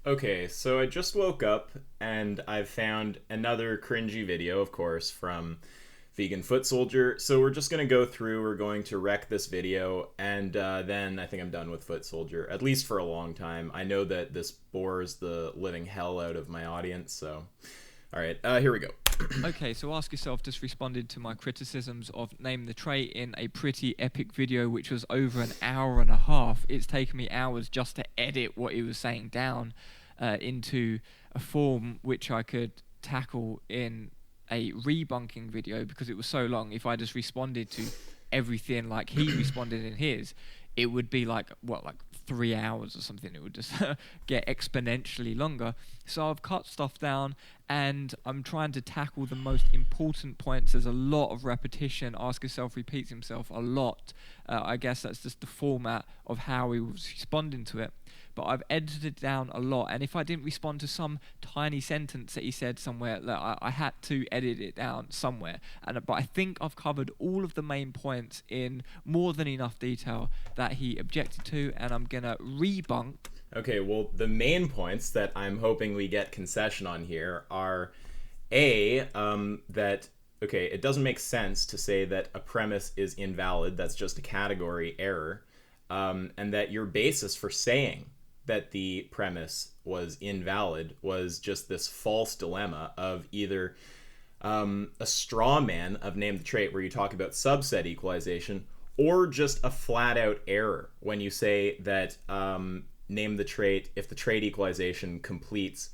Okay, so I just woke up and I've found another cringy video, of course, from Vegan Foot Soldier. So we're just going to go through, we're going to wreck this video, and then I think I'm done with Foot Soldier, at least for a long time. I know that this bores the living hell out of my audience, so... Alright, here we go. Okay, so Ask Yourself just responded to my criticisms of Name the Trait in a pretty epic video which was over an hour and a half. It's taken me hours just to edit what he was saying down into a form which I could tackle in a rebunking video because it was so long. If I just responded to everything like he responded in his, it would be like 3 hours or something. It would just get exponentially longer. So I've cut stuff down and I'm trying to tackle the most important points. There's a lot of repetition. Ask Yourself repeats himself a lot. I guess that's just the format of how he was responding to it. But I've edited it down a lot, and if I didn't respond to some tiny sentence that he said somewhere, I had to edit it down somewhere. But I think I've covered all of the main points in more than enough detail that he objected to, and I'm gonna rebunk. Okay, well, the main points that I'm hoping we get concession on here are that it doesn't make sense to say that a premise is invalid. That's just a category error, and that your basis for saying that the premise was invalid was just this false dilemma of either a straw man of Name the Trait where you talk about subset equalization, or just a flat out error when you say that Name the Trait, if the trait equalization completes,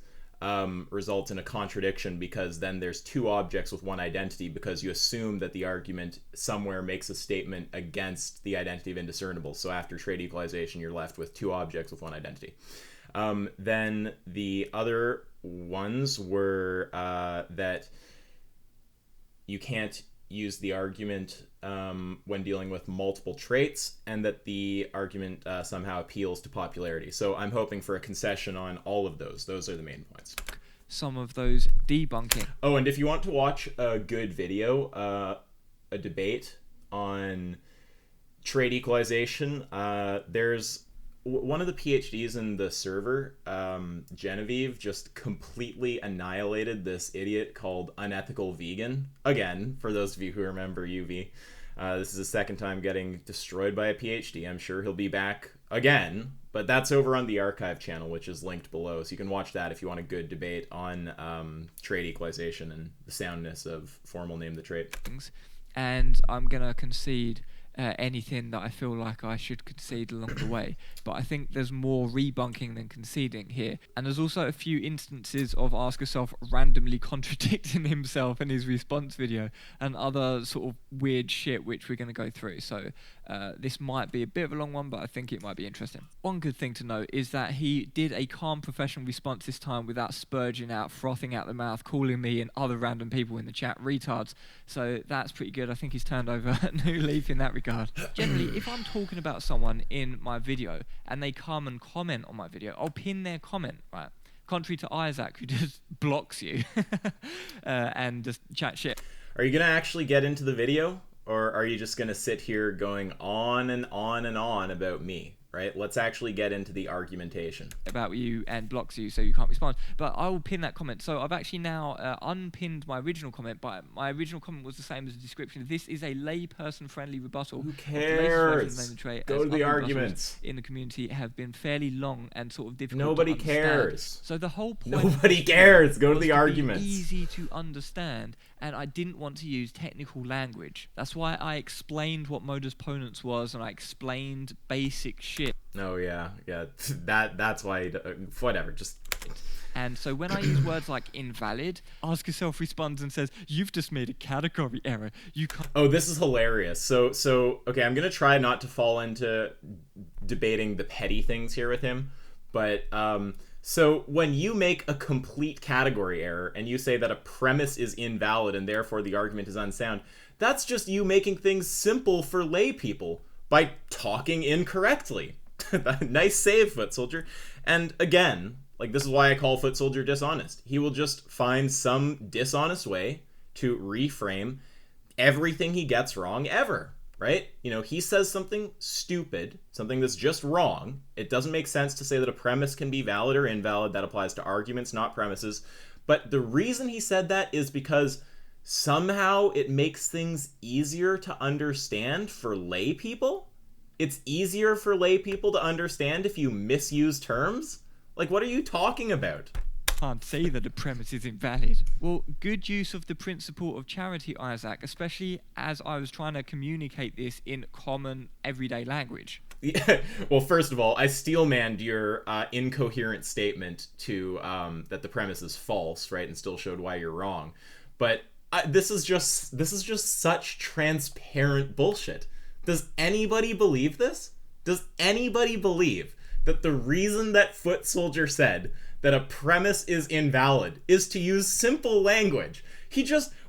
results in a contradiction because then there's two objects with one identity, because you assume that the argument somewhere makes a statement against the identity of indiscernible. So after trait equalization, you're left with two objects with one identity. Then the other ones were that you can't use the argument when dealing with multiple traits, and that the argument somehow appeals to popularity. So I'm hoping for a concession on all of those. Those are the main points. Some of those debunking. Oh, and if you want to watch a good video, a debate on trait equalization, there's one of the PhDs in the server, Genevieve, just completely annihilated this idiot called Unethical Vegan. Again, for those of you who remember UV, this is the second time getting destroyed by a PhD. I'm sure he'll be back again, but that's over on the archive channel, which is linked below, so you can watch that if you want a good debate on trait equalization and the soundness of formal Name the Trait. And I'm gonna concede anything that I feel like I should concede along the way, but I think there's more rebunking than conceding here. And there's also a few instances of Ask Yourself randomly contradicting himself in his response video and other sort of weird shit which we're going to go through. So this might be a bit of a long one, but I think it might be interesting. One good thing to note is that he did a calm professional response this time without spurging out, frothing out the mouth, calling me and other random people in the chat retards. So that's pretty good. I think he's turned over a new leaf in that regard. Generally, if I'm talking about someone in my video and they come and comment on my video, I'll pin their comment, right? Contrary to Isaac, who just blocks you and just chat shit. Are you going to actually get into the video? Or are you just going to sit here going on and on and on about me, right? Let's actually get into the argumentation. About you and blocks you so you can't respond. But I will pin that comment. So I've actually now unpinned my original comment, but my original comment was the same as the description. This is a layperson-friendly rebuttal. Who cares? Go to the arguments. In the community have been fairly long and sort of difficult Nobody to understand. cares. So the whole point... Nobody cares. Go to the arguments. Easy to understand, and I didn't want to use technical language. That's why I explained what modus ponens was, and I explained basic shit. Oh yeah. That's why. Whatever. Just. And so when I use words like invalid, Ask Yourself responds and says, "You've just made a category error. You can't." Oh, this is hilarious. So okay, I'm gonna try not to fall into debating the petty things here with him, but so when you make a complete category error and you say that a premise is invalid and therefore the argument is unsound, that's just you making things simple for lay people by talking incorrectly. Nice save, Foot Soldier. And again, like, this is why I call Foot Soldier dishonest. He will just find some dishonest way to reframe everything he gets wrong ever. right? He says something stupid, something that's just wrong. It doesn't make sense to say that a premise can be valid or invalid. That applies to arguments, not premises. But the reason he said that is because somehow it makes things easier to understand for lay people. It's easier for lay people to understand if you misuse terms. Like, what are you talking about? Can't say that the premise is invalid. Well, good use of the principle of charity, Isaac, especially as I was trying to communicate this in common everyday language. Yeah. Well, first of all, I steel-manned your incoherent statement to that the premise is false, right, and still showed why you're wrong. But this is just such transparent bullshit. Does anybody believe this? Does anybody believe that the reason that Foot Soldier said that a premise is invalid is to use simple language?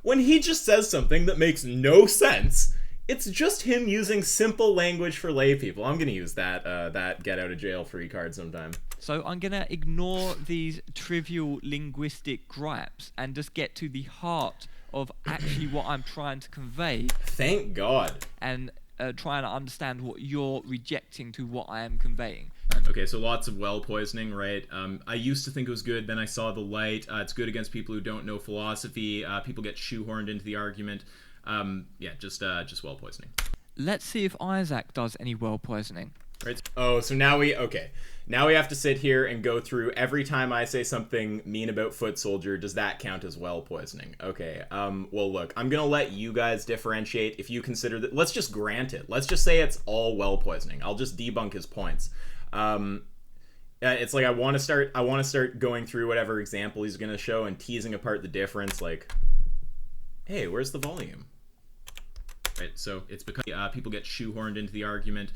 When he just says something that makes no sense, it's just him using simple language for lay people. I'm gonna use that get out of jail free card sometime. So I'm gonna ignore these trivial linguistic gripes and just get to the heart of actually what I'm trying to convey. Thank God. And trying to understand what you're rejecting to what I am conveying. Okay, so lots of well poisoning, right? I used to think it was good, then I saw the light. It's good against people who don't know philosophy. People get shoehorned into the argument. Just well poisoning. Let's see if Isaac does any well poisoning. Right. Oh, so now we have to sit here and go through every time I say something mean about Foot Soldier. Does that count as well poisoning? Okay. Well, look, I'm gonna let you guys differentiate. If you consider that, let's just grant it. Let's just say it's all well poisoning. I'll just debunk his points. It's like I want to start going through whatever example he's gonna show and teasing apart the difference. Like, hey, where's the volume? Right. So it's because people get shoehorned into the argument.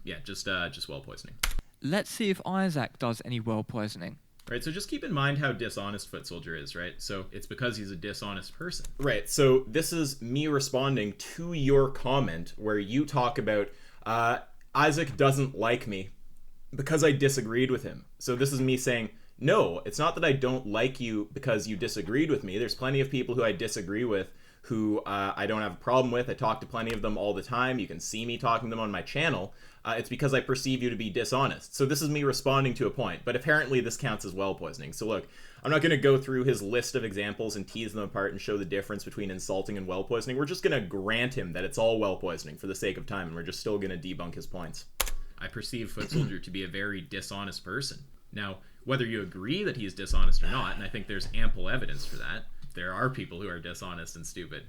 Just well poisoning. Let's see if Isaac does any well poisoning. Right, so just keep in mind how dishonest Foot Soldier is, right? So it's because he's a dishonest person. Right, so this is me responding to your comment where you talk about Isaac doesn't like me because I disagreed with him. So this is me saying, no, it's not that I don't like you because you disagreed with me. There's plenty of people who I disagree with who I don't have a problem with. I talk to plenty of them all the time. You can see me talking to them on my channel. It's because I perceive you to be dishonest. So this is me responding to a point, but apparently this counts as well poisoning. So look, I'm not going to go through his list of examples and tease them apart and show the difference between insulting and well poisoning. We're just going to grant him that it's all well poisoning for the sake of time, and we're just still going to debunk his points. I perceive Foot Soldier to be a very dishonest person. Now, whether you agree that he's dishonest or not, and I think there's ample evidence for that, there are people who are dishonest and stupid.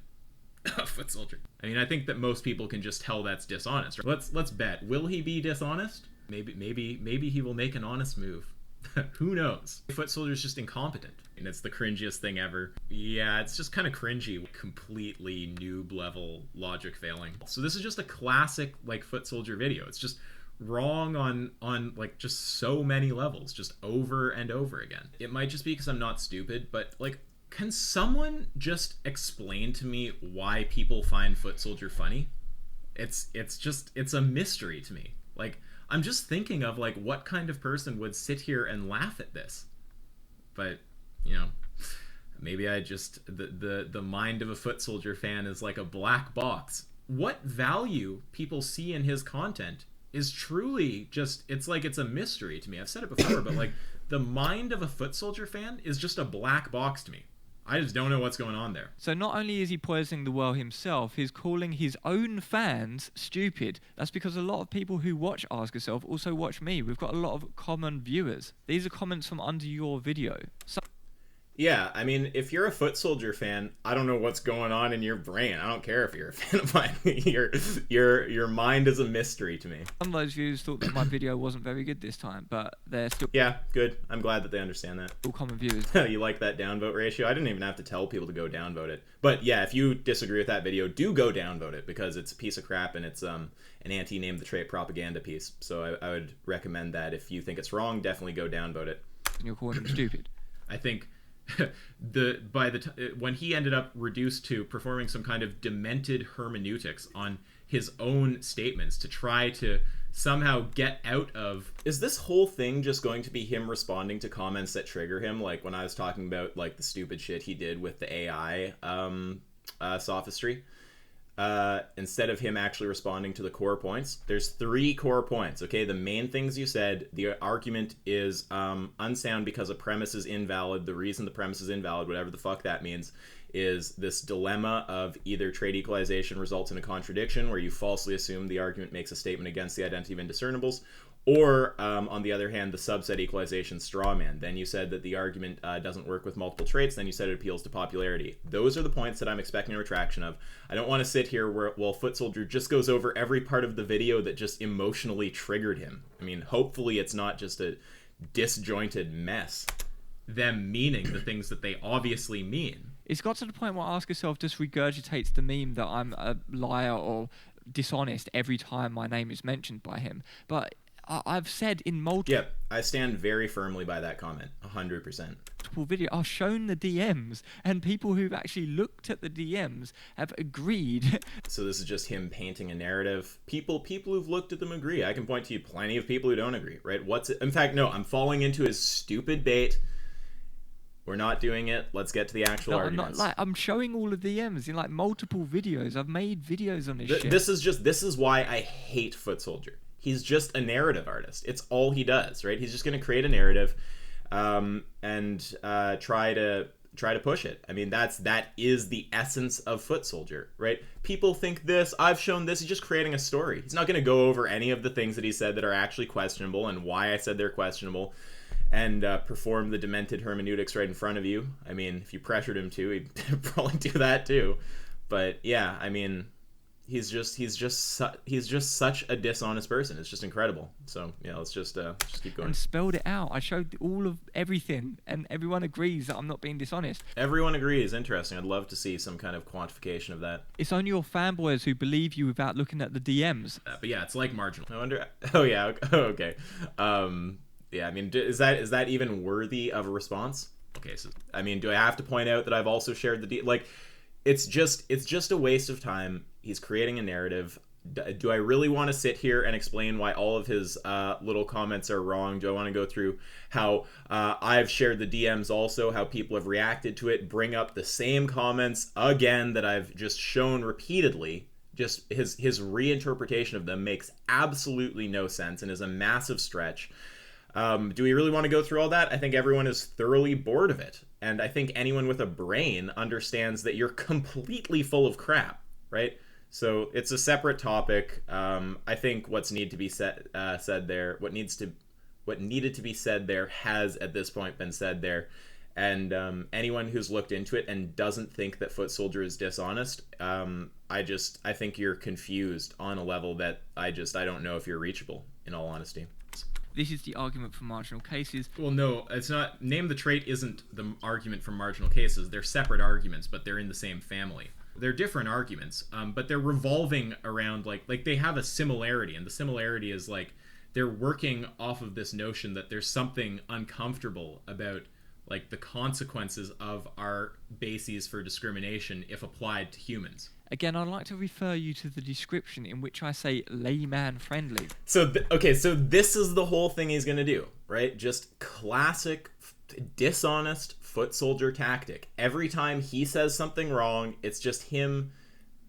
Foot Soldier. I mean, I think that most people can just tell that's dishonest. Let's bet. Will he be dishonest? Maybe he will make an honest move. Who knows? Foot Soldier's just incompetent, and it's the cringiest thing ever. Yeah, it's just kind of cringy. Completely noob level logic failing. So this is just a classic like Foot Soldier video. It's just wrong on like just so many levels, just over and over again. It might just be because I'm not stupid, but like, can someone just explain to me why people find Foot Soldier funny? It's a mystery to me. Like, I'm just thinking of like what kind of person would sit here and laugh at this. But, you know, maybe I just the mind of a Foot Soldier fan is like a black box. What value people see in his content is truly just, it's like it's a mystery to me. I've said it before, but like the mind of a Foot Soldier fan is just a black box to me. I just don't know what's going on there. So not only is he poisoning the well himself, he's calling his own fans stupid. That's because a lot of people who watch Ask Yourself also watch me. We've got a lot of common viewers. These are comments from under your video. Yeah, I mean, if you're a Foot Soldier fan, I don't know what's going on in your brain. I don't care if you're a fan of mine. Your mind is a mystery to me. Some of those viewers thought that my video wasn't very good this time, but they're still... Yeah, good. I'm glad that they understand that. All common viewers. You like that downvote ratio? I didn't even have to tell people to go downvote it. But yeah, if you disagree with that video, do go downvote it, because it's a piece of crap and it's an anti-namethetrait propaganda piece. So I would recommend that. If you think it's wrong, definitely go downvote it. And you're calling them stupid. I think... when he ended up reduced to performing some kind of demented hermeneutics on his own statements to try to somehow get out of... Is this whole thing just going to be him responding to comments that trigger him? Like when I was talking about like the stupid shit he did with the AI sophistry. instead of him actually responding to the core points. There's 3 core points, okay? The main things you said, the argument is unsound because a premise is invalid. The reason the premise is invalid, whatever the fuck that means, is this dilemma of either trait equalization results in a contradiction where you falsely assume the argument makes a statement against the identity of indiscernibles, or on the other hand, the subset equalization straw man. Then you said that the argument doesn't work with multiple traits. Then you said it appeals to popularity. Those are the points that I'm expecting a retraction of. I don't want to sit here while Footsoldier just goes over every part of the video that just emotionally triggered him. I mean, hopefully it's not just a disjointed mess. Them meaning the things that they obviously mean. It's got to the point where Ask Yourself just regurgitates the meme that I'm a liar or dishonest every time my name is mentioned by him. But I've said in multiple... Yep, I stand very firmly by that comment, 100%. Video, I've shown the DMs, and people who've actually looked at the DMs have agreed. So this is just him painting a narrative. People who've looked at them agree. I can point to you plenty of people who don't agree, right? In fact, no, I'm falling into his stupid bait. We're not doing it. Let's get to the actual arguments. I'm showing all of the DMs in like multiple videos. I've made videos on this shit. This is why I hate Footsoldier. He's just a narrative artist. It's all he does, right? He's just going to create a narrative and try to push it. I mean, that is the essence of Footsoldier, right? People think this, I've shown this. He's just creating a story. He's not going to go over any of the things that he said that are actually questionable and why I said they're questionable, and perform the demented hermeneutics right in front of you. I mean, if you pressured him to, he'd probably do that too. But yeah, I mean, he's just such a dishonest person. It's just incredible. So yeah, let's just keep going. And spelled it out. I showed all of everything, and everyone agrees that I'm not being dishonest. Everyone agrees. Interesting. I'd love to see some kind of quantification of that. It's only your fanboys who believe you without looking at the DMs. But yeah, it's like marginal. I wonder. Oh yeah. Okay. Yeah, I mean, is that even worthy of a response? Okay, so I mean, do I have to point out that I've also shared the it's just a waste of time. He's creating a narrative. Do I really want to sit here and explain why all of his little comments are wrong? Do I want to go through how I've shared the DMs also, how people have reacted to it, bring up the same comments again that I've just shown repeatedly? Just his reinterpretation of them makes absolutely no sense and is a massive stretch. Do we really want to go through all that? I think everyone is thoroughly bored of it. And I think anyone with a brain understands that you're completely full of crap, right? So it's a separate topic. I think what needed to be said there has at this point been said there. And anyone who's looked into it and doesn't think that Footsoldier is dishonest, I think you're confused on a level that I don't know if you're reachable, in all honesty. This is the argument for marginal cases. Well, no, it's not. Name the trait isn't the argument for marginal cases. They're separate arguments, but they're in the same family. They're different arguments, but they're revolving around, like they have a similarity, and the similarity is, like, they're working off of this notion that there's something uncomfortable about, like, the consequences of our bases for discrimination if applied to humans. Again, I'd like to refer you to the description in which I say layman friendly. So this is the whole thing he's going to do, right? Just classic dishonest Footsoldier tactic. Every time he says something wrong, it's just him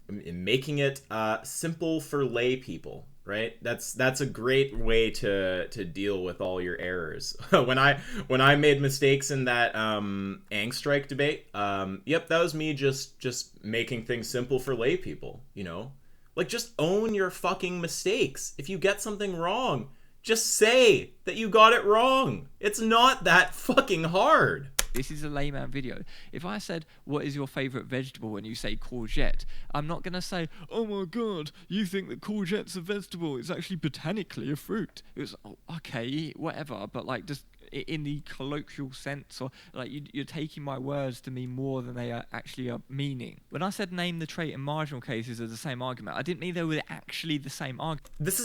making it simple for lay people, right? That's a great way to deal with all your errors. when I made mistakes in that Angstrike debate, that was me just making things simple for lay people, you know? Like, just own your fucking mistakes. If you get something wrong, just say that you got it wrong. It's not that fucking hard. This is a layman video. If I said, what is your favourite vegetable, and you say courgette, I'm not going to say, oh my god, you think that courgette's a vegetable. It's actually botanically a fruit. It was, okay, whatever, but like just in the colloquial sense, or like you're taking my words to mean more than they are actually are meaning. When I said name the trait and marginal cases are the same argument, I didn't mean they were actually the same argument. This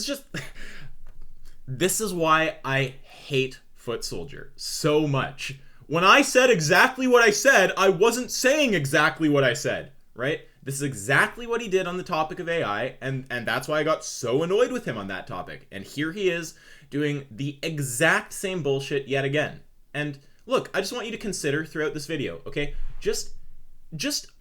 is why I hate Footsoldier so much. When I said exactly what I said, I wasn't saying exactly what I said, right? This is exactly what he did on the topic of AI, and that's why I got so annoyed with him on that topic. And here he is doing the exact same bullshit yet again. And look, I just want you to consider throughout this video, okay? Just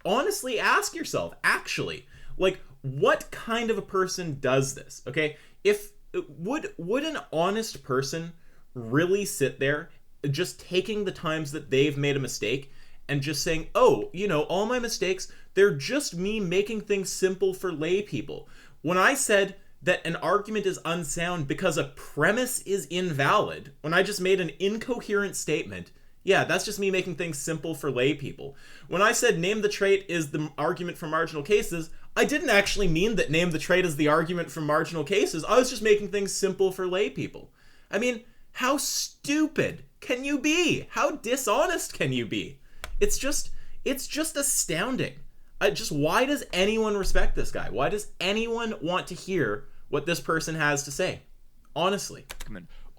honestly ask yourself, actually, like, what kind of a person does this? Okay, if would an honest person really sit there just taking the times that they've made a mistake and just saying, oh, all my mistakes, they're just me making things simple for lay people. When I said that an argument is unsound because a premise is invalid, when I just made an incoherent statement, yeah, that's just me making things simple for lay people. When I said name the trait is the argument for marginal cases, I didn't actually mean that name the trait is the argument for marginal cases. I was just making things simple for lay people. I mean, how stupid can you be? How dishonest can you be? It's just astounding. Why does anyone respect this guy? Why does anyone want to hear what this person has to say? Honestly.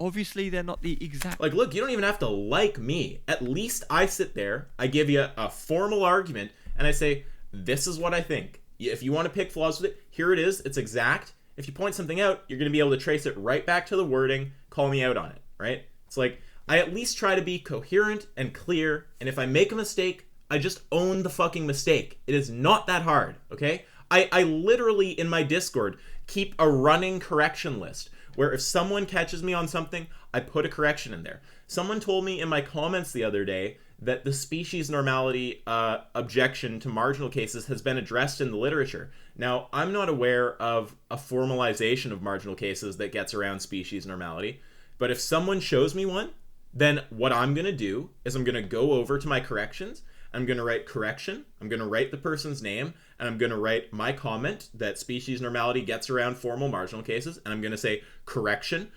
Obviously, they're not the exact... Like, look, you don't even have to like me. At least I sit there, I give you a formal argument, and I say, this is what I think. If you want to pick flaws with it, here it is. It's exact. If you point something out, you're going to be able to trace it right back to the wording, call me out on it, right? It's like, I at least try to be coherent and clear, and if I make a mistake, I just own the fucking mistake. It is not that hard, okay? I literally, in my Discord, keep a running correction list, where if someone catches me on something, I put a correction in there. Someone told me in my comments the other day that the species normality objection to marginal cases has been addressed in the literature. Now, I'm not aware of a formalization of marginal cases that gets around species normality, but if someone shows me one, then what I'm going to do is I'm going to go over to my corrections, I'm going to write correction, I'm going to write the person's name, and I'm going to write my comment that species normality gets around formal marginal cases, and I'm going to say correction.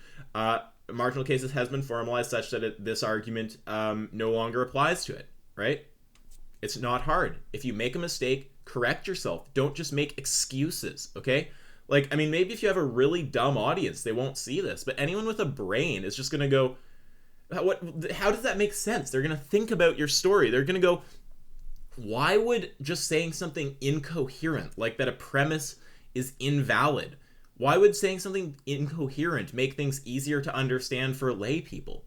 Marginal cases has been formalized such that this argument no longer applies to it, right? It's not hard. If you make a mistake, correct yourself. Don't just make excuses, okay? Like, I mean, maybe if you have a really dumb audience, they won't see this, but anyone with a brain is just going to go, how does that make sense? They're going to think about your story. They're going to go, why would just saying something incoherent, like that a premise is invalid, why would saying something incoherent make things easier to understand for lay people?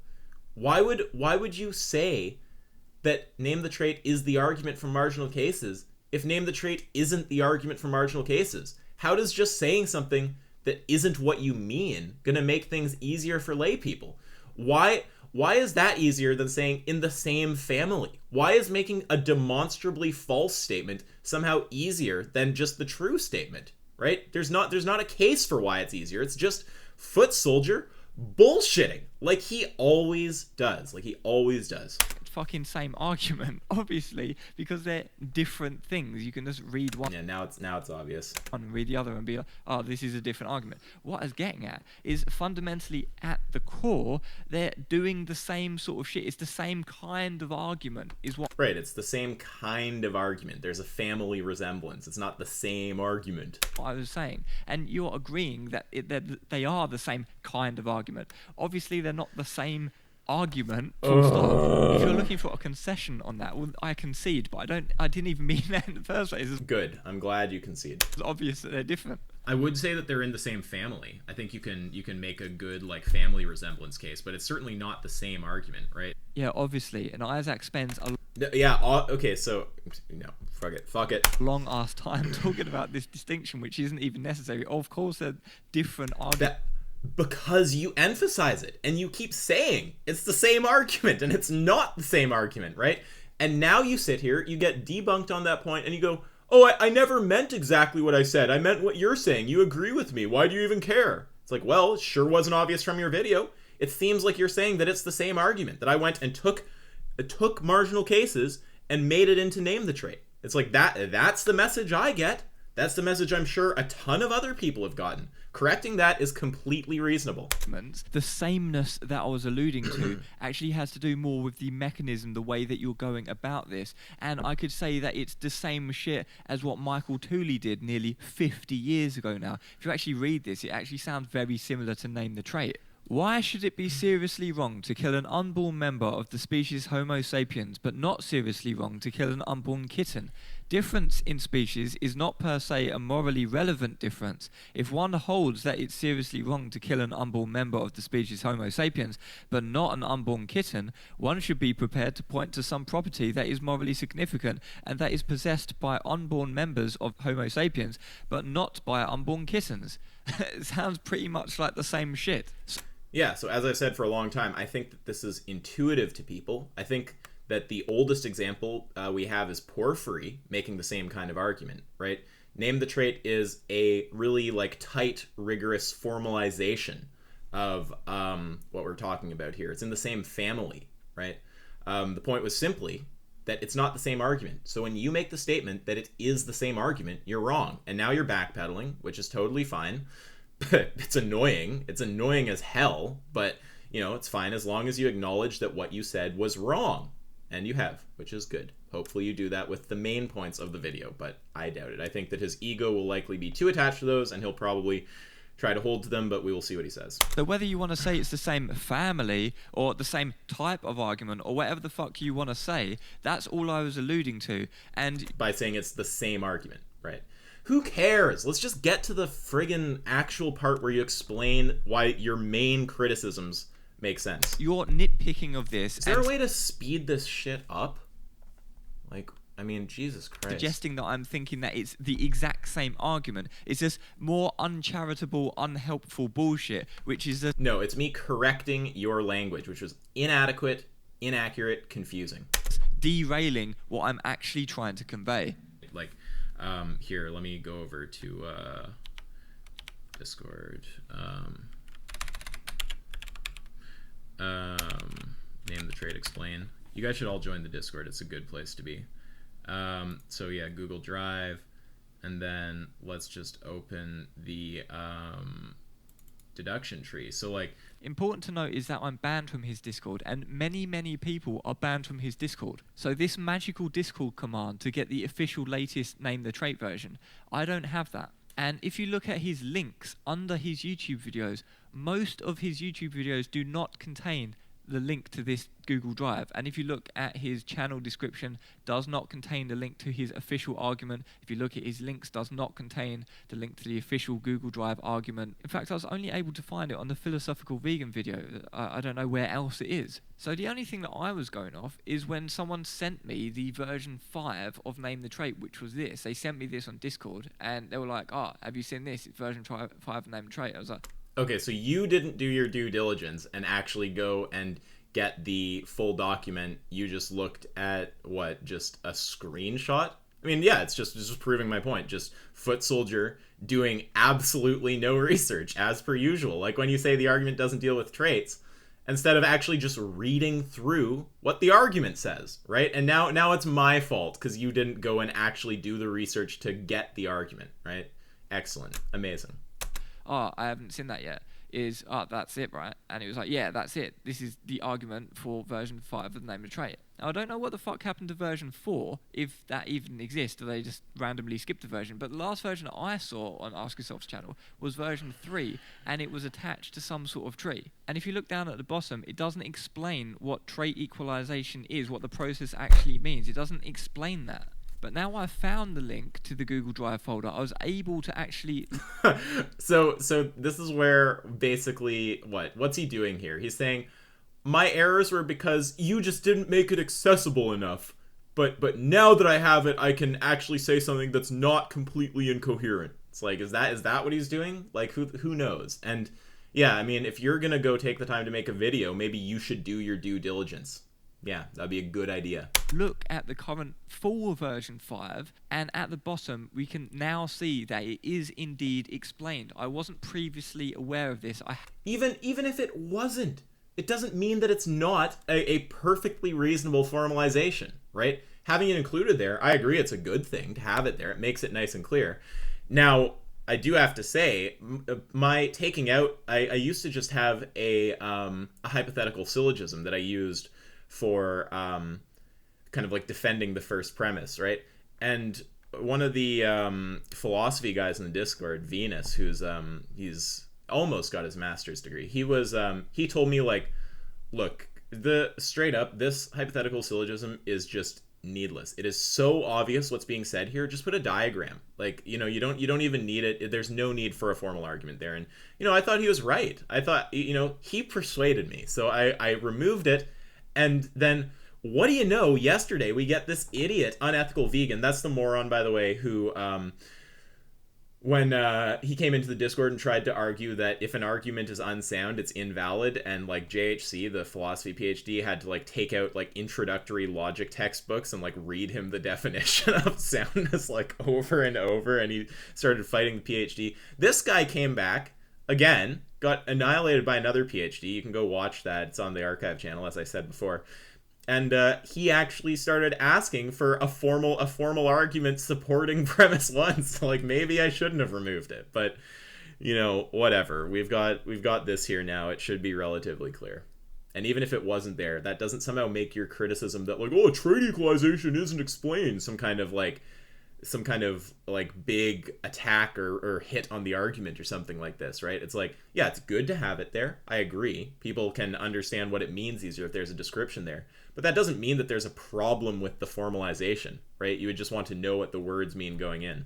Why would you say that name the trait is the argument for marginal cases if name the trait isn't the argument for marginal cases? How does just saying something that isn't what you mean gonna make things easier for lay people? Why is that easier than saying in the same family? Why is making a demonstrably false statement somehow easier than just the true statement? Right? There's not a case for why it's easier. It's just foot soldier bullshitting like he always does. Fucking same argument, obviously, because they're different things. You can just read one. Yeah, now it's obvious. And read the other and be like, oh, this is a different argument. What I was getting at is fundamentally at the core, they're doing the same sort of shit. It's the same kind of argument, is what. Right, it's the same kind of argument. There's a family resemblance. It's not the same argument. I was saying, and you're agreeing that they are the same kind of argument. Obviously, they're not the same argument, full stop. If you're looking for a concession on that, well, I concede, but I didn't even mean that in the first place. Good. I'm glad you concede. It's obvious that they're different. I would say that they're in the same family. I think you can make a good family resemblance case, but it's certainly not the same argument, right? Yeah, obviously. And Isaac spends okay, so no, fuck it. Long ass time talking about this distinction, which isn't even necessary. Of course, they're different arguments. Because you emphasize it and you keep saying it's the same argument and it's not the same argument, right? And now you sit here, you get debunked on that point and you go, oh, I never meant exactly what I said. I meant what you're saying. You agree with me. Why do you even care? It's like, well, it sure wasn't obvious from your video. It seems like you're saying that it's the same argument, that I went and took marginal cases and made it into name the trait. It's like that's the message I get. That's the message I'm sure a ton of other people have gotten. Correcting that is completely reasonable. The sameness that I was alluding to actually has to do more with the mechanism, the way that you're going about this. And I could say that it's the same shit as what Michael Tooley did nearly 50 years ago now. If you actually read this, it actually sounds very similar to Name the Trait. Why should it be seriously wrong to kill an unborn member of the species Homo sapiens, but not seriously wrong to kill an unborn kitten? Difference in species is not per se a morally relevant difference. If one holds that it's seriously wrong to kill an unborn member of the species Homo sapiens, but not an unborn kitten, one should be prepared to point to some property that is morally significant and that is possessed by unborn members of Homo sapiens, but not by unborn kittens. It sounds pretty much like the same shit. Yeah, so as I've said for a long time, I think that this is intuitive to people. I think that the oldest example we have is Porphyry making the same kind of argument, right? Name the trait is a really like tight, rigorous formalization of what we're talking about here. It's in the same family, right? The point was simply that it's not the same argument. So when you make the statement that it is the same argument, you're wrong. And now you're backpedaling, which is totally fine. But it's annoying. It's annoying as hell, but you know, it's fine as long as you acknowledge that what you said was wrong. And you have, which is good. Hopefully you do that with the main points of the video, but I doubt it. I think that his ego will likely be too attached to those, and he'll probably try to hold to them, but we will see what he says. So whether you want to say it's the same family or the same type of argument or whatever the fuck you want to say, that's all I was alluding to. And by saying it's the same argument, right? Who cares? Let's just get to the friggin' actual part where you explain why your main criticisms make sense. You're nitpicking of this. Is there a way to speed this shit up? Like, I mean, Jesus Christ. Suggesting that I'm thinking that it's the exact same argument. It's just more uncharitable, unhelpful bullshit, which is No, it's me correcting your language, which was inadequate, inaccurate, confusing. derailing what I'm actually trying to convey. Like, here, let me go over to Discord. Name the trait, explain. You guys should all join the Discord. It's a good place to be. So yeah, Google Drive, and then let's just open the deduction tree. So like, important to note is that I'm banned from his Discord, and many people are banned from his Discord. So this magical Discord command to get the official latest name the trait version, I don't have that. And if you look at his links under his YouTube videos, most of his YouTube videos do not contain the link to this Google Drive. And if you look at his channel description, does not contain the link to his official argument. If you look at his links, does not contain the link to the official Google Drive argument. In fact, I was only able to find it on the philosophical vegan video. I don't know where else it is. So the only thing that I was going off is when someone sent me the version 5 of Name the Trait, which was this. They sent me this on Discord, and they were like, "Oh, have you seen this? It's version 5 of Name the Trait." I was like, okay, so you didn't do your due diligence and actually go and get the full document. You just looked at, what, just a screenshot? I mean, yeah, it's just proving my point. Just foot soldier doing absolutely no research, as per usual. Like when you say the argument doesn't deal with traits, instead of actually just reading through what the argument says, right? And now it's my fault because you didn't go and actually do the research to get the argument, right? Excellent. Amazing. "Oh, I haven't seen that yet." That's it, right? And it was like, yeah, that's it. This is the argument for version 5 of the Name of the Trait. Now, I don't know what the fuck happened to version 4, if that even exists, or they just randomly skipped the version. But the last version that I saw on Ask Yourself's channel was version 3, and it was attached to some sort of tree. And if you look down at the bottom, it doesn't explain what trait equalization is, what the process actually means. It doesn't explain that. But now I've found the link to the Google Drive folder, I was able to actually... So this is where basically, what's he doing here? He's saying, my errors were because you just didn't make it accessible enough. But now that I have it, I can actually say something that's not completely incoherent. It's like, is that what he's doing? Like, who knows? And yeah, I mean, if you're gonna go take the time to make a video, maybe you should do your due diligence. Yeah, that'd be a good idea. Look at the current full version 5, and at the bottom we can now see that it is indeed explained. I wasn't previously aware of this. Even if it wasn't, it doesn't mean that it's not a perfectly reasonable formalization, right? Having it included there, I agree it's a good thing to have it there. It makes it nice and clear. Now, I do have to say, my taking out, I used to just have a hypothetical syllogism that I used for kind of like defending the first premise, right? And one of the philosophy guys in the Discord, Venus, who's he's almost got his master's degree, he told me, like, look, straight up, this hypothetical syllogism is just needless. It is so obvious what's being said here. Just put a diagram. Like, you know, you don't even need it. There's no need for a formal argument there. And, you know, I thought he was right. I thought, you know, he persuaded me. So I removed it. And then, what do you know, yesterday we get this idiot unethical vegan. That's the moron, by the way, who when he came into the Discord and tried to argue that if an argument is unsound, it's invalid, and like JHC, the philosophy PhD, had to like take out like introductory logic textbooks and like read him the definition of soundness like over and over, and he started fighting the PhD. This guy came back again, got annihilated by another PhD. You can go watch that. It's on the archive channel, as I said before. And he actually started asking for a formal argument supporting premise one. So like, maybe I shouldn't have removed it, but you know, whatever. We've got this here now. It should be relatively clear. And even if it wasn't there, that doesn't somehow make your criticism that like, oh, trait equalization isn't explained, some kind of big attack or hit on the argument or something like this, right? It's like, yeah, it's good to have it there. I agree. People can understand what it means easier if there's a description there. But that doesn't mean that there's a problem with the formalization, right? You would just want to know what the words mean going in.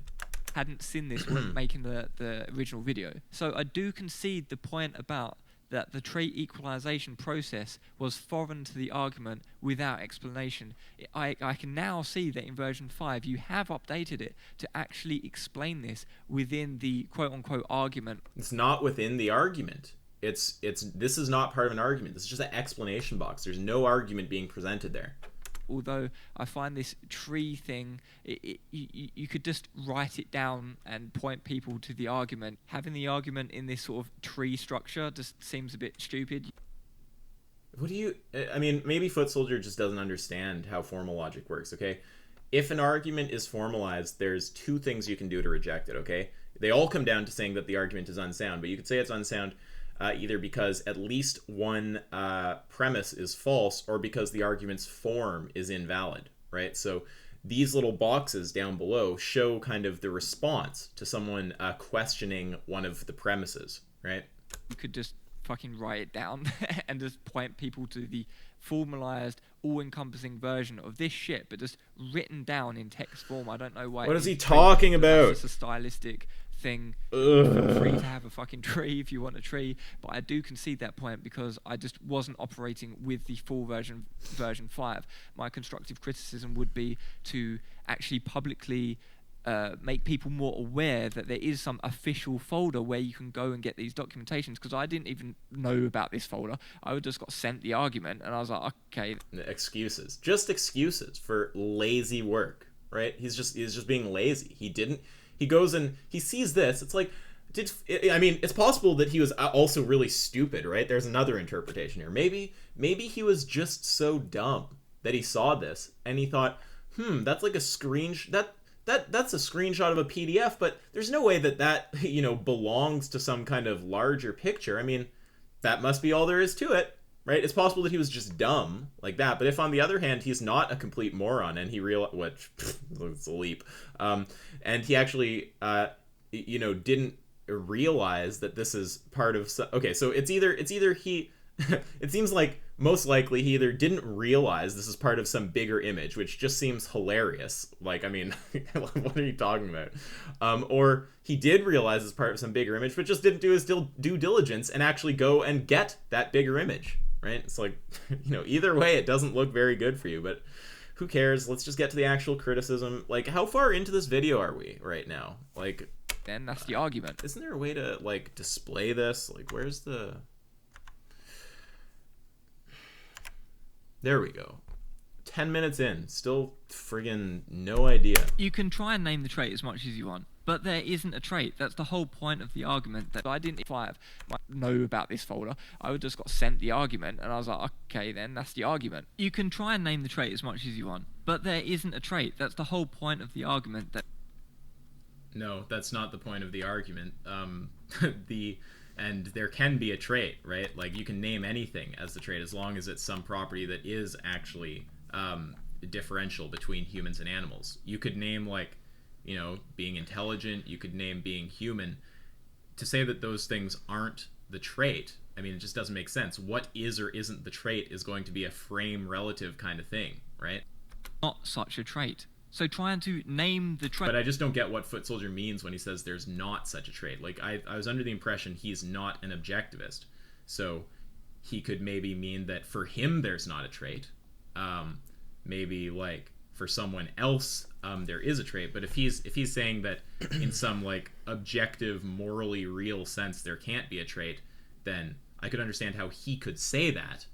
Hadn't seen this when making the original video. So I do concede the point about that the trait equalization process was foreign to the argument without explanation. I can now see that in version 5 you have updated it to actually explain this within the quote-unquote argument. It's not within the argument. This is not part of an argument. This is just an explanation box. There's no argument being presented there. Although I find this tree thing, you could just write it down and point people to the argument. Having the argument in this sort of tree structure just seems a bit stupid. I mean, maybe Foot Soldier just doesn't understand how formal logic works, okay? If an argument is formalized, there's two things you can do to reject it, okay? They all come down to saying that the argument is unsound, but you could say it's unsound either because at least one premise is false or because the argument's form is invalid, right? So these little boxes down below show kind of the response to someone questioning one of the premises, right? You could just fucking write it down and just point people to the formalized, all-encompassing version of this shit, but just written down in text form. I don't know why. What is he talking about? It's just a stylistic thing. Feel free to have a fucking tree if you want a tree, but I do concede that point because I just wasn't operating with the full version 5. My constructive criticism would be to actually publicly make people more aware that there is some official folder where you can go and get these documentations, because I didn't even know about this folder. I just got sent the argument and I was like, okay. Excuses. Just excuses for lazy work, right? He's just being lazy. He goes and he sees this. It's like, it's possible that he was also really stupid, right? There's another interpretation here. Maybe he was just so dumb that he saw this and he thought, that's like a screenshot. That's a screenshot of a PDF, but there's no way that belongs to some kind of larger picture. I mean, that must be all there is to it, right? It's possible that he was just dumb like that. But if on the other hand, he's not a complete moron and he it's a leap. And he actually, didn't realize that this is part of, okay, so it's either he, it seems like most likely he either didn't realize this is part of some bigger image, which just seems hilarious. Like, I mean, what are you talking about? Or he did realize it's part of some bigger image, but just didn't do his due diligence and actually go and get that bigger image, right? It's like, either way, it doesn't look very good for you, but who cares? Let's just get to the actual criticism. Like, how far into this video are we right now? Like, then that's the argument. Isn't there a way to, like, display this? Like, where's the... There we go. 10 minutes in, still friggin' no idea. You can try and name the trait as much as you want, but there isn't a trait. That's the whole point of the argument. That I didn't know about this folder. I just got sent the argument, and I was like, okay, then that's the argument. You can try and name the trait as much as you want, but there isn't a trait. That's the whole point of the argument. No, that's not the point of the argument. And there can be a trait, right? Like, you can name anything as the trait as long as it's some property that is actually differential between humans and animals. You could name, like, being intelligent. You could name being human. To say that those things aren't the trait, I mean, it just doesn't make sense. What is or isn't the trait is going to be a frame relative kind of thing, right? not such a trait. So trying to name the trait. But I just don't get what Foot Soldier means when he says there's not such a trait. Like, I was under the impression he's not an objectivist. So he could maybe mean that for him there's not a trait. Maybe, like, for someone else there is a trait. But if he's saying that in some, like, objective, morally real sense there can't be a trait, then I could understand how he could say that.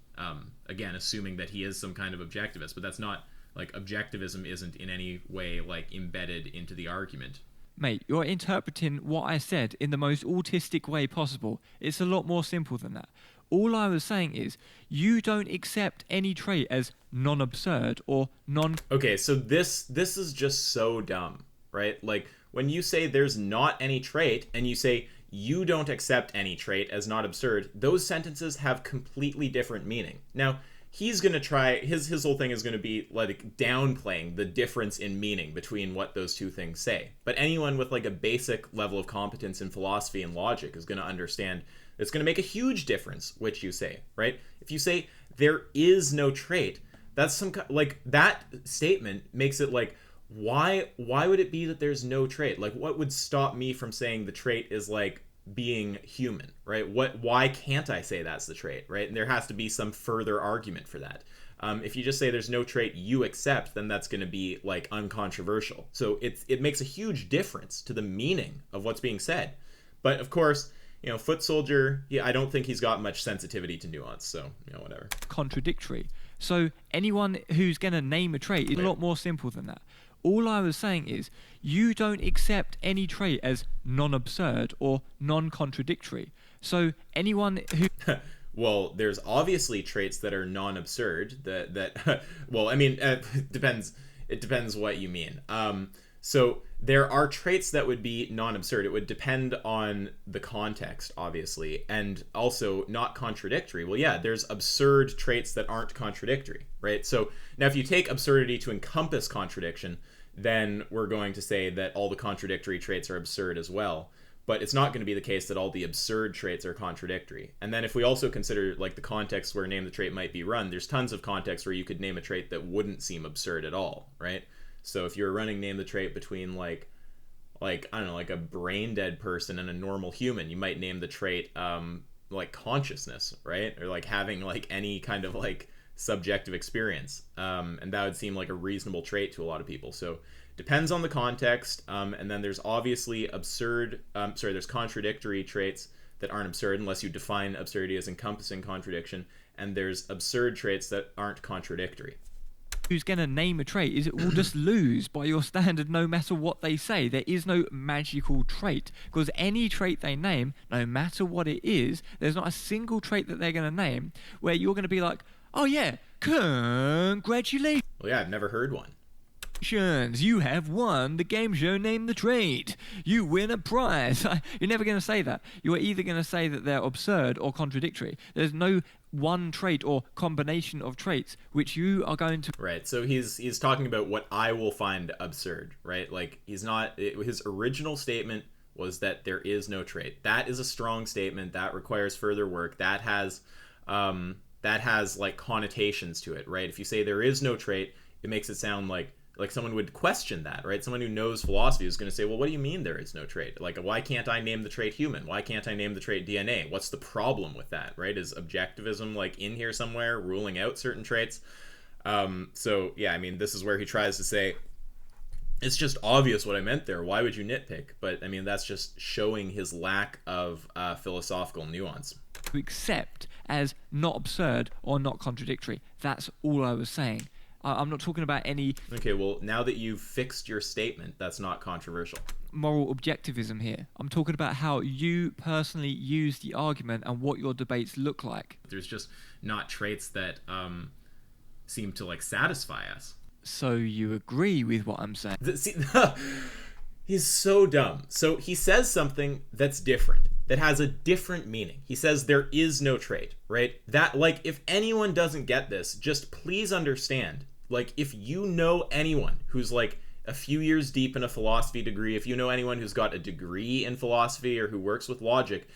Again, assuming that he is some kind of objectivist. But that's not... Like, objectivism isn't in any way, like, embedded into the argument. Mate, you're interpreting what I said in the most autistic way possible. It's a lot more simple than that. All I was saying is, you don't accept any trait as non-absurd or non... Okay, so this is just so dumb, right? Like, when you say there's not any trait, and you say you don't accept any trait as not absurd, those sentences have completely different meaning. Now... he's going to try, his whole thing is going to be like downplaying the difference in meaning between what those two things say. But anyone with like a basic level of competence in philosophy and logic is going to understand it's going to make a huge difference which you say, right? If you say there is no trait, that's some like that statement makes it like, why would it be that there's no trait? Like, what would stop me from saying the trait is like being human, right? Why can't I say that's the trait, right? And there has to be some further argument for that. If you just say there's no trait you accept, then that's going to be like uncontroversial. So it makes a huge difference to the meaning of what's being said. But of course, you know, Foot Soldier, I don't think he's got much sensitivity to nuance. So, you know, whatever. Contradictory. So anyone who's going to name a trait is a lot more simple than that. All I was saying is, you don't accept any trait as non-absurd or non-contradictory. So anyone who... Well, there's obviously traits that are non-absurd that well, I mean, it depends what you mean. So there are traits that would be non-absurd. It would depend on the context, obviously, and also not contradictory. Well, yeah, there's absurd traits that aren't contradictory, right? So now if you take absurdity to encompass contradiction, then we're going to say that all the contradictory traits are absurd as well. But it's not going to be the case that all the absurd traits are contradictory. And then if we also consider like the context where name the trait might be run, there's tons of contexts where you could name a trait that wouldn't seem absurd at all, right? So if you're running name the trait between like I don't know, like a brain dead person and a normal human, you might name the trait like consciousness, right? Or like having like any kind of like subjective experience, and that would seem like a reasonable trait to a lot of people. So depends on the context, and then there's obviously there's contradictory traits that aren't absurd unless you define absurdity as encompassing contradiction, and there's absurd traits that aren't contradictory. Who's going to name a trait is it will just lose by your standard no matter what they say. There is no magical trait, because any trait they name, no matter what it is, there's not a single trait that they're going to name where you're going to be like, oh yeah, congratulations. Well, yeah, I've never heard one. You have won the game show Name the Trait. You win a prize. You're never going to say that. You're either going to say that they're absurd or contradictory. There's no one trait or combination of traits which you are going to... Right, so he's talking about what I will find absurd, right? Like, his original statement was that there is no trait. That is a strong statement. That requires further work. That has like connotations to it, right? If you say there is no trait, it makes it sound like someone would question that, right? Someone who knows philosophy is going to say, well, what do you mean there is no trait? Like, why can't I name the trait human? Why can't I name the trait DNA? What's the problem with that, right? Is objectivism like in here somewhere, ruling out certain traits? So yeah, I mean, this is where he tries to say, it's just obvious what I meant there. Why would you nitpick? But I mean, that's just showing his lack of philosophical nuance. To accept as not absurd or not contradictory. That's all I was saying. I'm not talking about any... Okay, well, now that you've fixed your statement, that's not controversial. Moral objectivism here. I'm talking about how you personally use the argument and what your debates look like. There's just not traits that seem to, like, satisfy us. So you agree with what I'm saying? He's so dumb. So he says something that's different, that has a different meaning. He says there is no trait, right? That, like, if anyone doesn't get this, just please understand. Like, if you know anyone who's, like, a few years deep in a philosophy degree, if you know anyone who's got a degree in philosophy or who works with logic,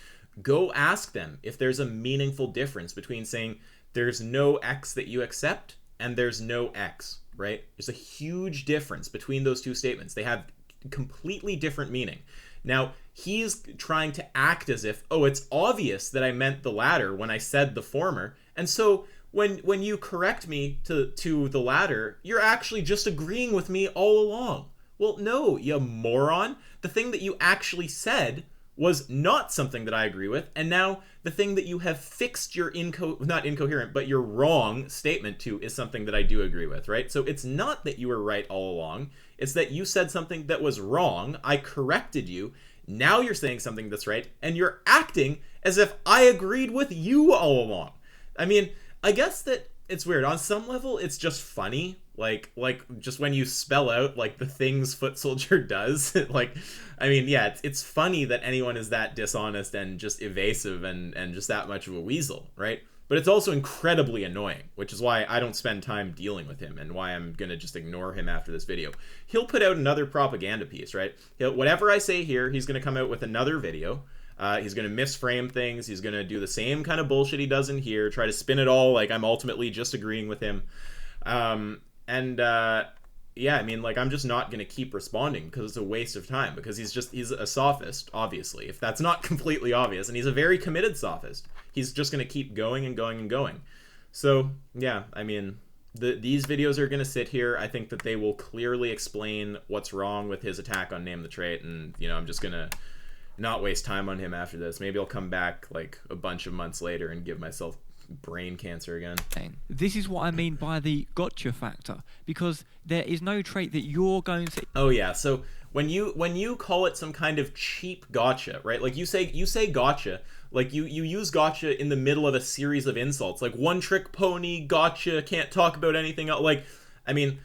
go ask them if there's a meaningful difference between saying there's no X that you accept and there's no X, right? There's a huge difference between those two statements. They have completely different meaning. Now, he's trying to act as if, oh, it's obvious that I meant the latter when I said the former. And so when you correct me to the latter, you're actually just agreeing with me all along. Well, no, you moron. The thing that you actually said was not something that I agree with, and now the thing that you have fixed your not incoherent, but your wrong statement to is something that I do agree with, right? So it's not that you were right all along, it's that you said something that was wrong, I corrected you, now you're saying something that's right, and you're acting as if I agreed with you all along. I mean, I guess that it's weird. On some level, it's just funny. Like just when you spell out like the things Foot Soldier does, like, I mean, yeah, it's funny that anyone is that dishonest and just evasive and just that much of a weasel, right? But it's also incredibly annoying, which is why I don't spend time dealing with him and why I'm gonna just ignore him after this video. He'll put out another propaganda piece, right? Whatever I say here, he's gonna come out with another video. He's going to misframe things. He's going to do the same kind of bullshit he does in here, try to spin it all like I'm ultimately just agreeing with him. Yeah, I mean, like, I'm just not going to keep responding because it's a waste of time, because he's a sophist, obviously, if that's not completely obvious, and he's a very committed sophist. He's just going to keep going and going and going. So, yeah, I mean, these videos are going to sit here. I think that they will clearly explain what's wrong with his attack on namethetrait, and, you know, I'm just going to not waste time on him after this. Maybe I'll come back like a bunch of months later and give myself brain cancer again. This is what I mean by the gotcha factor, because there is no trait that you're going to... Oh yeah, so when you call it some kind of cheap gotcha, right? Like you say gotcha, like you use gotcha in the middle of a series of insults, like one trick pony, gotcha, can't talk about anything else. Like, I mean,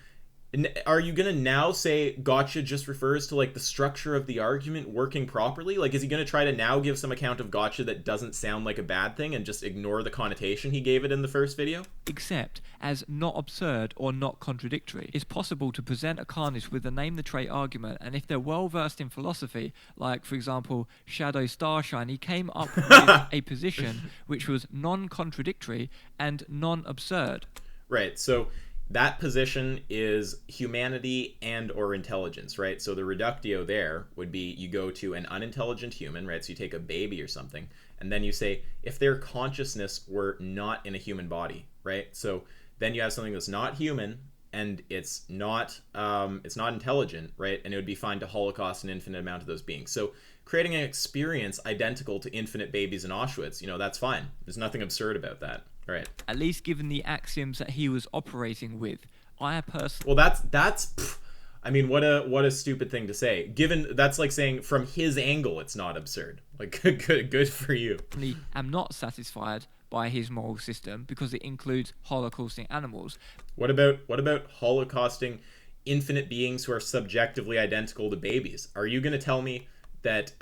are you gonna now say gotcha just refers to like the structure of the argument working properly? Like, is he gonna try to now give some account of gotcha that doesn't sound like a bad thing and just ignore the connotation he gave it in the first video? Except as not absurd or not contradictory. It's possible to present a carnage with a name the trait argument, and if they're well versed in philosophy, like for example Shadow Starshine, he came up with a position which was non-contradictory and non-absurd. Right, so that position is humanity and or intelligence, right? So the reductio there would be you go to an unintelligent human, right? So you take a baby or something, and then you say if their consciousness were not in a human body, right? So then you have something that's not human and it's not intelligent, right? And it would be fine to holocaust an infinite amount of those beings. So creating an experience identical to infinite babies in Auschwitz, you know, that's fine. There's nothing absurd about that. Right. At least given the axioms that he was operating with. I personally... Well, that's I mean, what a stupid thing to say. Given that's like saying from his angle it's not absurd. Like good for you. I am not satisfied by his moral system because it includes holocausting animals. What about holocausting infinite beings who are subjectively identical to babies? Are you going to tell me that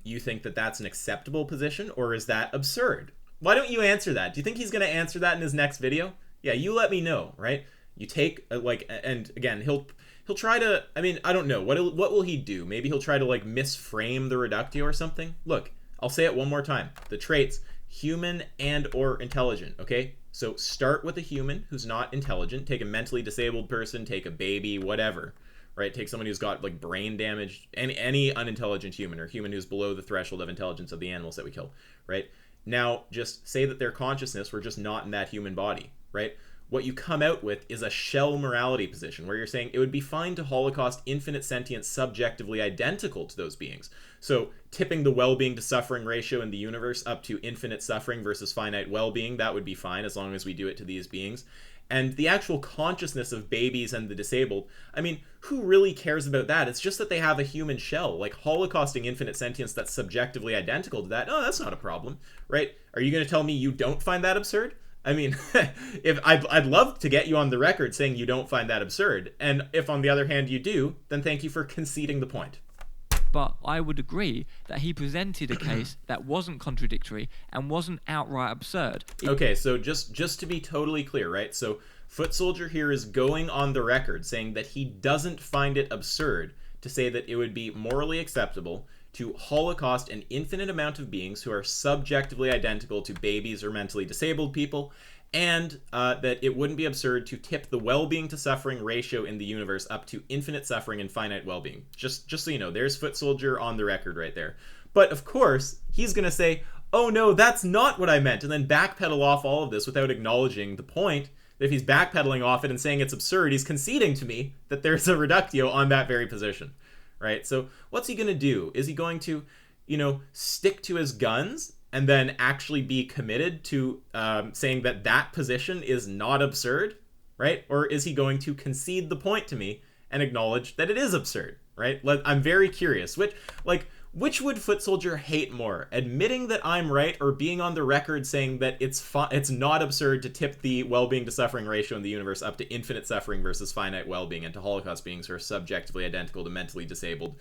you think that that's an acceptable position, or is that absurd? Why don't you answer that? Do you think he's going to answer that in his next video? Yeah, you let me know, right? You take, and again, he'll try to, I mean, I don't know. What will he do? Maybe he'll try to, like, misframe the reductio or something? Look, I'll say it one more time. The traits, human and or intelligent, okay? So start with a human who's not intelligent. Take a mentally disabled person, take a baby, whatever, right? Take someone who's got, like, brain damage, any unintelligent human, or human who's below the threshold of intelligence of the animals that we kill, right? Now, just say that their consciousness were just not in that human body, right? What you come out with is a shell morality position where you're saying it would be fine to holocaust infinite sentience subjectively identical to those beings. So tipping the well-being to suffering ratio in the universe up to infinite suffering versus finite well-being, that would be fine as long as we do it to these beings. And the actual consciousness of babies and the disabled, I mean, who really cares about that? It's just that they have a human shell. Like, holocausting infinite sentience that's subjectively identical to that, oh, that's not a problem, right? Are you going to tell me you don't find that absurd? I mean, if I'd love to get you on the record saying you don't find that absurd. And if, on the other hand, you do, then thank you for conceding the point. But I would agree that he presented a case that wasn't contradictory and wasn't outright absurd. Okay, so just to be totally clear, right? So Foot Soldier here is going on the record saying that he doesn't find it absurd to say that it would be morally acceptable to holocaust an infinite amount of beings who are subjectively identical to babies or mentally disabled people, and that it wouldn't be absurd to tip the well-being to suffering ratio in the universe up to infinite suffering and finite well-being. Just so you know, there's Foot Soldier on the record right there. But of course, he's going to say, oh no, that's not what I meant, and then backpedal off all of this without acknowledging the point that if he's backpedaling off it and saying it's absurd, he's conceding to me that there's a reductio on that very position, right? So what's he going to do? Is he going to, stick to his guns and then actually be committed to saying that that position is not absurd, right? Or is he going to concede the point to me and acknowledge that it is absurd, right? I'm very curious. Which would Foot Soldier hate more? Admitting that I'm right, or being on the record saying that it's not absurd to tip the well-being to suffering ratio in the universe up to infinite suffering versus finite well-being, and to Holocaust beings who are subjectively identical to mentally disabled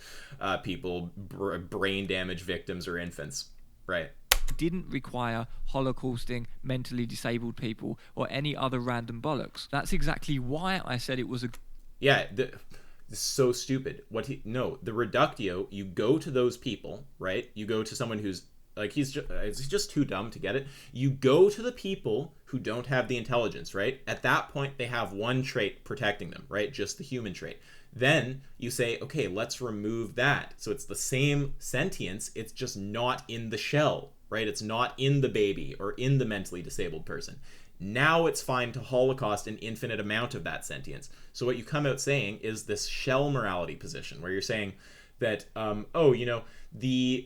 people, brain damage victims, or infants, right? Didn't require holocausting mentally disabled people or any other random bollocks. That's exactly why I said it was a... Yeah, it's so stupid. The reductio, you go to those people, right? You go to someone who's like, he's just too dumb to get it. You go to the people who don't have the intelligence, right? At that point, they have one trait protecting them, right? Just the human trait. Then you say, okay, let's remove that. So it's the same sentience, it's just not in the shell, right? It's not in the baby or in the mentally disabled person. Now it's fine to holocaust an infinite amount of that sentience. So what you come out saying is this shell morality position, where you're saying that, the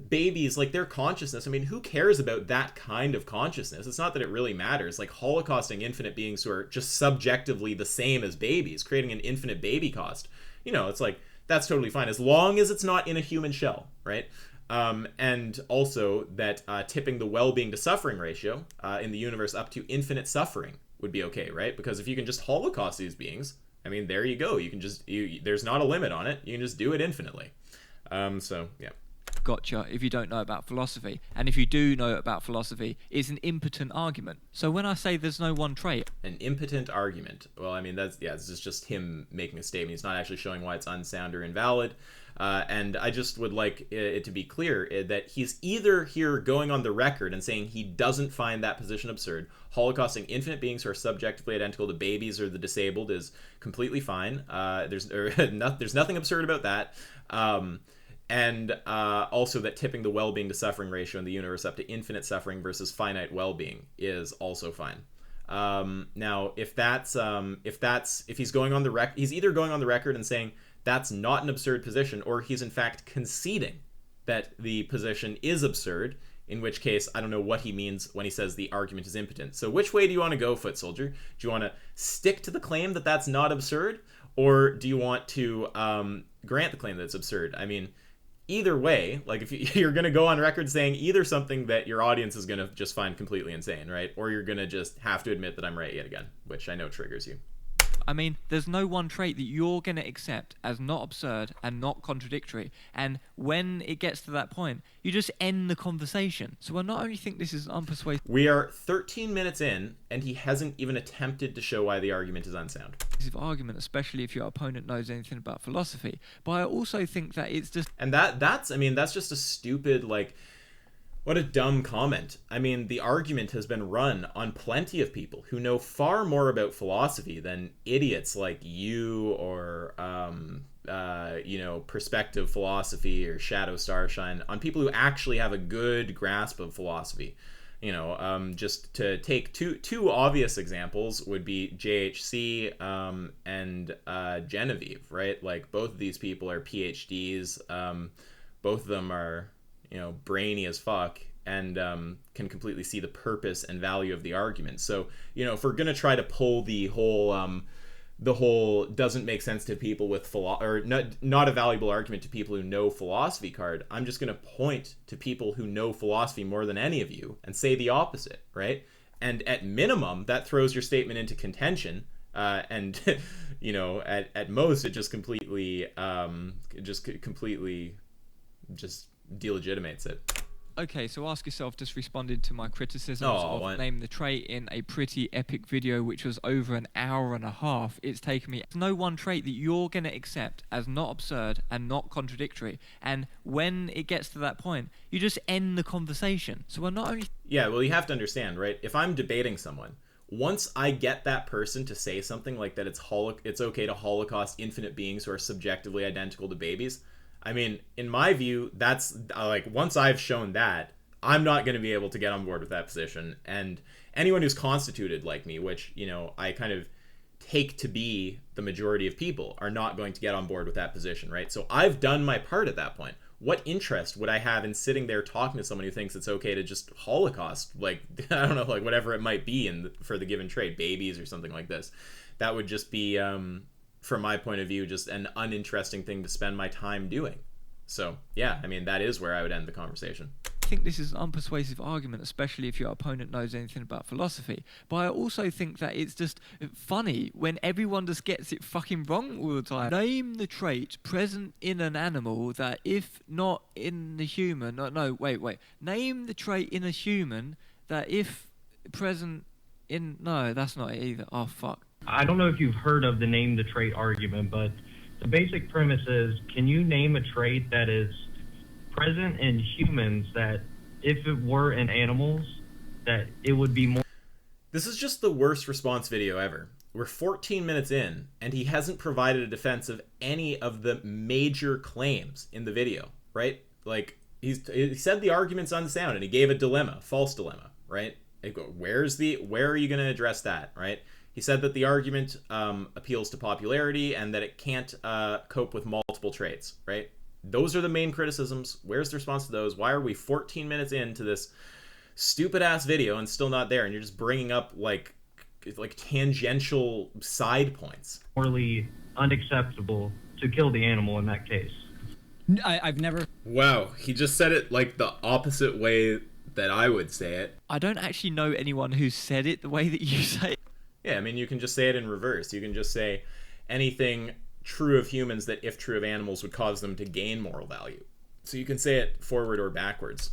babies, like, their consciousness, I mean, who cares about that kind of consciousness? It's not that it really matters. Like, holocausting infinite beings who are just subjectively the same as babies, creating an infinite baby cost, it's like, that's totally fine, as long as it's not in a human shell, right? And also that tipping the well-being to suffering ratio in the universe up to infinite suffering would be okay, right? Because if you can just holocaust these beings, I mean, there you go. You can just, there's not a limit on it. You can just do it infinitely. So, yeah. Gotcha, if you don't know about philosophy. And if you do know about philosophy, it's an impotent argument. So when I say there's no one trait... An impotent argument. Well, I mean, this is just him making a statement. He's not actually showing why it's unsound or invalid. And I just would like it to be clear that he's either here going on the record and saying he doesn't find that position absurd. Holocausting infinite beings who are subjectively identical to babies or the disabled is completely fine. There's nothing absurd about that. And also that tipping the well-being to suffering ratio in the universe up to infinite suffering versus finite well-being is also fine. Now, if he's going on the record, he's either going on the record and saying that's not an absurd position, or he's in fact conceding that the position is absurd, in which case I don't know what he means when he says the argument is impotent. So which way do you want to go, Foot Soldier? Do you want to stick to the claim that that's not absurd, or do you want to grant the claim that it's absurd? I mean, either way, like, if you're going to go on record saying either something that your audience is going to just find completely insane, right? Or you're going to just have to admit that I'm right yet again, which I know triggers you. I mean, there's no one trait that you're going to accept as not absurd and not contradictory. And when it gets to that point, you just end the conversation. So I not only think this is unpersuasive... We are 13 minutes in, and he hasn't even attempted to show why the argument is unsound. Argument, especially if your opponent knows anything about philosophy. But I also think that it's just... And that's just a stupid, like... What a dumb comment. I mean, the argument has been run on plenty of people who know far more about philosophy than idiots like you or, perspective philosophy or shadow starshine, on people who actually have a good grasp of philosophy. Just to take two obvious examples would be JHC and Genevieve, right? Like, both of these people are PhDs. Both of them are... brainy as fuck, and can completely see the purpose and value of the argument. So, if we're gonna try to pull the whole doesn't make sense to people with not a valuable argument to people who know philosophy card, I'm just gonna point to people who know philosophy more than any of you and say the opposite, right? And at minimum, that throws your statement into contention. And at most, it just completely delegitimates it. Okay, so ask yourself just responded to my criticisms of what? name the trait in a pretty epic video which was over an hour and a half. It's taken me no one trait that you're going to accept as not absurd and not contradictory. And when it gets to that point, you just end the conversation. So we're not only... Yeah, well, you have to understand, right? If I'm debating someone, once I get that person to say something like that it's okay to Holocaust infinite beings who are subjectively identical to babies, I mean, in my view, that's like, once I've shown that, I'm not going to be able to get on board with that position. And anyone who's constituted like me, which, you know, I kind of take to be the majority of people, are not going to get on board with that position, right? So I've done my part at that point. What interest would I have in sitting there talking to someone who thinks it's okay to just Holocaust, like, I don't know, like whatever it might be for the given trait, babies or something like this? That would just be, from my point of view, just an uninteresting thing to spend my time doing. So, yeah, I mean, that is where I would end the conversation. I think this is an unpersuasive argument, especially if your opponent knows anything about philosophy. But I also think that it's just funny when everyone just gets it fucking wrong all the time. Name the trait present in an animal that if not in the human... Wait. Name the trait in a human that if present in... No, that's not it either. Oh, fuck. I don't know if you've heard of the name the trait argument, but the basic premise is, can you name a trait that is present in humans that if it were in animals, that it would be more... This is just the worst response video ever. We're 14 minutes in, and he hasn't provided a defense of any of the major claims in the video, right? Like, he said the argument's unsound, and he gave a dilemma, false dilemma, right? Where are you going to address that, right? He said that the argument appeals to popularity and that it can't cope with multiple traits, right? Those are the main criticisms. Where's the response to those? Why are we 14 minutes into this stupid-ass video and still not there? And you're just bringing up, like tangential side points. Morally unacceptable to kill the animal in that case. I've never... Wow, he just said it like the opposite way that I would say it. I don't actually know anyone who said it the way that you say it. Yeah, I mean, you can just say it in reverse. You can just say anything true of humans that, if true of animals, would cause them to gain moral value. So you can say it forward or backwards.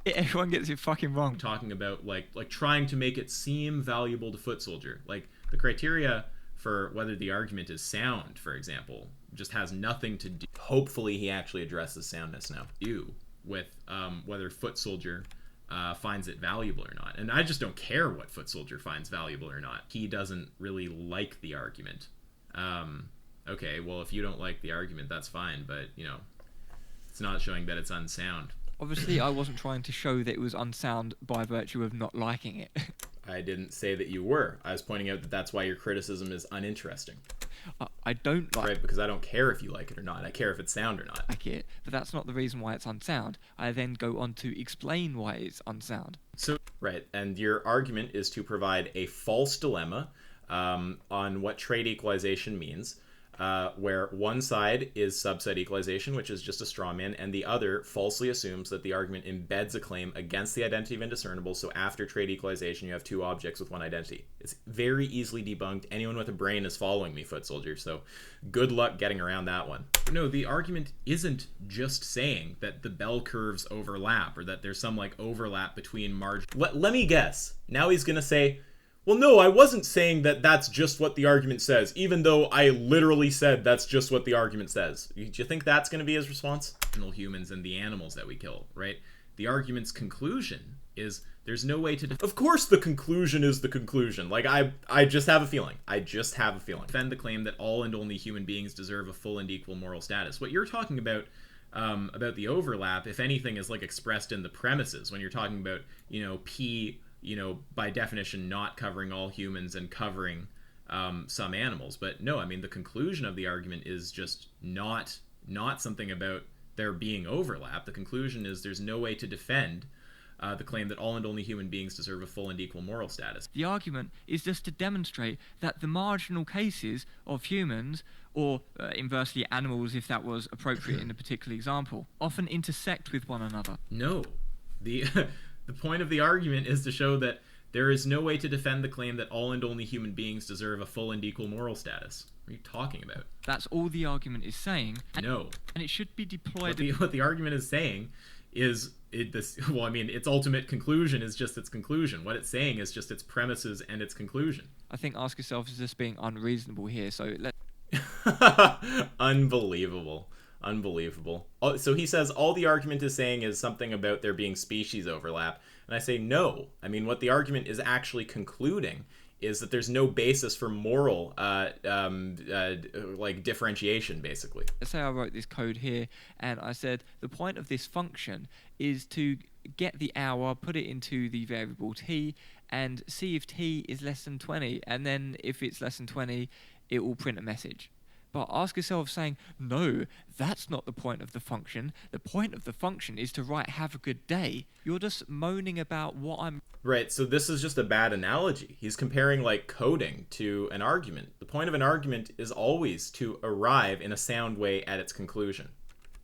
Everyone gets it fucking wrong. Talking about, like trying to make it seem valuable to foot soldier. Like, the criteria for whether the argument is sound, for example, just has nothing to do... Hopefully he actually addresses soundness now. With whether foot soldier... finds it valuable or not. And I just don't care what foot soldier finds valuable or not. He doesn't really like the argument. Okay, well, if you don't like the argument, that's fine, but, you know, it's not showing that it's unsound. Obviously, I wasn't trying to show that it was unsound by virtue of not liking it. I didn't say that you were. I was pointing out that that's why your criticism is uninteresting. I don't like... Right, because I don't care if you like it or not. I care if it's sound or not. I like it, but that's not the reason why it's unsound. I then go on to explain why it's unsound. So, right, and your argument is to provide a false dilemma on what trait equalization means, where one side is subset equalization, which is just a straw man, and the other falsely assumes that the argument embeds a claim against the identity of indiscernible, so after trait equalization you have two objects with one identity. It's very easily debunked. Anyone with a brain is following me, foot soldier, so good luck getting around that one. No, the argument isn't just saying that the bell curves overlap, or that there's some, like, overlap between margin... Let me guess. Now he's gonna say... Well, no, I wasn't saying that that's just what the argument says, even though I literally said that's just what the argument says. Do you think that's going to be his response? Humans and the animals that we kill, right? The argument's conclusion is there's no way to... Of course the conclusion is the conclusion. Like, I just have a feeling. Defend the claim that all and only human beings deserve a full and equal moral status. What you're talking about the overlap, if anything, is, like, expressed in the premises. When you're talking about, you know, P... you know, by definition, not covering all humans and covering some animals. But no, I mean, the conclusion of the argument is just not something about there being overlap. The conclusion is there's no way to defend the claim that all and only human beings deserve a full and equal moral status. The argument is just to demonstrate that the marginal cases of humans, or inversely animals if that was appropriate in a particular example, often intersect with one another. No. The point of the argument is to show that there is no way to defend the claim that all and only human beings deserve a full and equal moral status. What are you talking about? That's all the argument is saying. No. And it should be deployed... What the argument is saying well, I mean, its ultimate conclusion is just its conclusion. What it's saying is just its premises and its conclusion. I think ask yourself is just being unreasonable here. So let's. Unbelievable. Oh, so he says all the argument is saying is something about there being species overlap. And I say no. I mean, what the argument is actually concluding is that there's no basis for moral like differentiation, basically. Let's say I wrote this code here and I said the point of this function is to get the hour, put it into the variable t, and see if t is less than 20. And then if it's less than 20, it will print a message. But ask yourself saying, no, that's not the point of the function. The point of the function is to write have a good day. You're just moaning about what I'm... Right, so this is just a bad analogy. He's comparing like coding to an argument. The point of an argument is always to arrive in a sound way at its conclusion.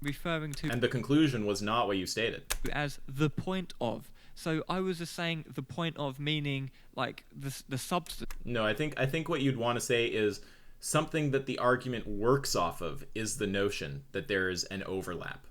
Referring to... And the conclusion was not what you stated. As the point of. So I was just saying the point of meaning like the substance. No, I think what you'd want to say is something that the argument works off of is the notion that there is an overlap.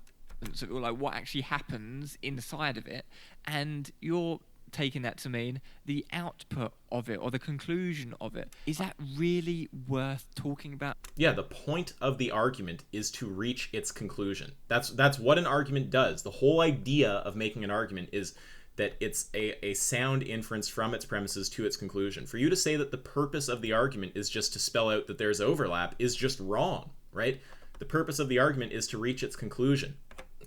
So like what actually happens inside of it, and you're taking that to mean the output of it or the conclusion of it. Is that really worth talking about? Yeah, the point of the argument is to reach its conclusion. That's what an argument does. The whole idea of making an argument is that it's a sound inference from its premises to its conclusion. For you to say that the purpose of the argument is just to spell out that there's overlap is just wrong, right? The purpose of the argument is to reach its conclusion.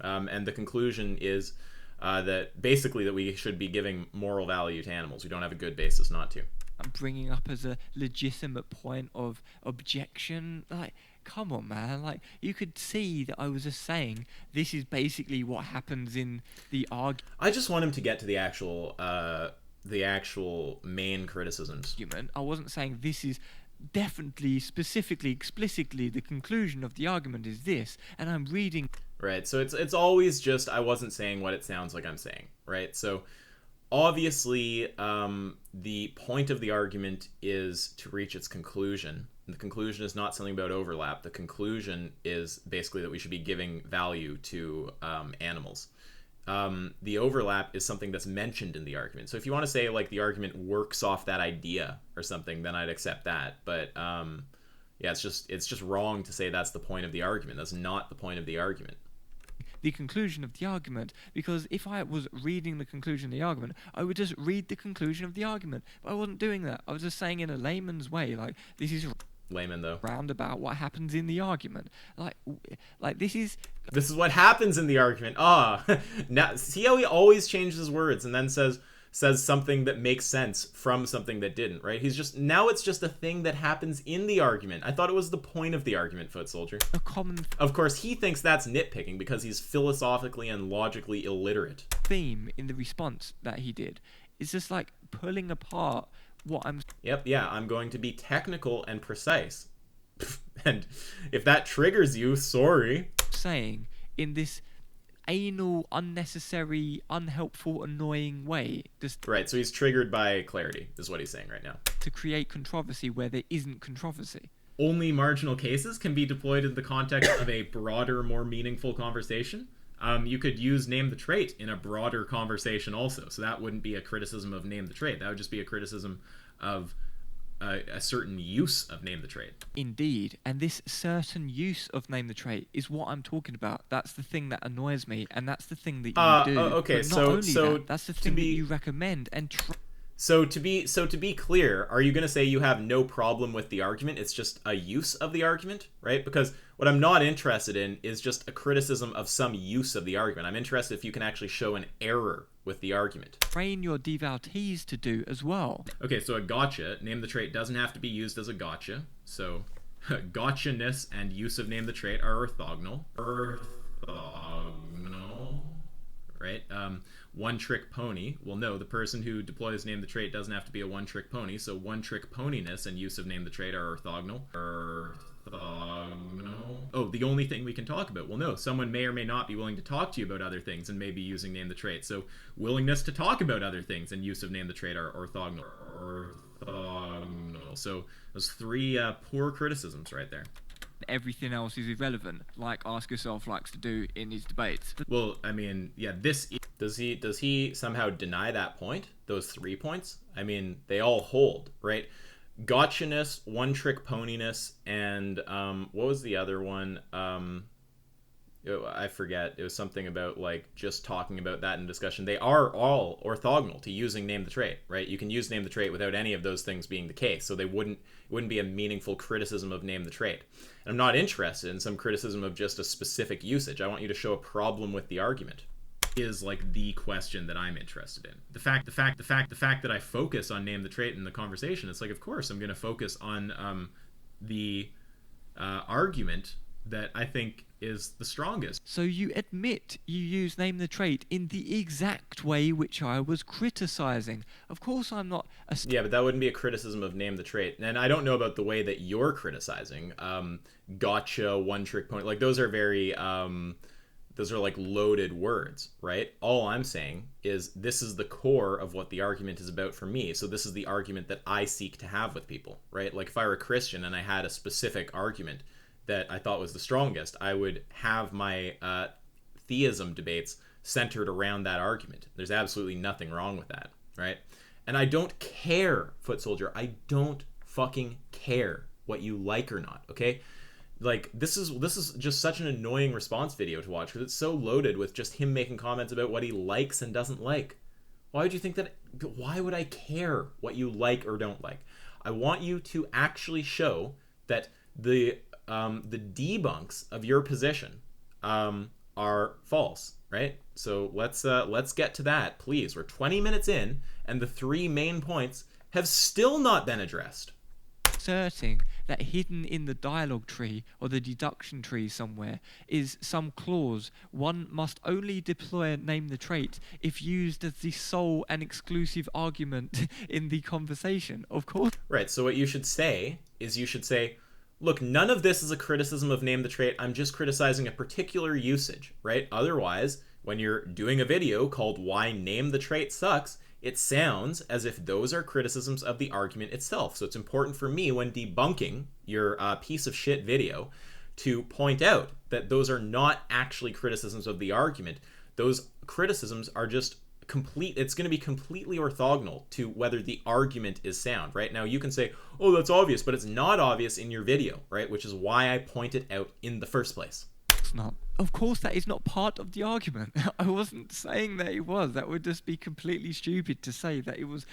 And the conclusion is that basically that we should be giving moral value to animals. We don't have a good basis not to. I'm bringing up as a legitimate point of objection. Like, come on, man. Like, you could see that I was just saying this is basically what happens in the argument. I just want him to get to the actual main criticisms. I wasn't saying this is definitely, specifically, explicitly the conclusion of the argument is this, and I'm reading. Right. So it's always just I wasn't saying what it sounds like I'm saying. Right. So obviously, the point of the argument is to reach its conclusion. And the conclusion is not something about overlap. The conclusion is basically that we should be giving value to animals. The overlap is something that's mentioned in the argument. So if you want to say like the argument works off that idea or something, then I'd accept that. But yeah, it's just wrong to say that's the point of the argument. That's not the point of the argument. The conclusion of the argument, because if I was reading the conclusion of the argument, I would just read the conclusion of the argument. But I wasn't doing that. I was just saying in a layman's way, like, this is layman though. Roundabout what happens in the argument. Like this is what happens in the argument. Now see how he always changes words and then says something that makes sense from something that didn't, right? Now it's just a thing that happens in the argument. I thought it was the point of the argument, Foot Soldier. A common... Of course, he thinks that's nitpicking because he's philosophically and logically illiterate. Theme in the response that he did is just like pulling apart what I'm... Yep, yeah, I'm going to be technical and precise. And if that triggers you, sorry. Saying in this anal, unnecessary, unhelpful, annoying way. Just right, so he's triggered by clarity, is what he's saying right now. To create controversy where there isn't controversy. Only marginal cases can be deployed in the context of a broader, more meaningful conversation. You could use name the trait in a broader conversation also. So that wouldn't be a criticism of name the trait. That would just be a criticism of a certain use of name the trait. Indeed, and this certain use of name the trait is what I'm talking about. That's the thing that annoys me, and that's the thing that you do. Okay, but not only that, that's the thing that you recommend and So to be clear, are you going to say you have no problem with the argument? It's just a use of the argument, right? Because what I'm not interested in is just a criticism of some use of the argument. I'm interested if you can actually show an error with the argument. Train your devotees to do as well. Okay, so a gotcha, name the trait doesn't have to be used as a gotcha. So gotcha-ness and use of name the trait are orthogonal. Right? One-trick pony. Well, no, the person who deploys name the trait doesn't have to be a one-trick pony, so one-trick poniness and use of name the trait are orthogonal. Oh, the only thing we can talk about. Well, no, someone may or may not be willing to talk to you about other things and may be using name the trait. So willingness to talk about other things and use of name the trait are orthogonal. So those three poor criticisms right there. everything else is irrelevant, like Ask Yourself likes to do in his debates. Well, I mean, yeah, does he somehow deny that point? Those 3 points? I mean, they all hold, right? Gotchaness, one-trick poniness, and what was the other one? I forget. It was something about like just talking about that in discussion. They are all orthogonal to using name the trait, right? You can use name the trait without any of those things being the case. So it wouldn't be a meaningful criticism of name the trait. And I'm not interested in some criticism of just a specific usage. I want you to show a problem with the argument. Is like the question that I'm interested in. The fact that I focus on name the trait in the conversation, it's like, of course I'm going to focus on the argument that I think is the strongest. So you admit you use name the trait in the exact way which I was criticizing. Of course I'm not yeah, but that wouldn't be a criticism of name the trait. And I don't know about the way that you're criticizing. Gotcha, one trick point, like those are very those are like loaded words, right? All I'm saying is this is the core of what the argument is about for me. So this is the argument that I seek to have with people, right? Like if I were a Christian and I had a specific argument that I thought was the strongest, I would have my theism debates centered around that argument. There's absolutely nothing wrong with that, right? And I don't care, Foot Soldier. I don't fucking care what you like or not, okay? Like, this is just such an annoying response video to watch because it's so loaded with just him making comments about what he likes and doesn't like. Why would you think that? Why would I care what you like or don't like? I want you to actually show that the debunks of your position are false, right? So let's get to that, please. We're 20 minutes in, and the 3 main points have still not been addressed. Asserting that hidden in the dialogue tree or the deduction tree somewhere is some clause one must only deploy name the trait if used as the sole and exclusive argument in the conversation. Of course. Right, so what you should say is look, none of this is a criticism of name the trait. I'm just criticizing a particular usage, right? Otherwise, when you're doing a video called Why Name the Trait Sucks, it sounds as if those are criticisms of the argument itself. So it's important for me when debunking your piece of shit video to point out that those are not actually criticisms of the argument. Those criticisms are just it's going to be completely orthogonal to whether the argument is sound, right? Now you can say, oh, that's obvious, but it's not obvious in your video, right? Which is why I point it out in the first place. It's not. Of course that is not part of the argument. I wasn't saying that it was. That would just be completely stupid to say that it was.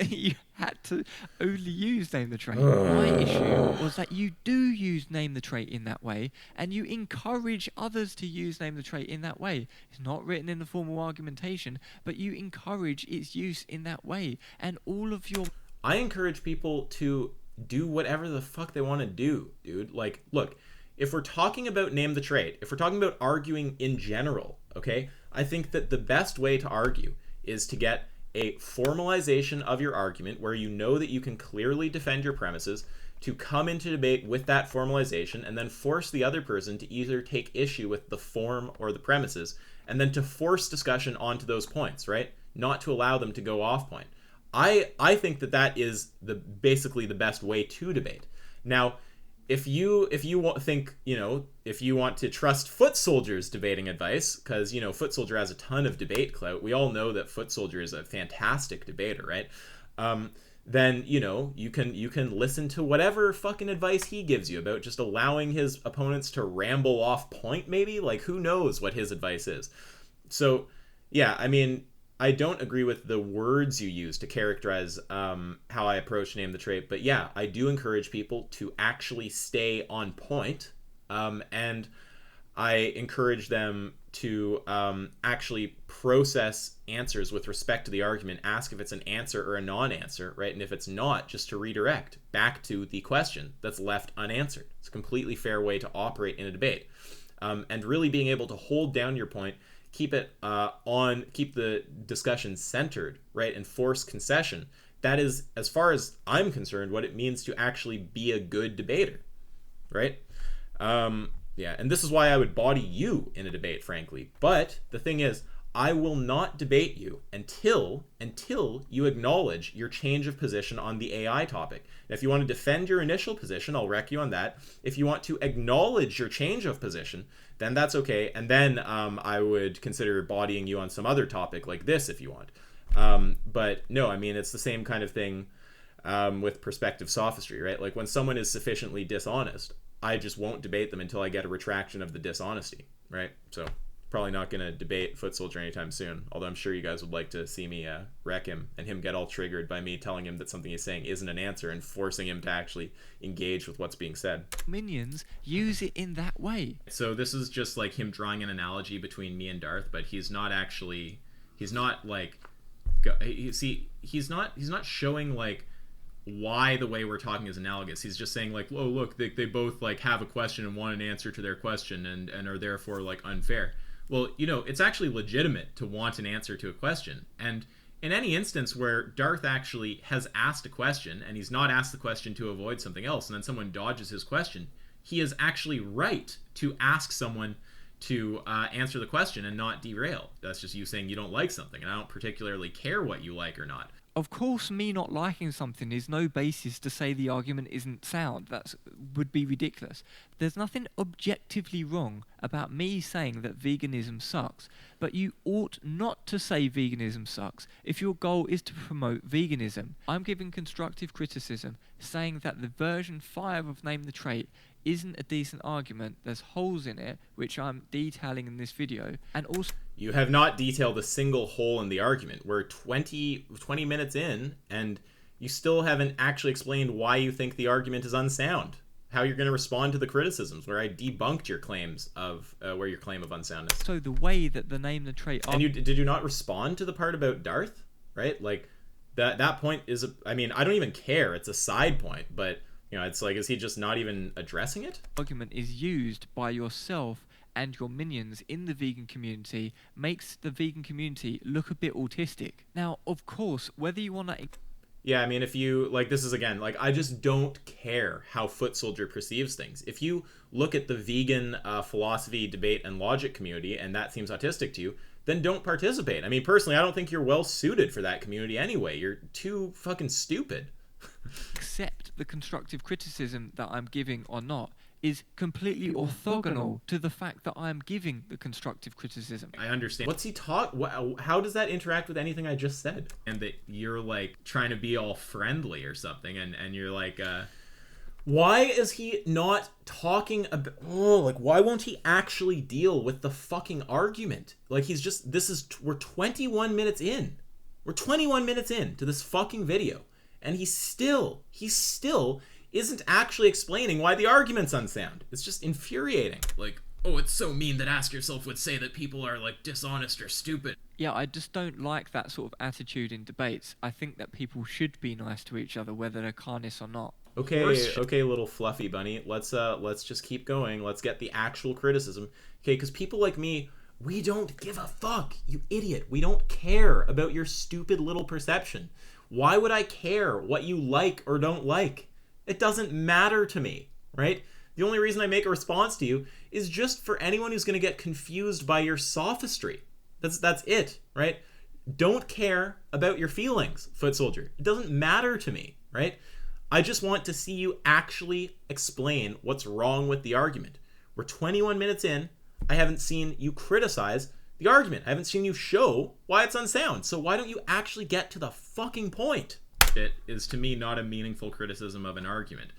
You had to only use name the trait. My issue was that you do use name the trait in that way, and you encourage others to use name the trait in that way. It's not written in the formal argumentation, but you encourage its use in that way. And all of your... I encourage people to do whatever the fuck they want to do, dude. Like, look... If we're talking about name the trait, if we're talking about arguing in general, okay, I think that the best way to argue is to get a formalization of your argument where you know that you can clearly defend your premises, to come into debate with that formalization, and then force the other person to either take issue with the form or the premises, and then to force discussion onto those points, right? Not to allow them to go off point. I think that is basically the best way to debate. Now, if you think, if you want to trust Foot Soldier's debating advice, because, Foot Soldier has a ton of debate clout, we all know that Foot Soldier is a fantastic debater, right? Then, you can listen to whatever fucking advice he gives you about just allowing his opponents to ramble off point, maybe? Like, who knows what his advice is? So, yeah, I mean... I don't agree with the words you use to characterize how I approach name the trait, but yeah, I do encourage people to actually stay on point, and I encourage them to actually process answers with respect to the argument, ask if it's an answer or a non-answer, right? And if it's not, just to redirect back to the question that's left unanswered. It's a completely fair way to operate in a debate, and really being able to hold down your point, keep it keep the discussion centered, right, and force concession. That is, as far as I'm concerned, what it means to actually be a good debater, right? Yeah, and this is why I would body you in a debate, frankly. But the thing is, I will not debate you until you acknowledge your change of position on the AI topic. And if you want to defend your initial position, I'll wreck you on that. If you want to acknowledge your change of position, then that's okay. And then I would consider bodying you on some other topic like this if you want. But no, I mean, it's the same kind of thing with prospective sophistry, right? Like when someone is sufficiently dishonest, I just won't debate them until I get a retraction of the dishonesty, right? So probably not going to debate Foot Soldier anytime soon, although I'm sure you guys would like to see me wreck him and him get all triggered by me telling him that something he's saying isn't an answer and forcing him to actually engage with what's being said. Minions use it in that way. So this is just like him drawing an analogy between me and Darth, but he's not showing like why the way we're talking is analogous. He's just saying like, oh look, they both like have a question and want an answer to their question and are therefore like unfair. Well, you know, it's actually legitimate to want an answer to a question. And in any instance where Darth actually has asked a question and he's not asked the question to avoid something else and then someone dodges his question, he is actually right to ask someone to answer the question and not derail. That's just you saying you don't like something and I don't particularly care what you like or not. Of course, me not liking something is no basis to say the argument isn't sound. That would be ridiculous. There's nothing objectively wrong about me saying that veganism sucks, but you ought not to say veganism sucks if your goal is to promote veganism. I'm giving constructive criticism, saying that the version 5 of Name the Trait isn't a decent argument. There's holes in it, which I'm detailing in this video, and also... You have not detailed a single hole in the argument. We're 20 minutes in, and you still haven't actually explained why you think the argument is unsound. How you're going to respond to the criticisms, where I debunked your claims of, where your claim of unsoundness. So the way that the Name the Trait... And did you not respond to the part about Darth? Right? Like, that point is... I mean, I don't even care. It's a side point, but... You know, it's like, is he just not even addressing it? Argument is used by yourself and your minions in the vegan community makes the vegan community look a bit autistic. Now, of course, whether you want to... Yeah, I mean, if you, like, this is, again, like, I just don't care how Foot Soldier perceives things. If you look at the vegan philosophy, debate, and logic community, and that seems autistic to you, then don't participate. I mean, personally, I don't think you're well suited for that community anyway. You're too fucking stupid. Accept the constructive criticism that I'm giving or not is completely orthogonal to the fact that I'm giving the constructive criticism. I understand. What's he how does that interact with anything I just said? And that you're like trying to be all friendly or something, and you're like, why is he not talking about, why won't he actually deal with the fucking argument? Like, he's just, we're 21 minutes in. We're 21 minutes in to this fucking video. And he still isn't actually explaining why the argument's unsound. It's just infuriating. Like, oh, it's so mean that Ask Yourself would say that people are, like, dishonest or stupid. Yeah, I just don't like that sort of attitude in debates. I think that people should be nice to each other, whether they're carnists or not. Okay, little fluffy bunny. Let's just keep going. Let's get the actual criticism. Okay, because people like me, we don't give a fuck, you idiot. We don't care about your stupid little perception. Why would I care what you like or don't like? It doesn't matter to me, right? The only reason I make a response to you is just for anyone who's going to get confused by your sophistry. That's it, right? Don't care about your feelings, Foot Soldier. It doesn't matter to me, right? I just want to see you actually explain what's wrong with the argument. We're 21 minutes in. I haven't seen you criticize the argument. I haven't seen you show why it's unsound. So why don't you actually get to the fucking point? It is, to me, not a meaningful criticism of an argument.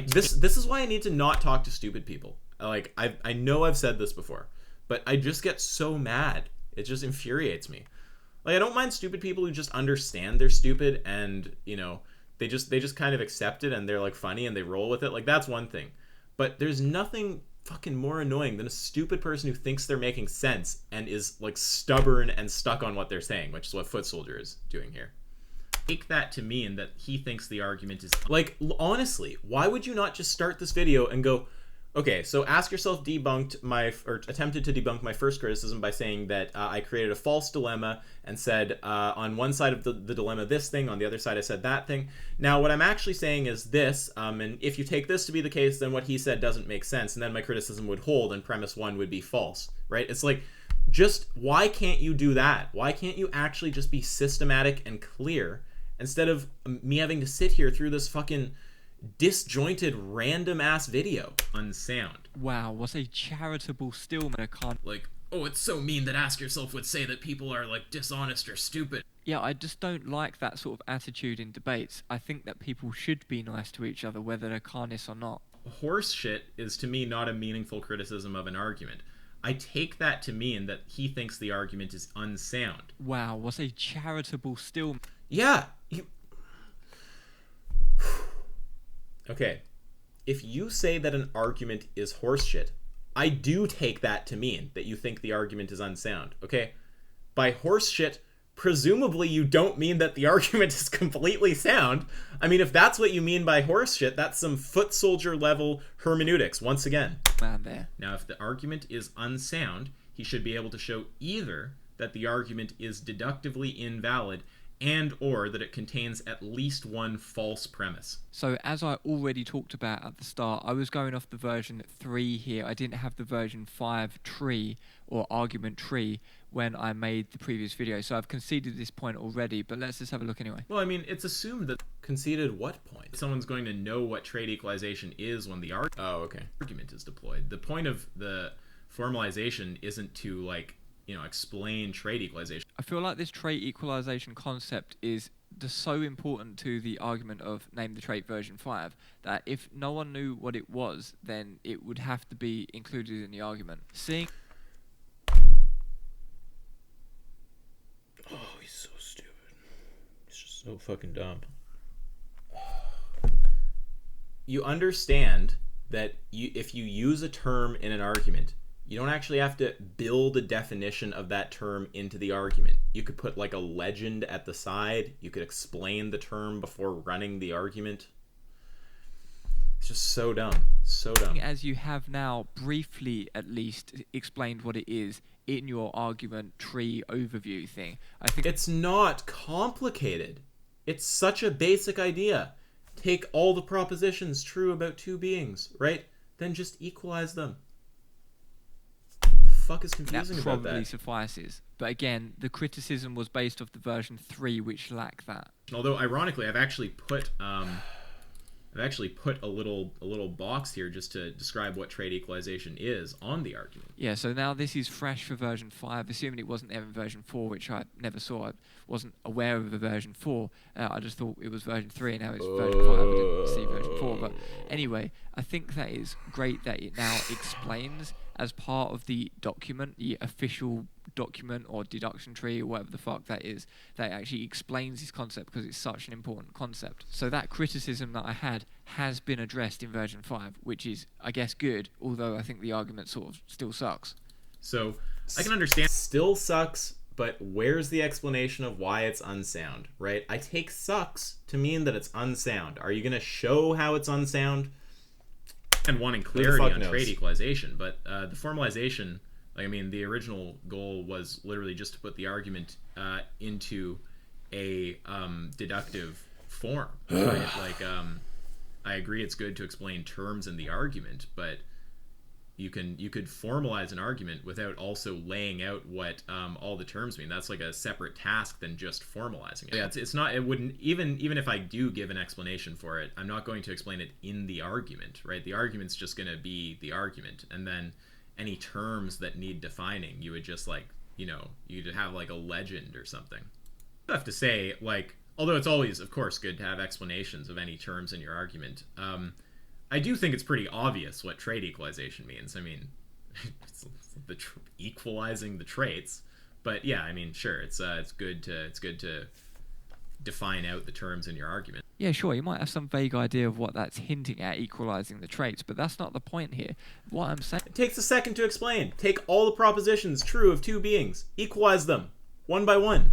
This is why I need to not talk to stupid people. Like, I know I've said this before, but I just get so mad. It just infuriates me. Like, I don't mind stupid people who just understand they're stupid and, you know, they just kind of accept it and they're, like, funny and they roll with it. Like, that's one thing. But there's nothing fucking more annoying than a stupid person who thinks they're making sense and is, like, stubborn and stuck on what they're saying, which is what Foot Soldier is doing here. Take that to mean that he thinks the argument is... Like, honestly, why would you not just start this video and go, okay, so Ask Yourself attempted to debunk my first criticism by saying that I created a false dilemma and said on one side of the dilemma this thing, on the other side I said that thing. Now what I'm actually saying is this, and if you take this to be the case, then what he said doesn't make sense, and then my criticism would hold and premise one would be false, right? It's like, Just, why can't you do that? Why can't you actually just be systematic and clear instead of me having to sit here through this fucking disjointed random ass video? Unsound. Wow, what a charitable stillman. I can't... Like, oh, it's so mean that Ask Yourself would say that people are, like, dishonest or stupid. Yeah, I just don't like that sort of attitude in debates. I think that people should be nice to each other, whether they're carnists or not. Horse shit is, to me, not a meaningful criticism of an argument. I take that to mean that he thinks the argument is unsound. Wow, what a charitable stillman. Yeah. Okay. If you say that an argument is horseshit, I do take that to mean that you think the argument is unsound, okay? By horseshit, presumably you don't mean that the argument is completely sound. I mean, if that's what you mean by horseshit, that's some foot soldier level hermeneutics, once again. Man there. Now, if the argument is unsound, he should be able to show either that the argument is deductively invalid and or that it contains at least one false premise. So as I already talked about at the start, I was going off the version 3 here. I didn't have the version 5 tree or argument tree when I made the previous video. So I've conceded this point already, but let's just have a look anyway. Well, I mean, it's assumed that conceded what point? Someone's going to know what trait equalization is when the argument is deployed. The point of the formalization isn't to, like, you know, explain trait equalization. I feel like this trait equalization concept is just so important to the argument of Name the Trait version 5 that if no one knew what it was, then it would have to be included in the argument. Seeing... Oh, he's so stupid. He's just so fucking dumb. You understand that if you use a term in an argument, you don't actually have to build a definition of that term into the argument. You could put like a legend at the side. You could explain the term before running the argument. It's just so dumb. So dumb. As you have now briefly at least explained what it is in your argument tree overview thing, I think it's not complicated. It's such a basic idea. Take all the propositions true about two beings, right? Then just equalize them. Fuck is confusing that about probably that? Suffices. But again, the criticism was based off the version 3, which lacked that. Although ironically, I've actually put a little box here just to describe what trait equalization is on the argument. Yeah, so now this is fresh for version 5, assuming it wasn't there in version 4, which I never saw. I wasn't aware of the version 4. I just thought it was version 3, and now it's version 5. I didn't see version 4. But anyway, I think that is great that it now explains as part of the document, the official document or deduction tree or whatever the fuck that is, that actually explains this concept because it's such an important concept. So that criticism that I had has been addressed in version 5, which is, I guess, good, although I think the argument sort of still sucks. So I can understand still sucks, but where's the explanation of why it's unsound, right? I take sucks to mean that it's unsound. Are you going to show how it's unsound? And wanting clarity on trait equalization, but the formalization, like, I mean, the original goal was literally just to put the argument into a deductive form, right? Like, I agree it's good to explain terms in the argument, but you could formalize an argument without also laying out what all the terms mean. That's like a separate task than just formalizing it. Yeah, it's not. It wouldn't even if I do give an explanation for it, I'm not going to explain it in the argument, right? The argument's just going to be the argument, and then any terms that need defining, you would just, like, you know, you'd have like a legend or something. I have to say, like, although it's always, of course, good to have explanations of any terms in your argument. I do think it's pretty obvious what trait equalization means. I mean, it's equalizing the traits, but yeah, I mean, sure, it's good to define out the terms in your argument. Yeah, sure, you might have some vague idea of what that's hinting at, equalizing the traits, but that's not the point here. What I'm saying... It takes a second to explain. Take all the propositions true of two beings, equalize them, one by one.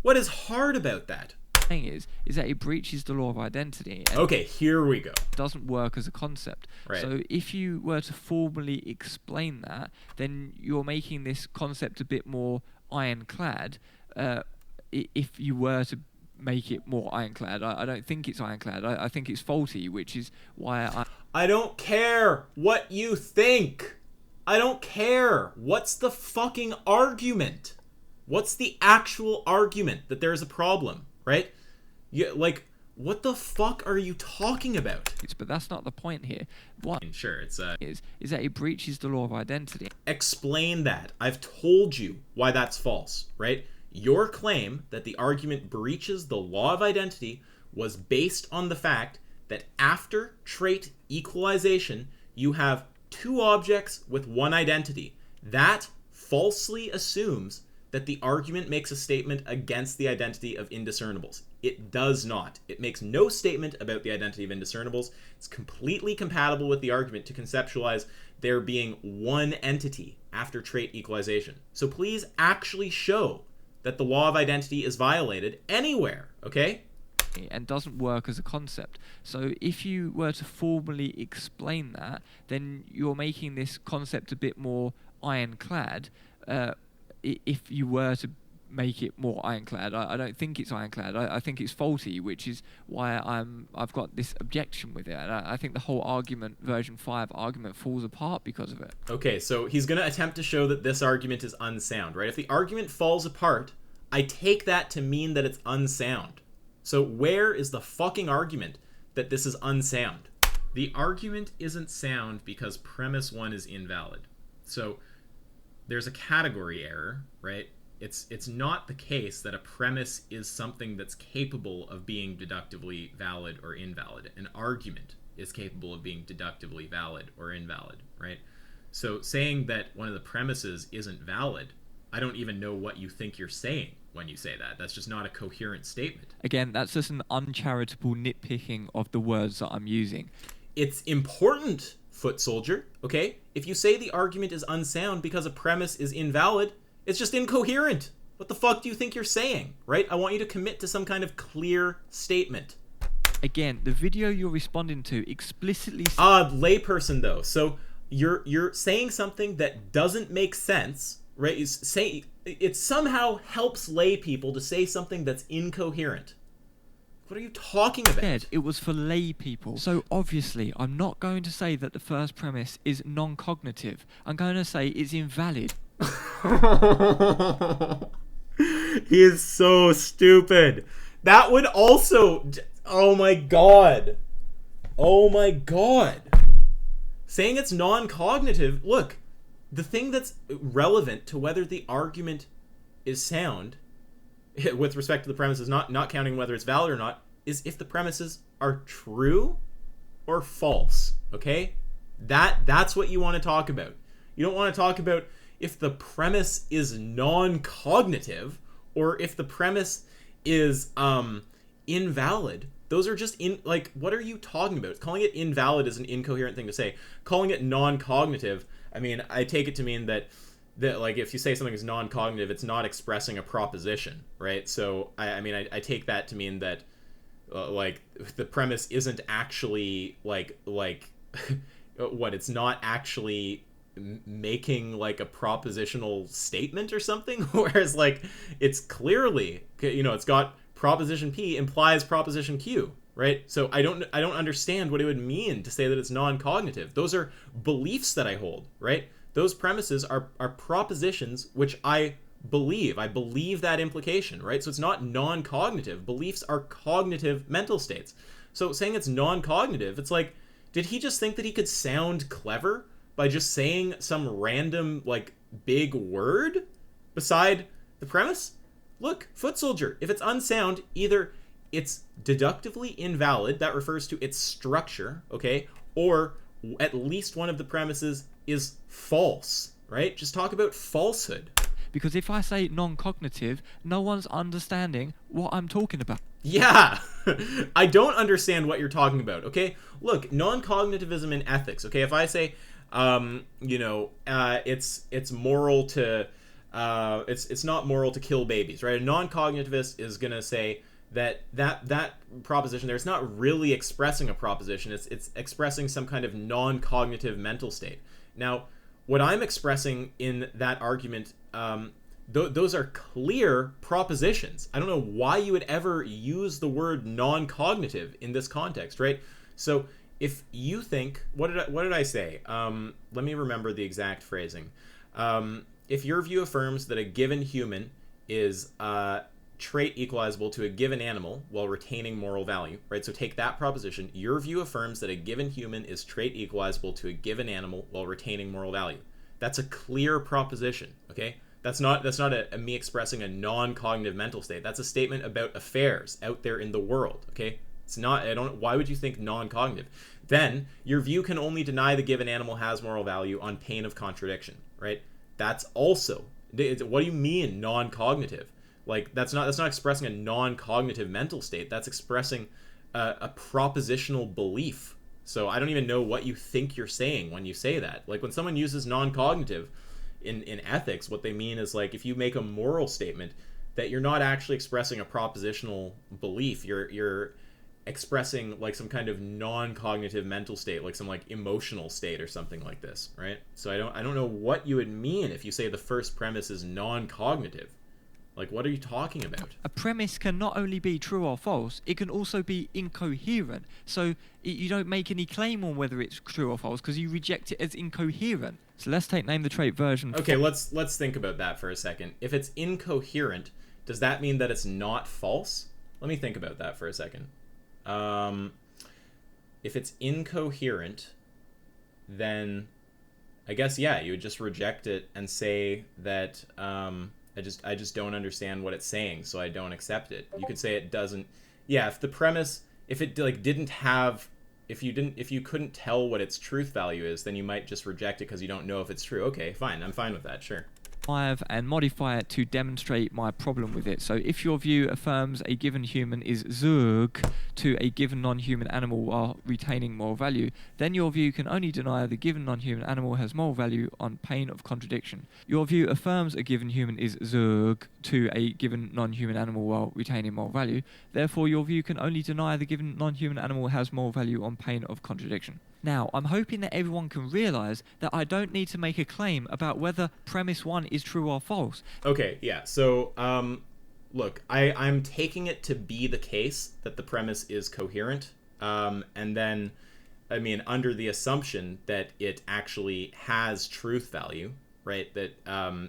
What is hard about that? Is that it breaches the law of identity. And okay, here we go. Doesn't work as a concept. Right. So if you were to formally explain that, then you're making this concept a bit more ironclad. If you were to make it more ironclad, I don't think it's ironclad. I think it's faulty, which is why I don't care what you think. I don't care. What's the fucking argument? What's the actual argument that there's a problem, right? Like, what the fuck are you talking about? But that's not the point here. What Sure, it's is that it breaches the law of identity. Explain that. I've told you why that's false, right? Your claim that the argument breaches the law of identity was based on the fact that after trait equalization, you have two objects with one identity. That falsely assumes that the argument makes a statement against the identity of indiscernibles. It does not. It makes no statement about the identity of indiscernibles. It's completely compatible with the argument to conceptualize there being one entity after trait equalization. So please actually show that the law of identity is violated anywhere, okay? And doesn't work as a concept. So if you were to formally explain that, then you're making this concept a bit more ironclad. If you were to make it more ironclad, I don't think it's ironclad. I think it's faulty, which is why I've got this objection with it. And I think the whole argument, version 5 argument, falls apart because of it. Okay, so he's going to attempt to show that this argument is unsound, right? If the argument falls apart, I take that to mean that it's unsound. So where is the fucking argument that this is unsound? The argument isn't sound because premise 1 is invalid. So there's a category error, right? It's not the case that a premise is something that's capable of being deductively valid or invalid. An argument is capable of being deductively valid or invalid, right? So saying that one of the premises isn't valid, I don't even know what you think you're saying when you say that. That's just not a coherent statement. Again, that's just an uncharitable nitpicking of the words that I'm using. It's important, foot soldier, okay? If you say the argument is unsound because a premise is invalid, it's just incoherent. What the fuck do you think you're saying, right? I want you to commit to some kind of clear statement. Again, the video you're responding to explicitly... Layperson, though. So you're saying something that doesn't make sense, right? It somehow helps lay people to say something that's incoherent. What are you talking about? It was for lay people. So obviously, I'm not going to say that the first premise is non-cognitive. I'm going to say it's invalid. He is so stupid. That would also... Oh my god. Oh my god. Saying it's non-cognitive... Look, the thing that's relevant to whether the argument is sound, with respect to the premises, not counting whether it's valid or not, is if the premises are true or false, okay? That's what you want to talk about. You don't want to talk about if the premise is non-cognitive or if the premise is invalid. Those are just what are you talking about? Calling it invalid is an incoherent thing to say. Calling it non-cognitive, I mean, I take it to mean that like if you say something is non-cognitive, it's not expressing a proposition, right? So I take that to mean that like the premise isn't actually like what, it's not actually making like a propositional statement or something, whereas like it's clearly, it's got proposition P implies proposition Q, right? So I don't understand what it would mean to say that it's non-cognitive. Those are beliefs that I hold, right? Those premises are propositions which I believe. I believe that implication, right? So it's not non-cognitive. Beliefs are cognitive mental states. So saying it's non-cognitive, it's like, did he just think that he could sound clever by just saying some random, like, big word beside the premise? Look, foot soldier, if it's unsound, either it's deductively invalid, that refers to its structure, okay, or at least one of the premises is false, right? Just talk about falsehood. Because if I say non-cognitive, no one's understanding what I'm talking about. Yeah, I don't understand what you're talking about, okay? Look, non-cognitivism in ethics, okay? If I say, it's moral to... it's not moral to kill babies, right? A non-cognitivist is going to say that proposition there, it's not really expressing a proposition, it's expressing some kind of non-cognitive mental state. Now, what I'm expressing in that argument, those are clear propositions. I don't know why you would ever use the word non-cognitive in this context, right? So if you think, what did I say? Let me remember the exact phrasing. If your view affirms that a given human is trait equalizable to a given animal while retaining moral value, right? So take that proposition. Your view affirms that a given human is trait equalizable to a given animal while retaining moral value. That's a clear proposition, okay? That's not me expressing a non-cognitive mental state. That's a statement about affairs out there in the world, okay? It's not, why would you think non-cognitive? Then your view can only deny the given animal has moral value on pain of contradiction, right? That's also, what do you mean non-cognitive? Like, that's not expressing a non-cognitive mental state. That's expressing a propositional belief. So I don't even know what you think you're saying when you say that. Like, when someone uses non-cognitive in ethics, what they mean is, like, if you make a moral statement, that you're not actually expressing a propositional belief. You're expressing, like, some kind of non-cognitive mental state, like some, like, emotional state or something like this, right? So I don't know what you would mean if you say the first premise is non-cognitive. Like, what are you talking about? A premise can not only be true or false, it can also be incoherent. So you don't make any claim on whether it's true or false because you reject it as incoherent. So let's take name the trait version. Okay, let's think about that for a second. If it's incoherent, does that mean that it's not false? Let me think about that for a second. If it's incoherent, then I guess, yeah, you would just reject it and say that I just don't understand what it's saying, so I don't accept it. You could say it doesn't. Yeah, if the premise, if it like didn't have, if you couldn't tell what its truth value is, then you might just reject it because you don't know if it's true. Okay, fine, I'm fine with that, sure. And modify it to demonstrate my problem with it. So if your view affirms a given human is zurg to a given non-human animal while retaining moral value, then your view can only deny the given non-human animal has moral value on pain of contradiction. Your view affirms a given human is zurg to a given non-human animal while retaining moral value. Therefore, your view can only deny the given non-human animal has moral value on pain of contradiction. Now, I'm hoping that everyone can realise that I don't need to make a claim about whether premise 1 is true or false. Okay, yeah, so, look, I'm taking it to be the case that the premise is coherent, and then, I mean, under the assumption that it actually has truth value, right, that,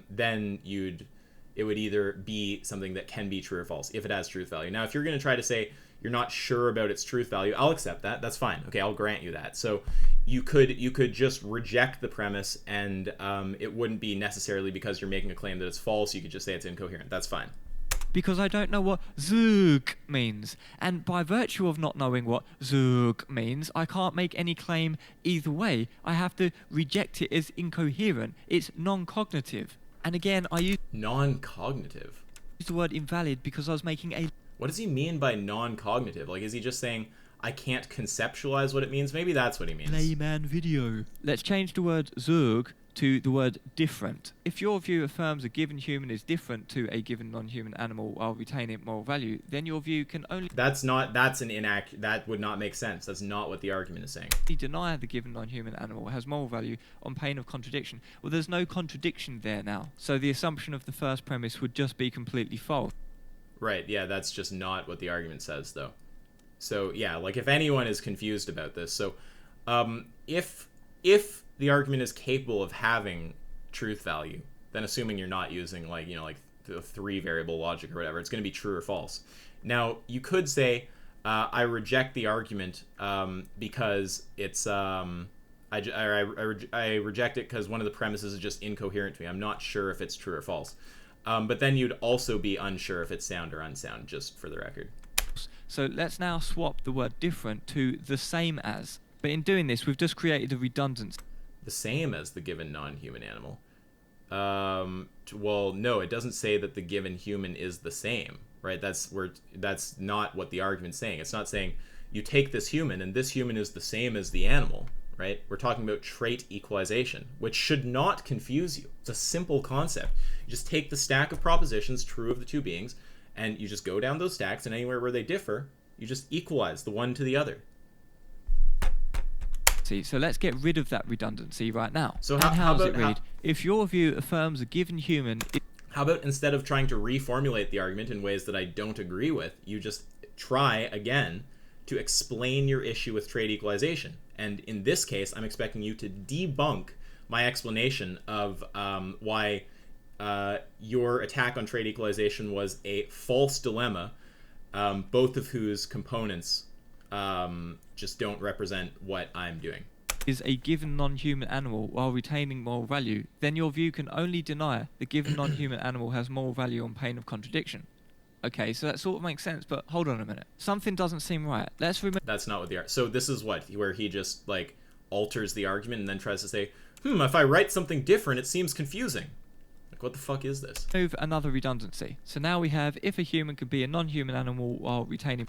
then it would either be something that can be true or false, if it has truth value. Now, if you're going to try to say, you're not sure about its truth value, I'll accept that. That's fine. Okay, I'll grant you that. So you could just reject the premise, and it wouldn't be necessarily because you're making a claim that it's false. You could just say it's incoherent. That's fine. Because I don't know what zurg means. And by virtue of not knowing what zurg means, I can't make any claim either way. I have to reject it as incoherent. It's non-cognitive. And again, I use non-cognitive. The word invalid because I was making a... What does he mean by non-cognitive? Like, is he just saying, I can't conceptualize what it means? Maybe that's what he means. Layman video. Let's change the word zurg to the word different. If your view affirms a given human is different to a given non-human animal while retaining moral value, then your view can only... That would not make sense. That's not what the argument is saying. Deny the given non-human animal has moral value on pain of contradiction. Well, there's no contradiction there now. So the assumption of the first premise would just be completely false. Right, yeah, that's just not what the argument says, though. So, yeah, like, if anyone is confused about this, so, if the argument is capable of having truth value, then assuming you're not using, like, you know, like, the 3-variable logic or whatever, it's going to be true or false. Now, you could say, I reject the argument, because it's, I reject it because one of the premises is just incoherent to me. I'm not sure if it's true or false. But then you'd also be unsure if it's sound or unsound, just for the record. So let's now swap the word different to the same as. But in doing this, we've just created a redundancy. The same as the given non-human animal. Well, no, it doesn't say that the given human is the same, right? That's not what the argument's saying. It's not saying you take this human and this human is the same as the animal, right? We're talking about trait equalization, which should not confuse you. It's a simple concept. You just take the stack of propositions true of the two beings, and you just go down those stacks, and anywhere where they differ, you just equalize the one to the other. So let's get rid of that redundancy right now. So how does it read? If your view affirms a given human... How about instead of trying to reformulate the argument in ways that I don't agree with, you just try again to explain your issue with trait equalization. And in this case, I'm expecting you to debunk my explanation of why your attack on trait equalization was a false dilemma, both of whose components just don't represent what I'm doing. Is a given non-human animal while retaining moral value, then your view can only deny the given non-human animal has moral value on pain of contradiction. Okay, so that sort of makes sense, but hold on a minute. Something doesn't seem right. Let's remember. That's not what the so this is what where he just like alters the argument and then tries to say, if I write something different, it seems confusing. Like, what the fuck is this? Move another redundancy. So now we have if a human could be a non-human animal while retaining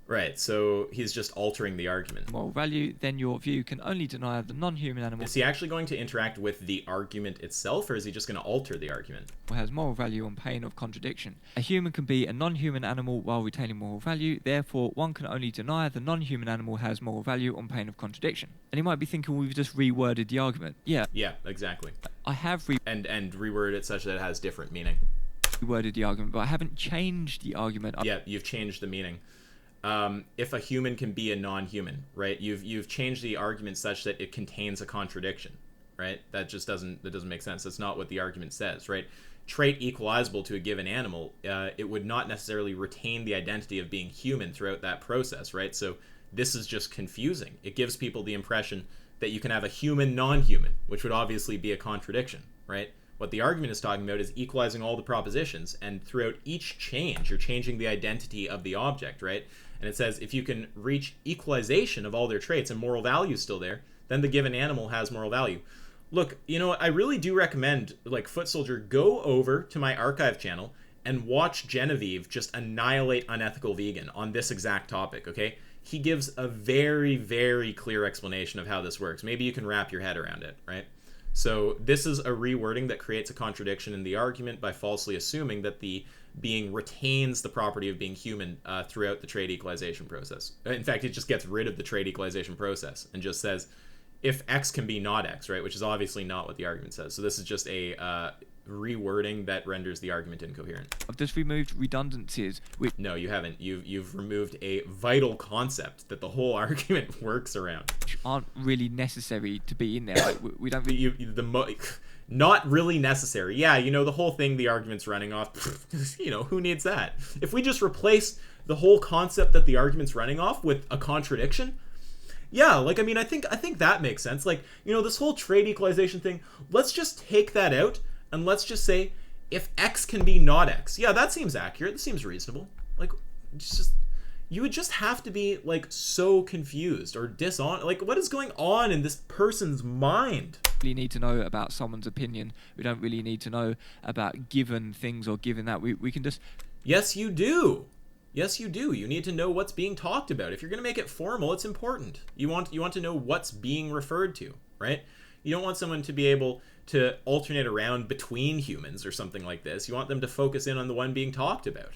Right, so he's just altering the argument. moral value, then your view can only deny the non-human animal Is he actually going to interact with the argument itself, or is he just going to alter the argument? has moral value on pain of contradiction. A human can be a non-human animal while retaining moral value, therefore one can only deny the non-human animal has moral value on pain of contradiction. And you might be thinking we've just reworded the argument. Yeah, exactly. I have And reworded it such that it has different meaning. reworded the argument, but I haven't changed the argument. Yeah, you've changed the meaning. If a human can be a non-human, right? You've changed the argument such that it contains a contradiction, right? That doesn't make sense. That's not what the argument says, right? Trait equalizable to a given animal, it would not necessarily retain the identity of being human throughout that process, right? So this is just confusing. It gives people the impression that you can have a human non-human, which would obviously be a contradiction, right? What the argument is talking about is equalizing all the propositions, and throughout each change, you're changing the identity of the object, right? And it says if you can reach equalization of all their traits and moral value is still there, then the given animal has moral value. Look, you know what? I really do recommend, like, Foot Soldier, go over to my archive channel and watch Genevieve just annihilate Unethical Vegan on this exact topic, okay? He gives a very, very clear explanation of how this works. Maybe you can wrap your head around it, right? So this is a rewording that creates a contradiction in the argument by falsely assuming that the being retains the property of being human throughout the trait equalization process. In fact, it just gets rid of the trait equalization process and just says if X can be not X, right? Which is obviously not what the argument says. So this is just a rewording that renders the argument incoherent. I've just removed redundancies. No, you haven't. You've removed a vital concept that the whole argument works around. Which aren't really necessary to be in there. Like, we don't really... Not really necessary. Yeah, you know, the whole thing the argument's running off, you know, who needs that? If we just replace the whole concept that the argument's running off with a contradiction, yeah, like, I mean, I think that makes sense. Like, you know, this whole trait equalization thing, let's just take that out and let's just say if X can be not X. Yeah, that seems accurate. That seems reasonable. Like, just... You would just have to be, like, so confused or dishonest. Like, what is going on in this person's mind? Really need to know about someone's opinion. We don't really need to know about given things or given that. We can just... Yes, you do. Yes, you do. You need to know what's being talked about. If you're going to make it formal, it's important. You want to know what's being referred to, right? You don't want someone to be able to alternate around between humans or something like this. You want them to focus in on the one being talked about.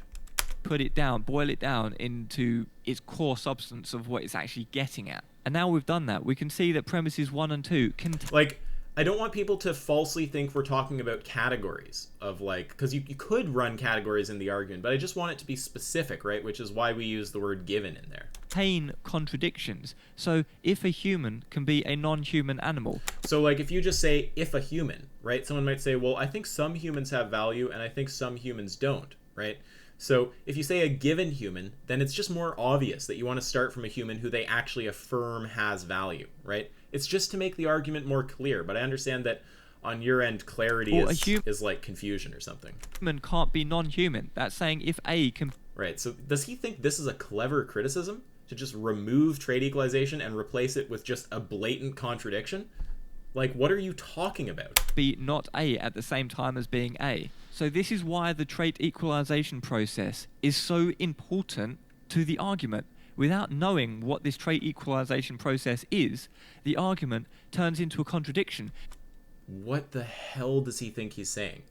Put it down, boil it down into its core substance of what it's actually getting at. And now we've done that, we can see that premises 1 and 2 can... Like, I don't want people to falsely think we're talking about categories of, like... Because you could run categories in the argument, but I just want it to be specific, right? Which is why we use the word given in there. Contain contradictions. So, if a human can be a non-human animal... So, like, if you just say, if a human, right? Someone might say, well, I think some humans have value, and I think some humans don't, right? So if you say a given human, then it's just more obvious that you want to start from a human who they actually affirm has value, right? It's just to make the argument more clear, but I understand that on your end, clarity is like confusion or something. Human can't be non-human. That's saying if A can... Right, so does he think this is a clever criticism? To just remove trait equalization and replace it with just a blatant contradiction? Like, what are you talking about? Be not A at the same time as being A. So this is why the trait equalization process is so important to the argument. Without knowing what this trait equalization process is, the argument turns into a contradiction. What the hell does he think he's saying?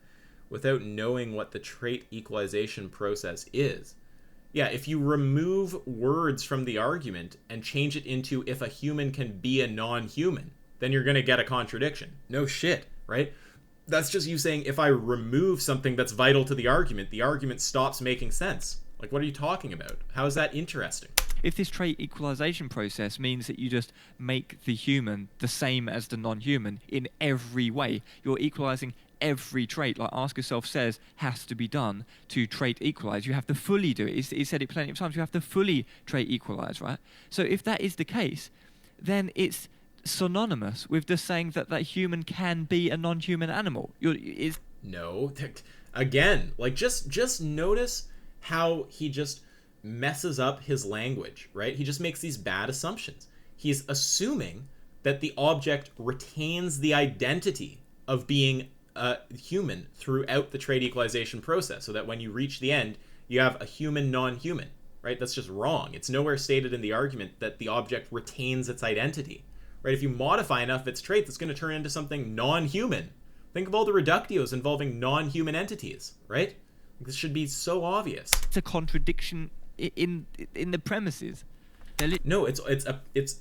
Without knowing what the trait equalization process is. Yeah, if you remove words from the argument and change it into if a human can be a non-human, then you're going to get a contradiction. No shit, right? That's just you saying if I remove something that's vital to the argument stops making sense. Like, what are you talking about? How is that interesting? If this trait equalization process means that you just make the human the same as the non-human in every way, you're equalizing every trait, like Ask Yourself says, has to be done to trait equalize. You have to fully do it. He said it plenty of times. You have to fully trait equalize, right? So if that is the case, then it's synonymous with just saying that that human can be a non-human animal. No. Again, like, just notice how he just messes up his language, right? He just makes these bad assumptions. He's assuming that the object retains the identity of being a human throughout the trait equalization process, so that when you reach the end, you have a human non-human, right? That's just wrong. It's nowhere stated in the argument that the object retains its identity, right? If you modify enough of its traits, it's going to turn into something non-human. Think of all the reductios involving non-human entities, right? This should be so obvious. It's a contradiction in the premises. No, it's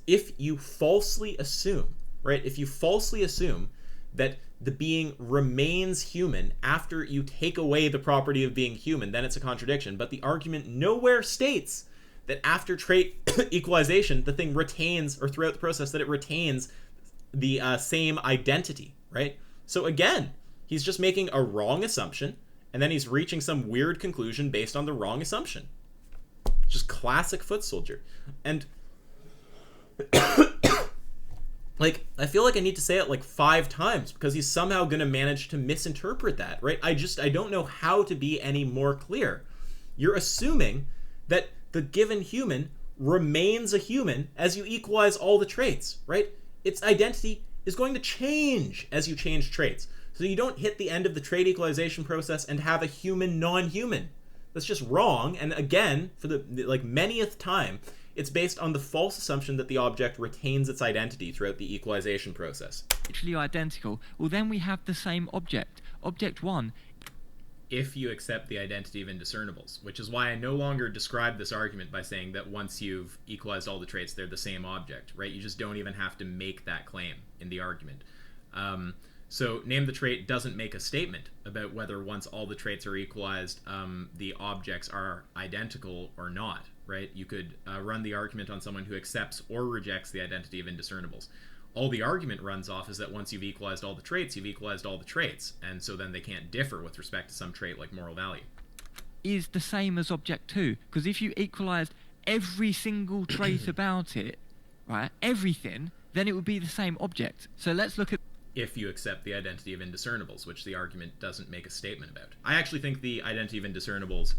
if you falsely assume, right? If you falsely assume that the being remains human after you take away the property of being human, then it's a contradiction. But the argument nowhere states that after trait equalization, the thing retains, or throughout the process, that it retains the same identity, right? So again, he's just making a wrong assumption, and then he's reaching some weird conclusion based on the wrong assumption. Just classic foot soldier. And like, I feel like I need to say it like 5 times because he's somehow going to manage to misinterpret that, right? I don't know how to be any more clear. You're assuming that the given human remains a human as you equalize all the traits, right? Its identity is going to change as you change traits. So you don't hit the end of the trait equalization process and have a human non-human. That's just wrong. And again, for the like manyth time, it's based on the false assumption that the object retains its identity throughout the equalization process. Literally identical. Well, then we have the same object. Object 1. If you accept the identity of indiscernibles, which is why I no longer describe this argument by saying that once you've equalized all the traits, they're the same object, right? You just don't even have to make that claim in the argument. So name the trait doesn't make a statement about whether once all the traits are equalized, the objects are identical or not, right? You could run the argument on someone who accepts or rejects the identity of indiscernibles. All the argument runs off is that once you've equalized all the traits, you've equalized all the traits, and so then they can't differ with respect to some trait like moral value. Is the same as object 2, because if you equalized every single trait about it, right, everything, then it would be the same object. So let's look at... If you accept the identity of indiscernibles, which the argument doesn't make a statement about. I actually think the identity of indiscernibles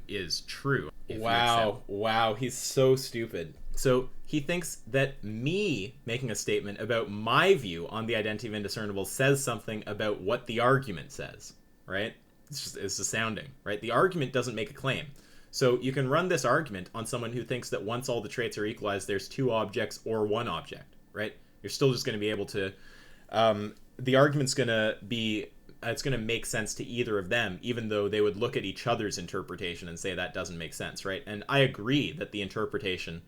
is true. Wow, he's so stupid. So he thinks that me making a statement about my view on the identity of indiscernibles says something about what the argument says, right? It's astounding, right? The argument doesn't make a claim. So you can run this argument on someone who thinks that once all the traits are equalized, there's 2 objects or 1 object, right? You're still just going to be able to... the argument's going to be... it's going to make sense to either of them, even though they would look at each other's interpretation and say that doesn't make sense, right? And I agree that the interpretation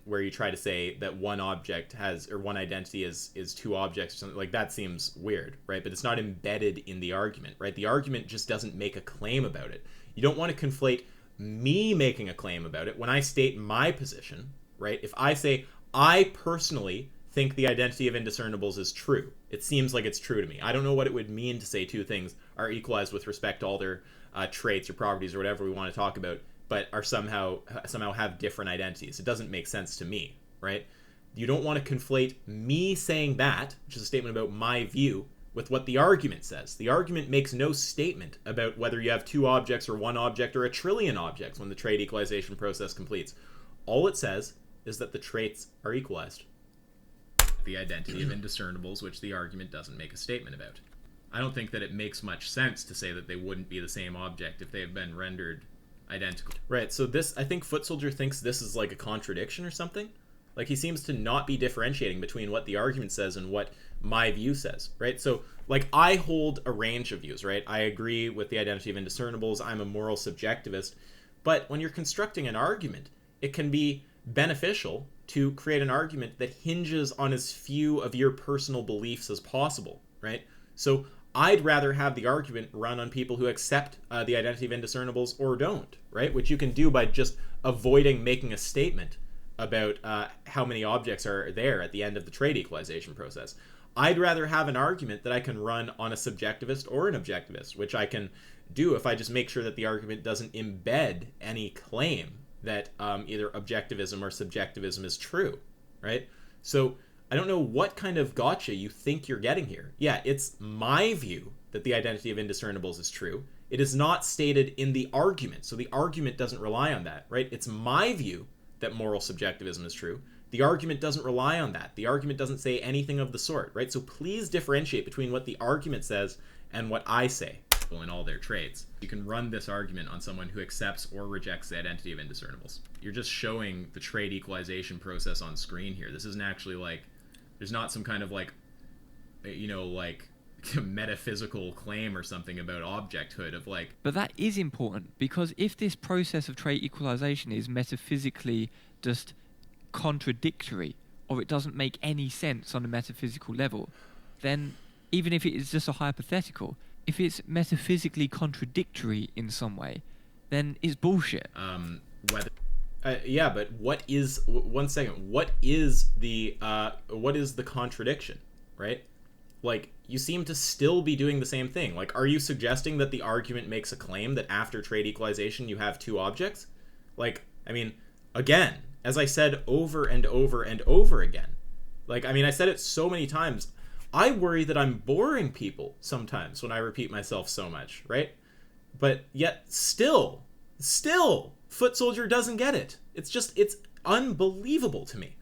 where you try to say that one object has, or one identity is 2 objects or something, like that seems weird, right? But it's not embedded in the argument, right? The argument just doesn't make a claim about it. You don't want to conflate me making a claim about it when I state my position, right? If I say, I personally think the identity of indiscernibles is true, it seems like it's true to me. I don't know what it would mean to say 2 things are equalized with respect to all their traits or properties or whatever we want to talk about, but are somehow have different identities. It doesn't make sense to me, right? You don't want to conflate me saying that, which is a statement about my view, with what the argument says. The argument makes no statement about whether you have 2 objects or 1 object or a trillion objects when the trait equalization process completes. All it says is that the traits are equalized. The identity of indiscernibles, which the argument doesn't make a statement about. I don't think that it makes much sense to say that they wouldn't be the same object if they have been rendered identical. Right, so this, I think Foot Soldier thinks this is like a contradiction or something. Like, he seems to not be differentiating between what the argument says and what my view says, right? So, like, I hold a range of views, right? I agree with the identity of indiscernibles. I'm a moral subjectivist. But when you're constructing an argument, it can be beneficial to create an argument that hinges on as few of your personal beliefs as possible, right? So I'd rather have the argument run on people who accept the identity of indiscernibles or don't, right? Which you can do by just avoiding making a statement about how many objects are there at the end of the trait equalization process. I'd rather have an argument that I can run on a subjectivist or an objectivist, which I can do if I just make sure that the argument doesn't embed any claim that either objectivism or subjectivism is true, right? So I don't know what kind of gotcha you think you're getting here. Yeah, it's my view that the identity of indiscernibles is true. It is not stated in the argument, so the argument doesn't rely on that, right? It's my view that moral subjectivism is true. The argument doesn't rely on that. The argument doesn't say anything of the sort, right? So please differentiate between what the argument says and what I say in all their traits. You can run this argument on someone who accepts or rejects the identity of indiscernibles. You're just showing the trait equalization process on screen here. This isn't actually like, there's not some kind of like, you know, like metaphysical claim or something about objecthood of like... But that is important, because if this process of trait equalization is metaphysically just contradictory, or it doesn't make any sense on a metaphysical level, then even if it is just a hypothetical, if it's metaphysically contradictory in some way, then it's bullshit. Yeah, but what is... One second. What is the contradiction, right? Like, you seem to still be doing the same thing. Like, are you suggesting that the argument makes a claim that after trait equalization you have two objects? Like, I mean, again, as I said over and over and over again, like, I mean, I said it so many times, I worry that I'm boring people sometimes when I repeat myself so much, right? But yet, still, Foot Soldier doesn't get it. It's unbelievable to me.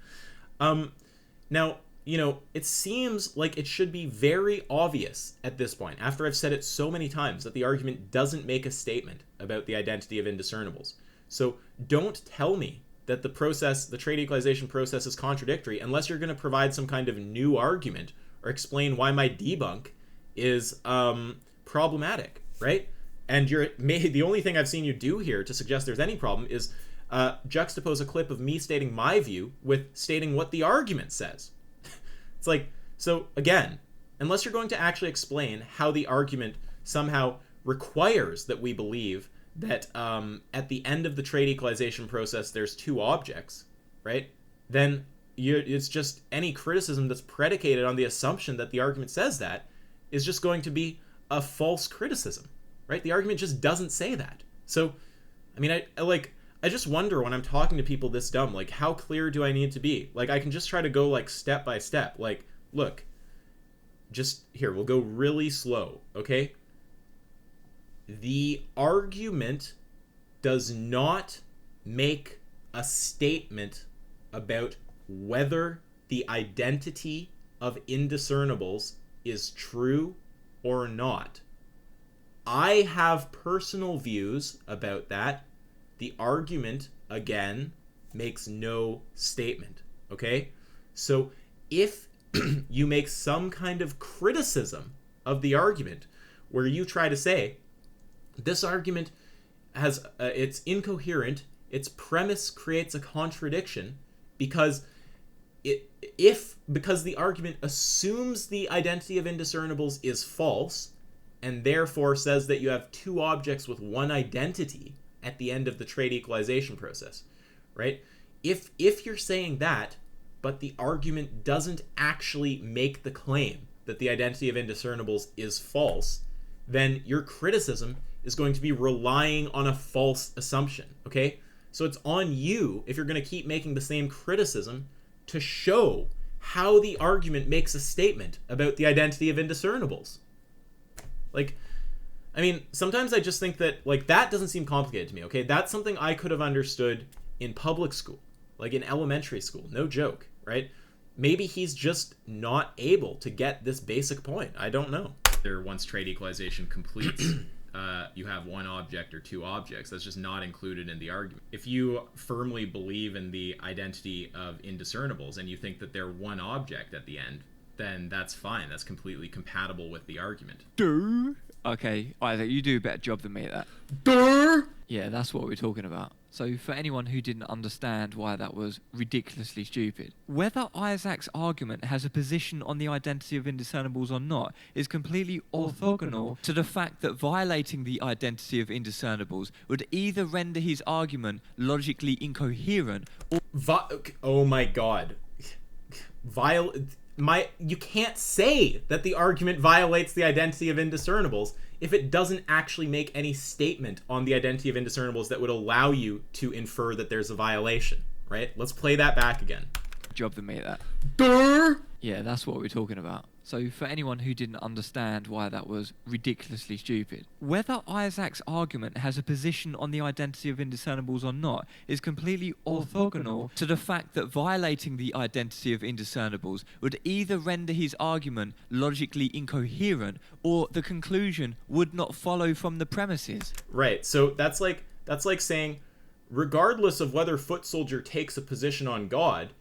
Now, you know, it seems like it should be very obvious at this point, after I've said it so many times, that the argument doesn't make a statement about the identity of indiscernibles. So don't tell me that the trait equalization process is contradictory unless you're going to provide some kind of new argument or explain why my debunk is problematic, right? And the only thing I've seen you do here to suggest there's any problem is juxtapose a clip of me stating my view with stating what the argument says. It's like, so again, unless you're going to actually explain how the argument somehow requires that we believe that at the end of the trait equalization process there's two objects, right? Then it's just any criticism that's predicated on the assumption that the argument says that is just going to be a false criticism, right? The argument just doesn't say that. So, I mean, I just wonder when I'm talking to people this dumb, like, how clear do I need to be? Like, I can just try to go, like, step by step. Like, look, just here, we'll go really slow, okay? The argument does not make a statement about whether the identity of indiscernibles is true or not. I have personal views about that. The argument, again, makes no statement, okay? So if you make some kind of criticism of the argument where you try to say, this argument has it's incoherent, its premise creates a contradiction because the argument assumes the identity of indiscernibles is false and therefore says that you have two objects with one identity at the end of the trait equalization process, right? If you're saying that, but the argument doesn't actually make the claim that the identity of indiscernibles is false, then your criticism is going to be relying on a false assumption, okay? So it's on you, if you're going to keep making the same criticism, to show how the argument makes a statement about the identity of indiscernibles. Like, I mean, sometimes I just think that, like, that doesn't seem complicated to me, okay? That's something I could have understood in public school, like in elementary school, no joke, right? Maybe he's just not able to get this basic point. I don't know. Once trait equalization completes, you have one object or two objects. That's just not included in the argument. If you firmly believe in the identity of indiscernibles and you think that they're one object at the end, then that's fine. That's completely compatible with the argument. Okay, Isaac, you do a better job than me at that. Yeah, that's what we're talking about. So for anyone who didn't understand why that was ridiculously stupid, whether Isaac's argument has a position on the identity of indiscernibles or not is completely orthogonal to the fact that violating the identity of indiscernibles would either render his argument logically incoherent or... Oh my god. You can't say that the argument violates the identity of indiscernibles if it doesn't actually make any statement on the identity of indiscernibles that would allow you to infer that there's a violation, right? Let's play that back again. Job that made that. Durr! Yeah, that's what we're talking about. So for anyone who didn't understand why that was ridiculously stupid, whether Isaac's argument has a position on the identity of indiscernibles or not is completely orthogonal to the fact that violating the identity of indiscernibles would either render his argument logically incoherent or the conclusion would not follow from the premises. Right, so that's like saying, regardless of whether Foot Soldier takes a position on God,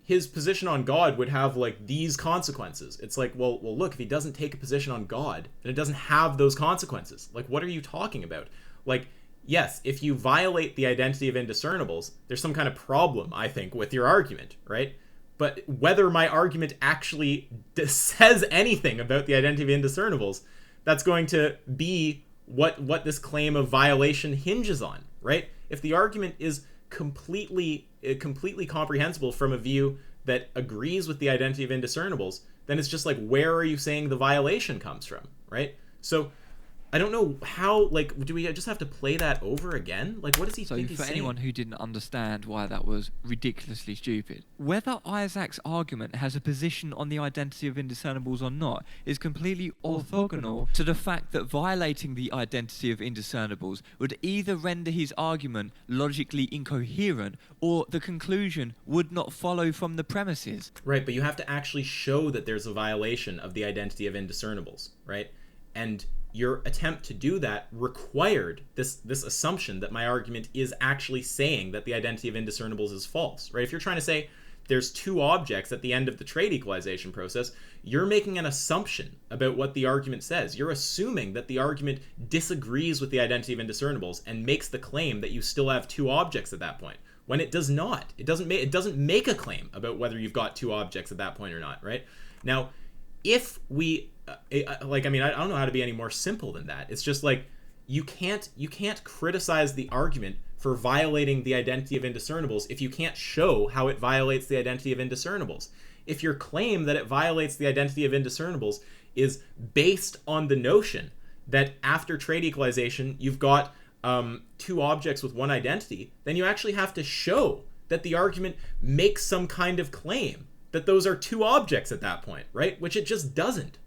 his position on God would have like these consequences. It's like, well, look, if he doesn't take a position on God, then it doesn't have those consequences. Like, what are you talking about? Like, yes, if you violate the identity of indiscernibles, there's some kind of problem, I think, with your argument, right? But whether my argument actually says anything about the identity of indiscernibles, that's going to be what this claim of violation hinges on, right? If the argument is completely comprehensible from a view that agrees with the identity of indiscernibles, then it's just like, where are you saying the violation comes from, right? So I don't know how, like, do we just have to play that over again? Like, what does he think he's saying? So for anyone who didn't understand why that was ridiculously stupid, whether Isaac's argument has a position on the identity of indiscernibles or not is completely orthogonal to the fact that violating the identity of indiscernibles would either render his argument logically incoherent or the conclusion would not follow from the premises. Right, but you have to actually show that there's a violation of the identity of indiscernibles, right? And your attempt to do that required this assumption that my argument is actually saying that the identity of indiscernibles is false, right? If you're trying to say there's two objects at the end of the trait equalization process, you're making an assumption about what the argument says. You're assuming that the argument disagrees with the identity of indiscernibles and makes the claim that you still have two objects at that point, when it does not. It doesn't make a claim about whether you've got two objects at that point or not, right? Now, if we I don't know how to be any more simple than that. It's just like, you can't criticize the argument for violating the identity of indiscernibles if you can't show how it violates the identity of indiscernibles. If your claim that it violates the identity of indiscernibles is based on the notion that after trait equalization you've got two objects with one identity, then you actually have to show that the argument makes some kind of claim that those are two objects at that point, right? Which it just doesn't.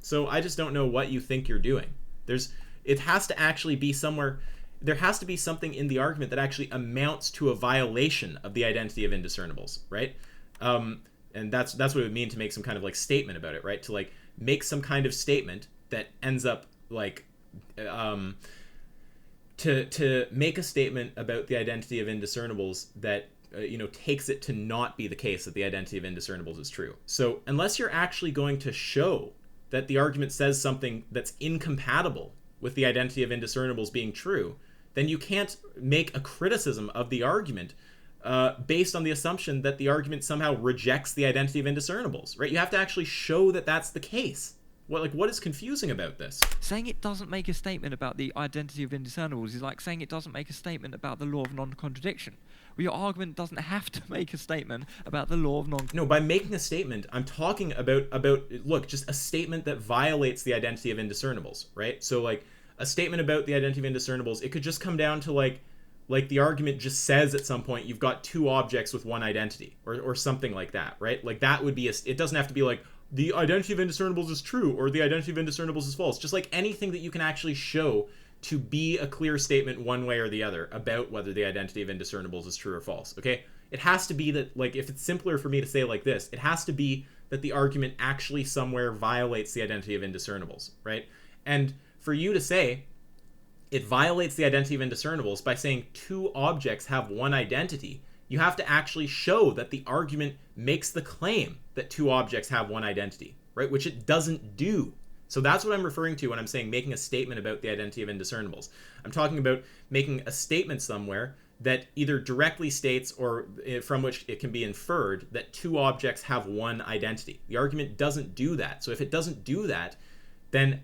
So I just don't know what you think you're doing. It has to actually be somewhere. There has to be something in the argument that actually amounts to a violation of the identity of indiscernibles, right? And that's what it would mean to make some kind of like statement about it, right? To like make some kind of statement that ends up like to make a statement about the identity of indiscernibles that takes it to not be the case that the identity of indiscernibles is true. So unless you're actually going to show that the argument says something that's incompatible with the identity of indiscernibles being true, then you can't make a criticism of the argument based on the assumption that the argument somehow rejects the identity of indiscernibles, right? You have to actually show that that's the case. What is confusing about this? Saying it doesn't make a statement about the identity of indiscernibles is like saying it doesn't make a statement about the law of non-contradiction. Well, your argument doesn't have to make a statement about the law of non-contradiction. No, by making a statement, I'm talking about look, just a statement that violates the identity of indiscernibles, right? So like a statement about the identity of indiscernibles, it could just come down to like the argument just says at some point you've got two objects with one identity or something like that, right? Like that would be it doesn't have to be like the identity of indiscernibles is true or the identity of indiscernibles is false. Just like anything that you can actually show to be a clear statement one way or the other about whether the identity of indiscernibles is true or false, okay? It has to be that, like, if it's simpler for me to say it like this, it has to be that the argument actually somewhere violates the identity of indiscernibles, right? And for you to say it violates the identity of indiscernibles by saying two objects have one identity, you have to actually show that the argument makes the claim that two objects have one identity, right? Which it doesn't do. So that's what I'm referring to when I'm saying making a statement about the identity of indiscernibles. I'm talking about making a statement somewhere that either directly states or from which it can be inferred that two objects have one identity. The argument doesn't do that. So if it doesn't do that, then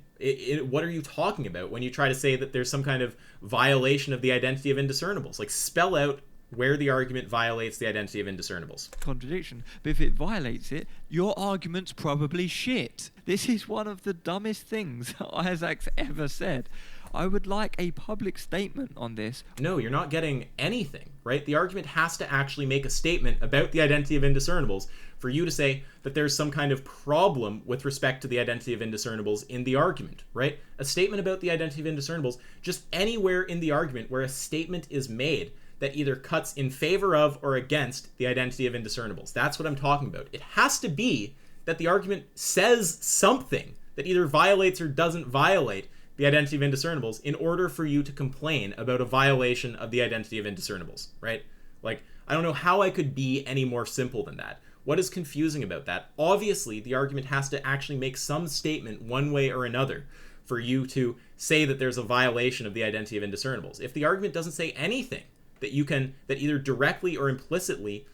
what are you talking about when you try to say that there's some kind of violation of the identity of indiscernibles? Like, spell out where the argument violates the identity of indiscernibles. Contradiction. But if it violates it, your argument's probably shit. This is one of the dumbest things Isaac's ever said. I would like a public statement on this. No, you're not getting anything, right? The argument has to actually make a statement about the identity of indiscernibles for you to say that there's some kind of problem with respect to the identity of indiscernibles in the argument, right? A statement about the identity of indiscernibles, just anywhere in the argument where a statement is made that either cuts in favor of or against the identity of indiscernibles. That's what I'm talking about. It has to be that the argument says something that either violates or doesn't violate the identity of indiscernibles in order for you to complain about a violation of the identity of indiscernibles, right? Like, I don't know how I could be any more simple than that. What is confusing about that? Obviously, the argument has to actually make some statement one way or another for you to say that there's a violation of the identity of indiscernibles. If the argument doesn't say anything that either directly or implicitly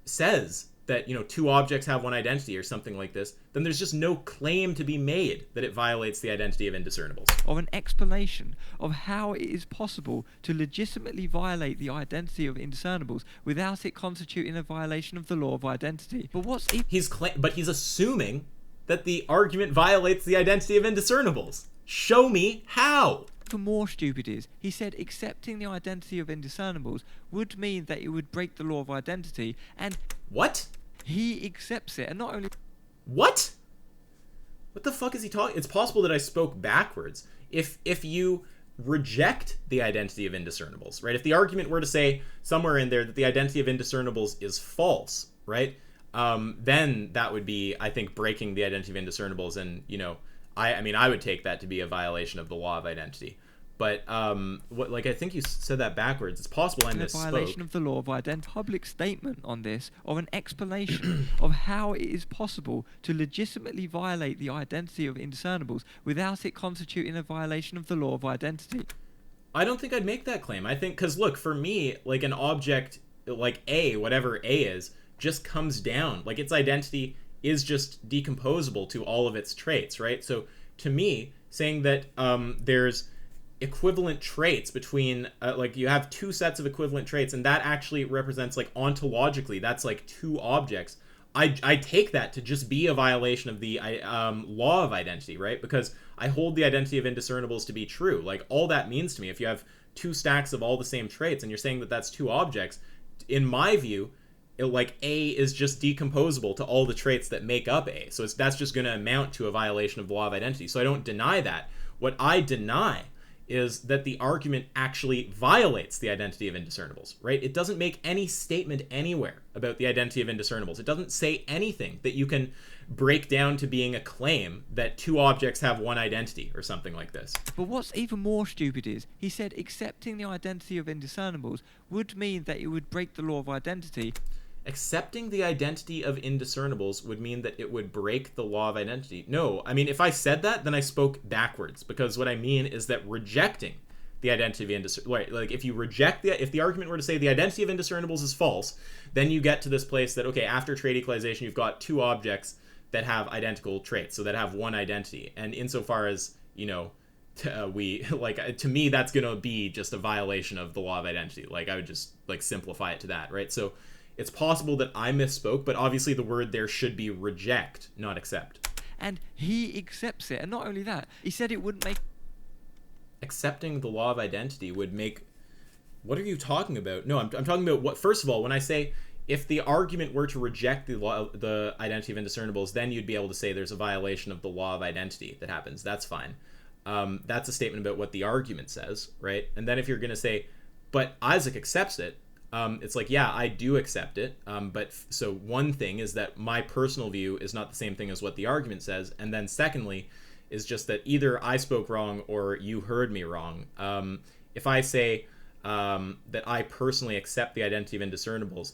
says that, two objects have one identity or something like this, then there's just no claim to be made that it violates the identity of indiscernibles. Of an explanation of how it is possible to legitimately violate the identity of indiscernibles without it constituting a violation of the law of identity. But he's assuming that the argument violates the identity of indiscernibles. Show me how. Even more stupid is, he said accepting the identity of indiscernibles would mean that it would break the law of identity, and what? He accepts it, and not only... What the fuck is he talking? It's possible that I spoke backwards. If you reject the identity of indiscernibles, right? If the argument were to say somewhere in there that the identity of indiscernibles is false, right? Then that would be, I think, breaking the identity of indiscernibles, and I would take that to be a violation of the law of identity. But I think you said that backwards. It's possible I misspoke. A violation of the law of identity. Public statement on this, of an explanation of how it is possible to legitimately violate the identity of indiscernibles without it constituting a violation of the law of identity. I don't think I'd make that claim. I think, because look, for me, like, an object like A, whatever A is, just comes down. Like, its identity is just decomposable to all of its traits, right? So to me, saying that there's equivalent traits between you have two sets of equivalent traits, and that actually represents, like, ontologically, that's like two objects. I take that to just be a violation of the law of identity, right? Because I hold the identity of indiscernibles to be true. Like, all that means to me, if you have two stacks of all the same traits and you're saying that that's two objects, in my view, A is just decomposable to all the traits that make up A. So that's just going to amount to a violation of the law of identity. So I don't deny that. What I deny is that the argument actually violates the identity of indiscernibles, right? It doesn't make any statement anywhere about the identity of indiscernibles. It doesn't say anything that you can break down to being a claim that two objects have one identity or something like this. But what's even more stupid is, he said accepting the identity of indiscernibles would mean that it would break the law of identity. Accepting the identity of indiscernibles would mean that it would break the law of identity. No, I mean, if I said that, then I spoke backwards, because what I mean is that rejecting the identity of indiscernibles, like, if the argument were to say the identity of indiscernibles is false, then you get to this place that, okay, after trait equalization, you've got two objects that have identical traits, so that have one identity. And insofar as, to me, that's going to be just a violation of the law of identity. Like, I would just, simplify it to that, right? So it's possible that I misspoke, but obviously the word there should be reject, not accept. And he accepts it, and not only that, he said it wouldn't make... Accepting the law of identity would make... What are you talking about? No, I'm talking about what... First of all, when I say if the argument were to reject the identity of indiscernibles, then you'd be able to say there's a violation of the law of identity that happens. That's fine. That's a statement about what the argument says, right? And then if you're going to say, but Isaac accepts it, it's like, yeah, I do accept it. So one thing is that my personal view is not the same thing as what the argument says. And then secondly is just that either I spoke wrong or you heard me wrong. If I say that I personally accept the identity of indiscernibles,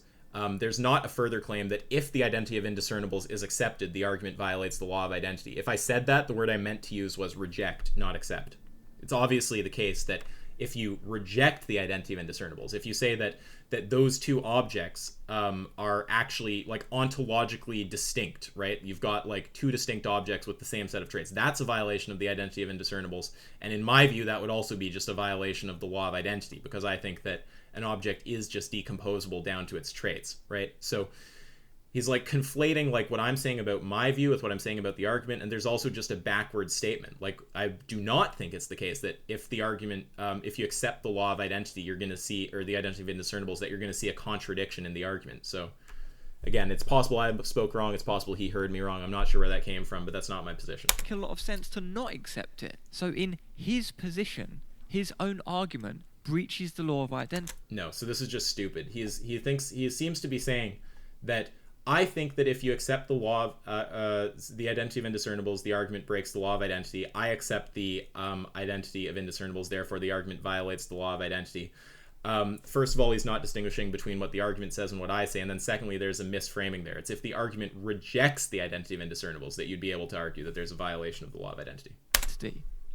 there's not a further claim that if the identity of indiscernibles is accepted, the argument violates the law of identity. If I said that, the word I meant to use was reject, not accept. It's obviously the case that if you reject the identity of indiscernibles. If you say that those two objects are actually like ontologically distinct, right? You've got like two distinct objects with the same set of traits. That's a violation of the identity of indiscernibles. And in my view, that would also be just a violation of the law of identity, because I think that an object is just decomposable down to its traits, right? So he's like conflating like what I'm saying about my view with what I'm saying about the argument, and there's also just a backward statement. Like, I do not think it's the case that if the argument, if you accept the law of identity, you're going to see, or the identity of indiscernibles, that you're going to see a contradiction in the argument. So again, it's possible I spoke wrong, it's possible he heard me wrong, I'm not sure where that came from, but that's not my position. It makes a lot of sense to not accept it. So in his position, his own argument breaches the law of identity. No, so this is just stupid. He seems to be saying that I think that if you accept the law of the identity of indiscernibles, the argument breaks the law of identity. I accept the identity of indiscernibles, therefore the argument violates the law of identity. First of all, he's not distinguishing between what the argument says and what I say, and then secondly, there's a misframing there. It's if the argument rejects the identity of indiscernibles that you'd be able to argue that there's a violation of the law of identity.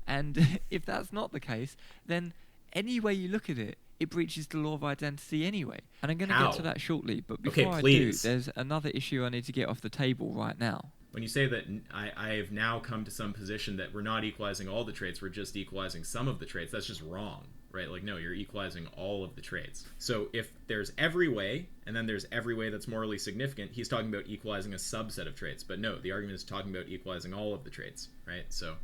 And if that's not the case, then any way you look at it, it breaches the law of identity anyway. And I'm going to get to that shortly, but before I do, there's another issue I need to get off the table right now. When you say that I have now come to some position that we're not equalizing all the traits, we're just equalizing some of the traits, that's just wrong, right? Like, no, you're equalizing all of the traits. So if there's every way, and then there's every way that's morally significant, he's talking about equalizing a subset of traits. But no, the argument is talking about equalizing all of the traits, right? So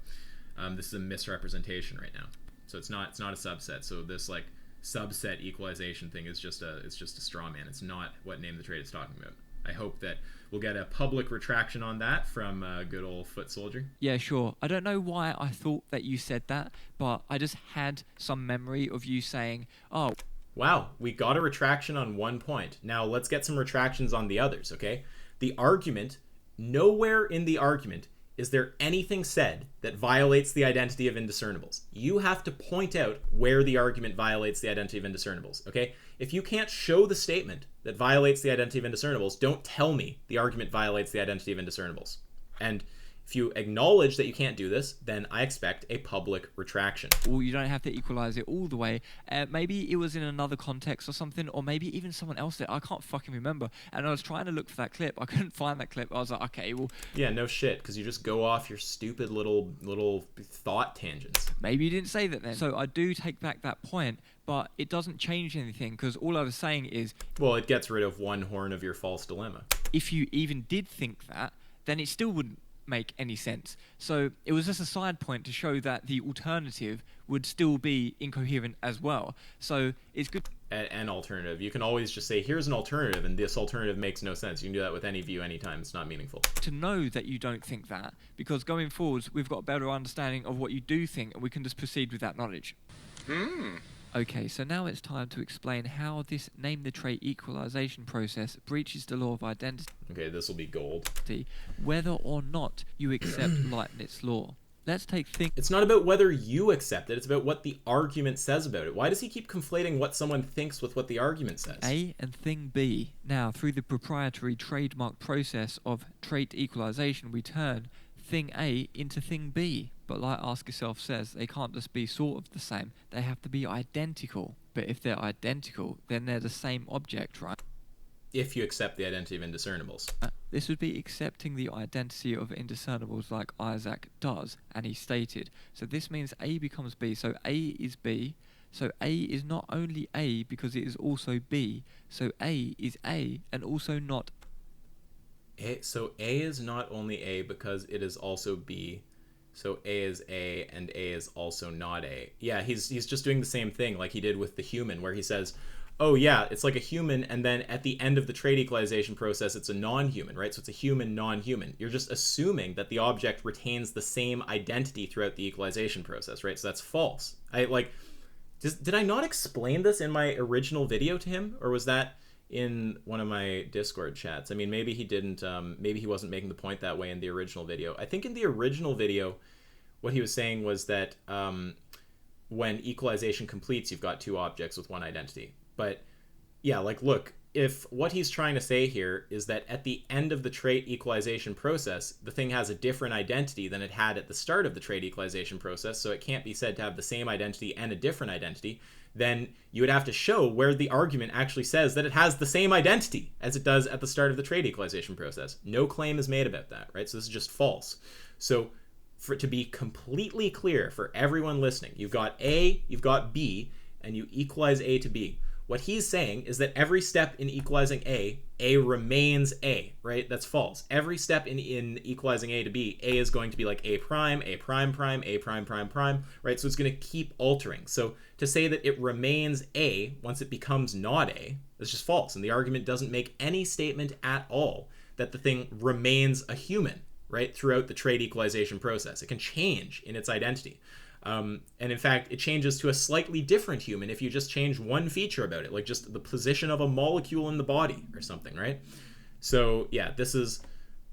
this is a misrepresentation right now. So it's not a subset. So this like subset equalization thing is just a straw man. It's not what name the trait is talking about. I hope that we'll get a public retraction on that from good old Foot Soldier. Yeah, sure. I don't know why I thought that you said that, but I just had some memory of you saying, oh. Wow, we got a retraction on one point. Now let's get some retractions on the others, okay? The argument, nowhere in the argument is there anything said that violates the identity of indiscernibles. You have to point out where the argument violates the identity of indiscernibles, okay? If you can't show the statement that violates the identity of indiscernibles, don't tell me the argument violates the identity of indiscernibles. And if you acknowledge that you can't do this, then I expect a public retraction. Well, you don't have to equalize it all the way. Maybe it was in another context or something, or maybe even someone else did. I can't fucking remember. And I was trying to look for that clip. I couldn't find that clip. I was like, okay, well... Yeah, no shit, because you just go off your stupid little thought tangents. Maybe you didn't say that then. So I do take back that point, but it doesn't change anything, because all I was saying is... Well, it gets rid of one horn of your false dilemma. If you even did think that, then it still wouldn't make any sense. So it was just a side point to show that the alternative would still be incoherent as well. So it's good. An alternative. You can always just say, here's an alternative, and this alternative makes no sense. You can do that with any view anytime. It's not meaningful. To know that you don't think that, because going forwards, we've got a better understanding of what you do think, and we can just proceed with that knowledge. Okay, so now it's time to explain how this name the trait equalization process breaches the law of identity. Okay, this will be gold. Whether or not you accept Leibniz's law. Let's take It's not about whether you accept it, it's about what the argument says about it. Why does he keep conflating what someone thinks with what the argument says? A and thing B. Now, through the proprietary trademark process of trait equalization, we turn thing A into thing B. But like Ask Yourself says, they can't just be sort of the same. They have to be identical. But if they're identical, then they're the same object, right? If you accept the identity of indiscernibles. This would be accepting the identity of indiscernibles like Isaac does, and he stated. So this means A becomes B. So A is B. So A is not only A because it is also B. So A is A and also not. So A is not only A because it is also B. So A is A and A is also not A. Yeah, he's just doing the same thing like he did with the human, where he says, oh yeah, it's like a human, and then at the end of the trait equalization process, it's a non-human, right? So it's a human, non-human. You're just assuming that the object retains the same identity throughout the equalization process, right? So that's false. Did I not explain this in my original video to him, or was that in one of my Discord chats? I mean, maybe he didn't, maybe he wasn't making the point that way in the original video. I think in the original video, what he was saying was that when equalization completes, you've got two objects with one identity. But yeah, like, look, if what he's trying to say here is that at the end of the trait equalization process, the thing has a different identity than it had at the start of the trait equalization process, so it can't be said to have the same identity and a different identity, then you would have to show where the argument actually says that it has the same identity as it does at the start of the trait equalization process. No claim is made about that, right? So this is just false. So for it to be completely clear for everyone listening, you've got A, you've got B, and you equalize A to B. What he's saying is that every step in equalizing A remains A, right? That's false. Every step in equalizing A to B, A is going to be like A prime, A prime prime, A prime prime prime, right? So it's going to keep altering. So to say that it remains A once it becomes not A, that's just false. And the argument doesn't make any statement at all that the thing remains a human, right, throughout the trait equalization process. It can change in its identity. And in fact, it changes to a slightly different human if you just change one feature about it, like just the position of a molecule in the body or something, right? So yeah, this is,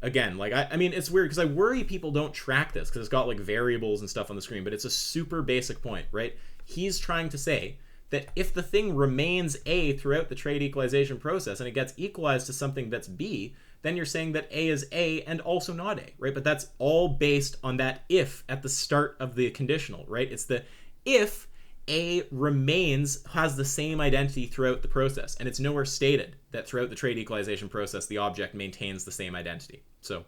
again, like, I mean, it's weird because I worry people don't track this because it's got like variables and stuff on the screen, but it's a super basic point, right? He's trying to say that if the thing remains A throughout the trait equalization process and it gets equalized to something that's B, then you're saying that A is A and also not A, right? But that's all based on that if at the start of the conditional, right? It's the if A has the same identity throughout the process, and it's nowhere stated that throughout the trait equalization process the object maintains the same identity. So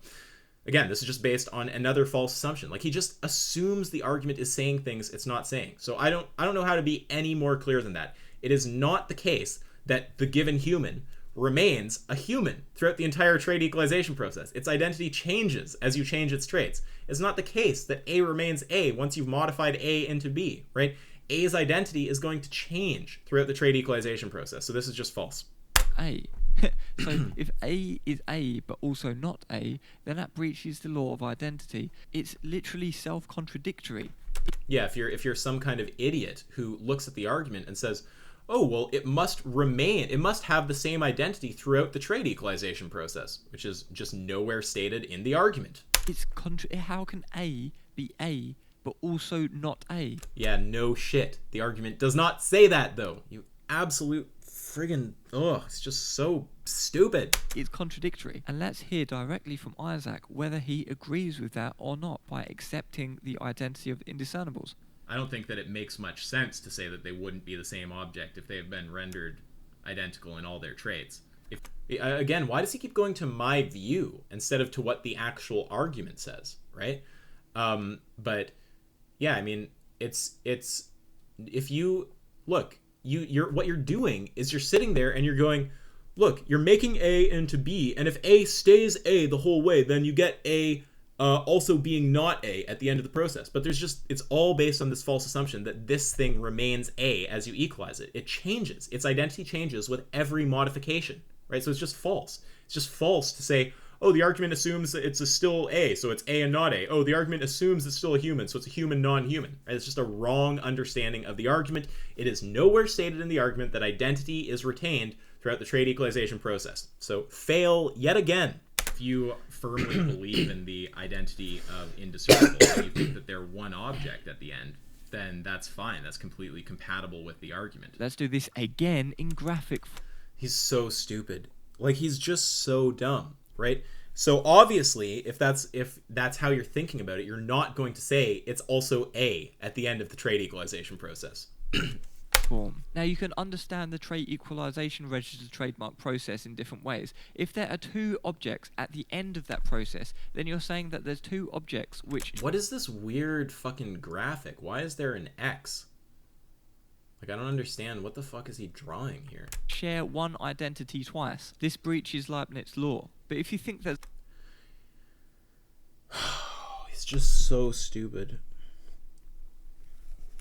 again, this is just based on another false assumption. Like, he just assumes the argument is saying things it's not saying. So I don't know how to be any more clear than that. It is not the case that the given human remains a human throughout the entire trait equalization process. Its identity changes as you change its traits. It's not the case that A remains A once you've modified A into B, right? A's identity is going to change throughout the trait equalization process. So this is just false. A. So if A is A but also not A, then that breaches the law of identity. It's literally self-contradictory. Yeah, if you're some kind of idiot who looks at the argument and says, oh, well, it must have the same identity throughout the trait equalization process, which is just nowhere stated in the argument. How can A be A but also not A? Yeah, no shit. The argument does not say that, though. You absolute friggin'... Ugh, it's just so stupid. It's contradictory. And let's hear directly from Isaac whether he agrees with that or not by accepting the identity of indiscernibles. I don't think that it makes much sense to say that they wouldn't be the same object if they have been rendered identical in all their traits. Again, why does he keep going to my view instead of to what the actual argument says, right? But yeah, I mean, it's if you look, what you're doing is you're sitting there and you're going, look, you're making A into B, and if A stays A the whole way, then you get A also being not A at the end of the process. But it's all based on this false assumption that this thing remains A as you equalize it. It changes. Its identity changes with every modification, right? So it's just false. It's just false to say, oh, the argument assumes that it's still A, so it's A and not A. Oh, the argument assumes it's still a human, so it's a human non-human. Right? It's just a wrong understanding of the argument. It is nowhere stated in the argument that identity is retained throughout the trait equalization process. So fail yet again. If you firmly believe in the identity of indiscernibles and you think that they're one object at the end, then that's fine. That's completely compatible with the argument. Let's do this again in graphic. He's so stupid. Like, he's just so dumb, right? So obviously, if that's how you're thinking about it, you're not going to say it's also A at the end of the trait equalization process. Form. Now, you can understand the trait equalization registered trademark process in different ways. If there are two objects at the end of that process, then you're saying that there's two objects which... What is this weird fucking graphic? Why is there an X? Like, I don't understand. What the fuck is he drawing here? ...share one identity twice. This breaches Leibniz law. But if you think there's... He's just so stupid.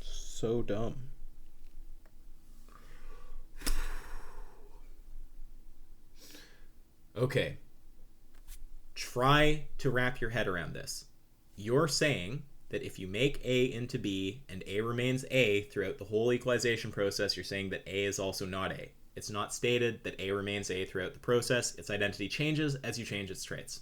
So dumb. Okay. Try to wrap your head around this. You're saying that if you make A into B and A remains A throughout the whole equalization process, you're saying that A is also not A. It's not stated that A remains A throughout the process. Its identity changes as you change its traits.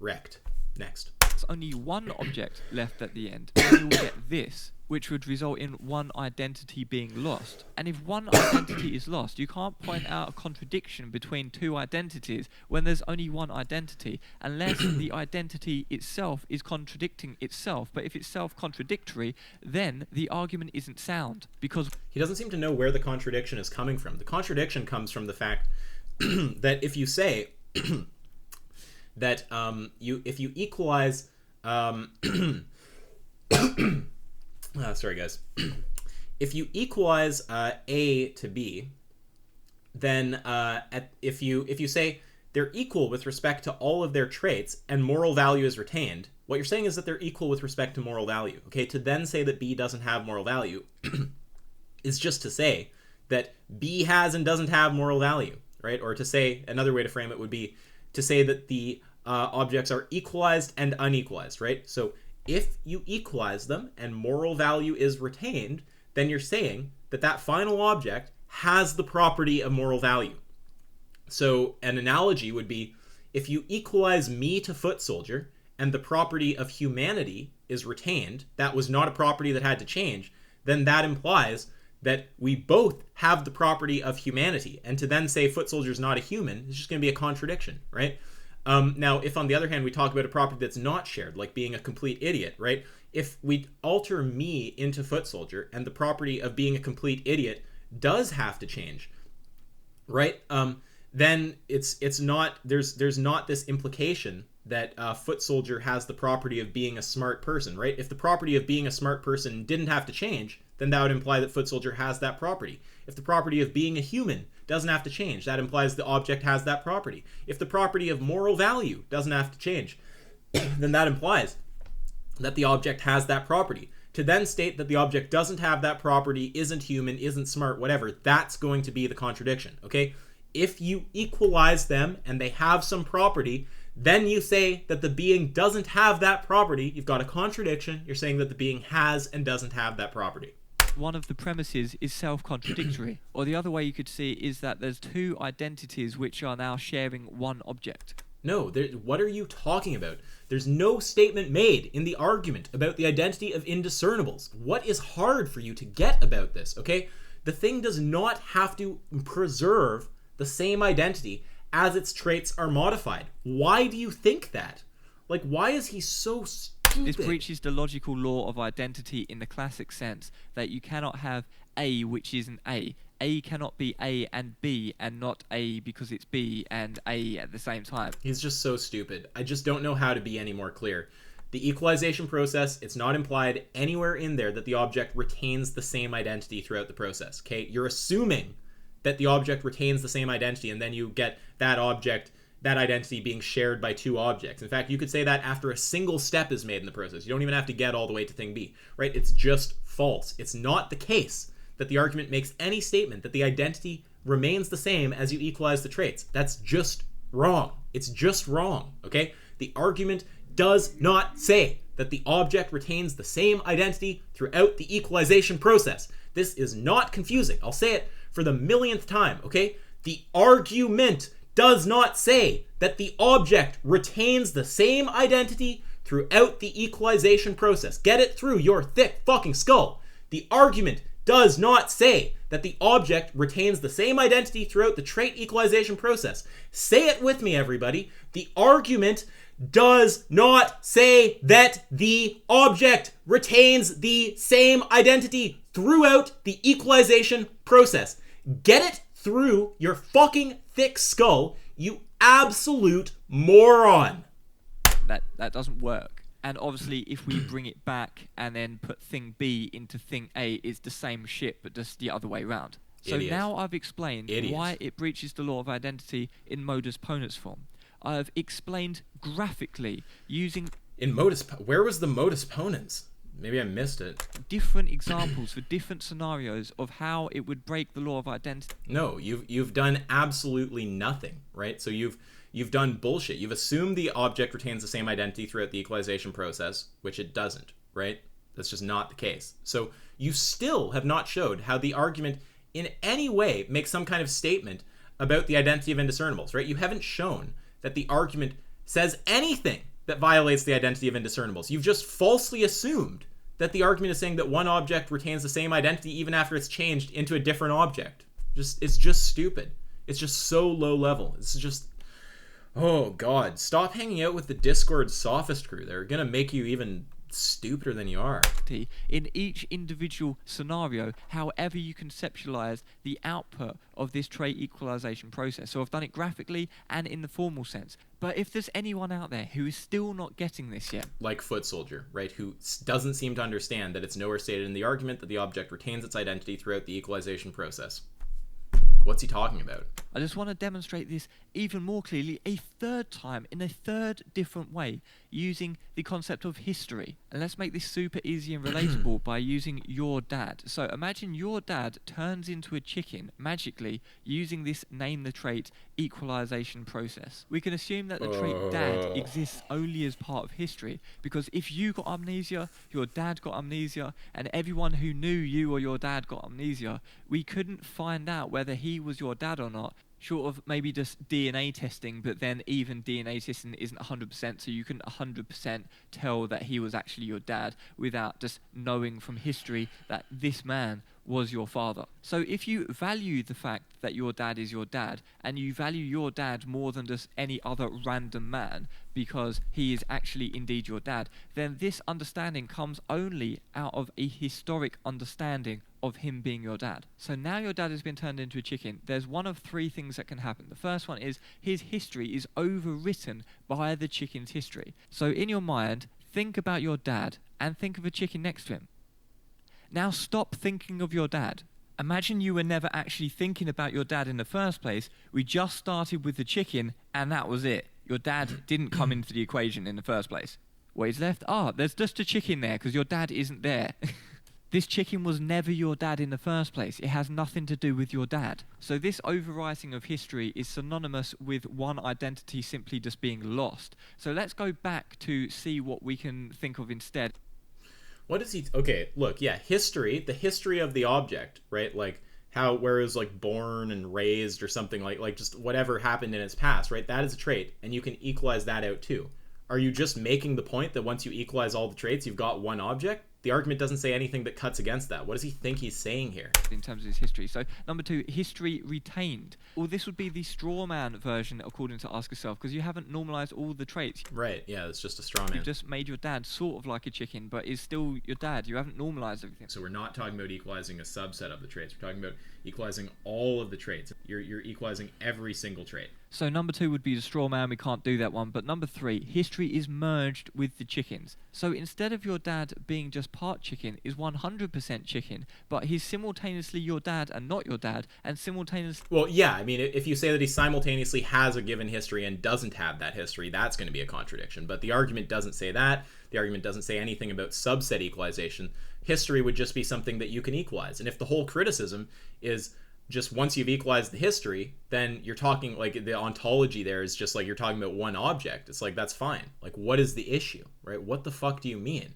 Wrecked. Next. that's only one object left at the end, then you will get this, which would result in one identity being lost. And if one identity is lost, you can't point out a contradiction between two identities when there's only one identity, unless the identity itself is contradicting itself. But if it's self-contradictory, then the argument isn't sound, because he doesn't seem to know where the contradiction is coming from. The contradiction comes from the fact that if you say that if you equalize sorry guys, if you equalize A to B, then if you say they're equal with respect to all of their traits and moral value is retained, what you're saying is that they're equal with respect to moral value. Okay, to then say that B doesn't have moral value is just to say that B has and doesn't have moral value, right? Or to say, another way to frame it would be to say that the objects are equalized and unequalized, right? So if you equalize them and moral value is retained, then you're saying that that final object has the property of moral value. So an analogy would be, if you equalize me to foot soldier and the property of humanity is retained, that was not a property that had to change, then that implies that we both have the property of humanity. And to then say foot soldier is not a human is just going to be a contradiction, right? Now, if on the other hand we talk about a property that's not shared, like being a complete idiot, right? If we alter me into foot soldier and the property of being a complete idiot does have to change, right? Then it's not, there's not this implication that foot soldier has the property of being a smart person, right? If the property of being a smart person didn't have to change, then that would imply that foot soldier has that property. If the property of being a human doesn't have to change, that implies the object has that property. If the property of moral value doesn't have to change, then that implies that the object has that property. To then state that the object doesn't have that property, isn't human, isn't smart, whatever, that's going to be the contradiction, okay? If you equalize them and they have some property, then you say that the being doesn't have that property, you've got a contradiction, you're saying that the being has and doesn't have that property. one of the premises is self-contradictory. Or the other way you could see is that there's two identities which are now sharing one object. No, what are you talking about? There's no statement made in the argument about the identity of indiscernibles. What is hard for you to get about this, okay? The thing does not have to preserve the same identity as its traits are modified. Why do you think that? Like, why is he so stupid? This breaches the logical law of identity in the classic sense that you cannot have A which isn't A. A cannot be A and B and not A because it's B and A at the same time. He's just so stupid. I just don't know how to be any more clear. The equalization process, it's not implied anywhere in there that the object retains the same identity throughout the process, okay? You're assuming that the object retains the same identity, and then you get that object, that identity being shared by two objects. In fact, you could say that after a single step is made in the process. You don't even have to get all the way to thing B, right? It's just false. It's not the case that the argument makes any statement that the identity remains the same as you equalize the traits. That's just wrong. It's just wrong, okay? The argument does not say that the object retains the same identity throughout the equalization process. This is not confusing. I'll say it for the millionth time, okay? The argument does not say that the object retains the same identity throughout the equalization process. Get it through your thick fucking skull. The argument does not say that the object retains the same identity throughout the trait equalization process. Say it with me, everybody. The argument does not say that the object retains the same identity throughout the equalization process. Get it through your fucking thick skull, you absolute moron. That doesn't work. And obviously, if we bring it back and then put thing B into thing A, it's the same shit, but just the other way around. So Idiot. now I've explained Idiot. why it breaches the law of identity in modus ponens form. I've explained graphically using In modus, where was the modus ponens? Maybe I missed it. different examples for different scenarios of how it would break the law of identity. No, you've done absolutely nothing, right? So you've done bullshit. You've assumed the object retains the same identity throughout the equalization process, which it doesn't, right? That's just not the case. So you still have not showed how the argument in any way makes some kind of statement about the identity of indiscernibles, right? You haven't shown that the argument says anything that violates the identity of indiscernibles. You've just falsely assumed that the argument is saying that one object retains the same identity even after it's changed into a different object. It's just stupid. It's just so low level. It's just, oh God, stop hanging out with the Discord sophist crew. They're gonna make you even stupider than you are. In each individual scenario, however you conceptualize the output of this trait equalization process. So I've done it graphically and in the formal sense. But if there's anyone out there who is still not getting this yet, like Foot Soldier, right, who doesn't seem to understand that it's nowhere stated in the argument that the object retains its identity throughout the equalization process. What's he talking about? I just want to demonstrate this even more clearly a third time in a third different way using the concept of history. And let's make this super easy and relatable by using your dad. So imagine your dad turns into a chicken magically using this name the trait equalization process. We can assume that the trait dad exists only as part of history, because if you got amnesia, your dad got amnesia, and everyone who knew you or your dad got amnesia, we couldn't find out whether he was your dad or not, short of maybe just DNA testing, but then even DNA testing isn't 100%, so you couldn't 100% tell that he was actually your dad without just knowing from history that this man was your father. So if you value the fact that your dad is your dad, and you value your dad more than just any other random man because he is actually indeed your dad, then this understanding comes only out of a historic understanding of him being your dad. So now your dad has been turned into a chicken. There's one of three things that can happen. The first one is his history is overwritten by the chicken's history. So in your mind, think about your dad and think of a chicken next to him. Now stop thinking of your dad. Imagine you were never actually thinking about your dad in the first place. We just started with the chicken and that was it. Your dad didn't come into the equation in the first place. What is left? There's just a chicken there because your dad isn't there. This chicken was never your dad in the first place. It has nothing to do with your dad. So this overwriting of history is synonymous with one identity simply just being lost. So let's go back to see what we can think of instead. What is he... Okay, look, yeah, history, the history of the object, right? Like, where it was, like, born and raised or something, like just whatever happened in its past, right? That is a trait, and you can equalize that out, too. Are you just making the point that once you equalize all the traits, you've got one object? The argument doesn't say anything that cuts against that. What does he think he's saying here? In terms of his history. So, number 2, history retained. Well, this would be the straw man version, according to Ask Yourself, because you haven't normalized all the traits. Right, yeah, it's just a straw man. You've just made your dad sort of like a chicken, but is still your dad. You haven't normalized everything. So we're not talking about equalizing a subset of the traits. We're talking about equalizing all of the traits. You're equalizing every single trait. So number 2 would be the straw man. We can't do that one. But number 3, history is merged with the chickens. So instead of your dad being just part chicken, is 100% chicken, but he's simultaneously your dad and not your dad, and simultaneously... Well, yeah, I mean, if you say that he simultaneously has a given history and doesn't have that history, that's going to be a contradiction. But the argument doesn't say that. The argument doesn't say anything about subset equalization. History would just be something that you can equalize. And if the whole criticism is... just once you've equalized the history, then you're talking, like, the ontology there is just like you're talking about one object. It's like, that's fine. Like, what is the issue, right? What the fuck do you mean?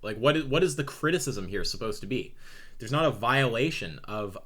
Like, what is the criticism here supposed to be? There's not a violation of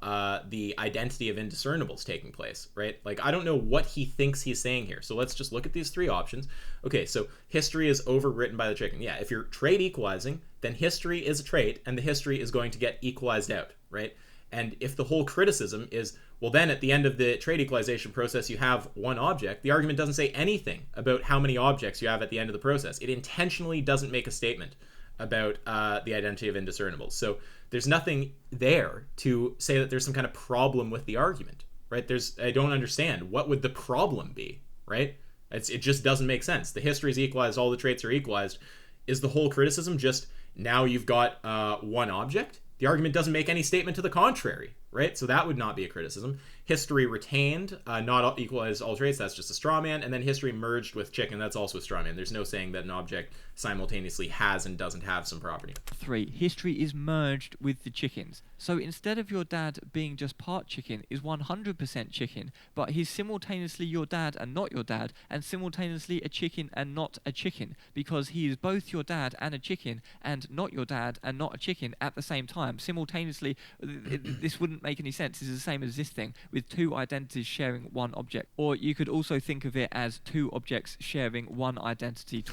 the identity of indiscernibles taking place, right? Like, I don't know what he thinks he's saying here. So let's just look at these 3 options. Okay, so history is overwritten by the chicken. Yeah, if you're trait equalizing, then history is a trait, and the history is going to get equalized out, right? And if the whole criticism is, well, then at the end of the trait equalization process, you have one object, the argument doesn't say anything about how many objects you have at the end of the process. It intentionally doesn't make a statement about the identity of indiscernibles. So there's nothing there to say that there's some kind of problem with the argument, right? I don't understand. What would the problem be, right? It just doesn't make sense. The history is equalized, all the traits are equalized. Is the whole criticism just now you've got one object? The argument doesn't make any statement to the contrary, right? So that would not be a criticism. History retained, not equalized all traits, that's just a straw man. And then history merged with chicken, that's also a straw man. There's no saying that an object simultaneously has and doesn't have some property. 3, history is merged with the chickens. So instead of your dad being just part chicken, is 100% chicken, but he's simultaneously your dad and not your dad, and simultaneously a chicken and not a chicken, because he is both your dad and a chicken, and not your dad and not a chicken at the same time. Simultaneously, this wouldn't wouldn't make any sense. It's the same as this thing, with two identities sharing one object. Or you could also think of it as two objects sharing one identity.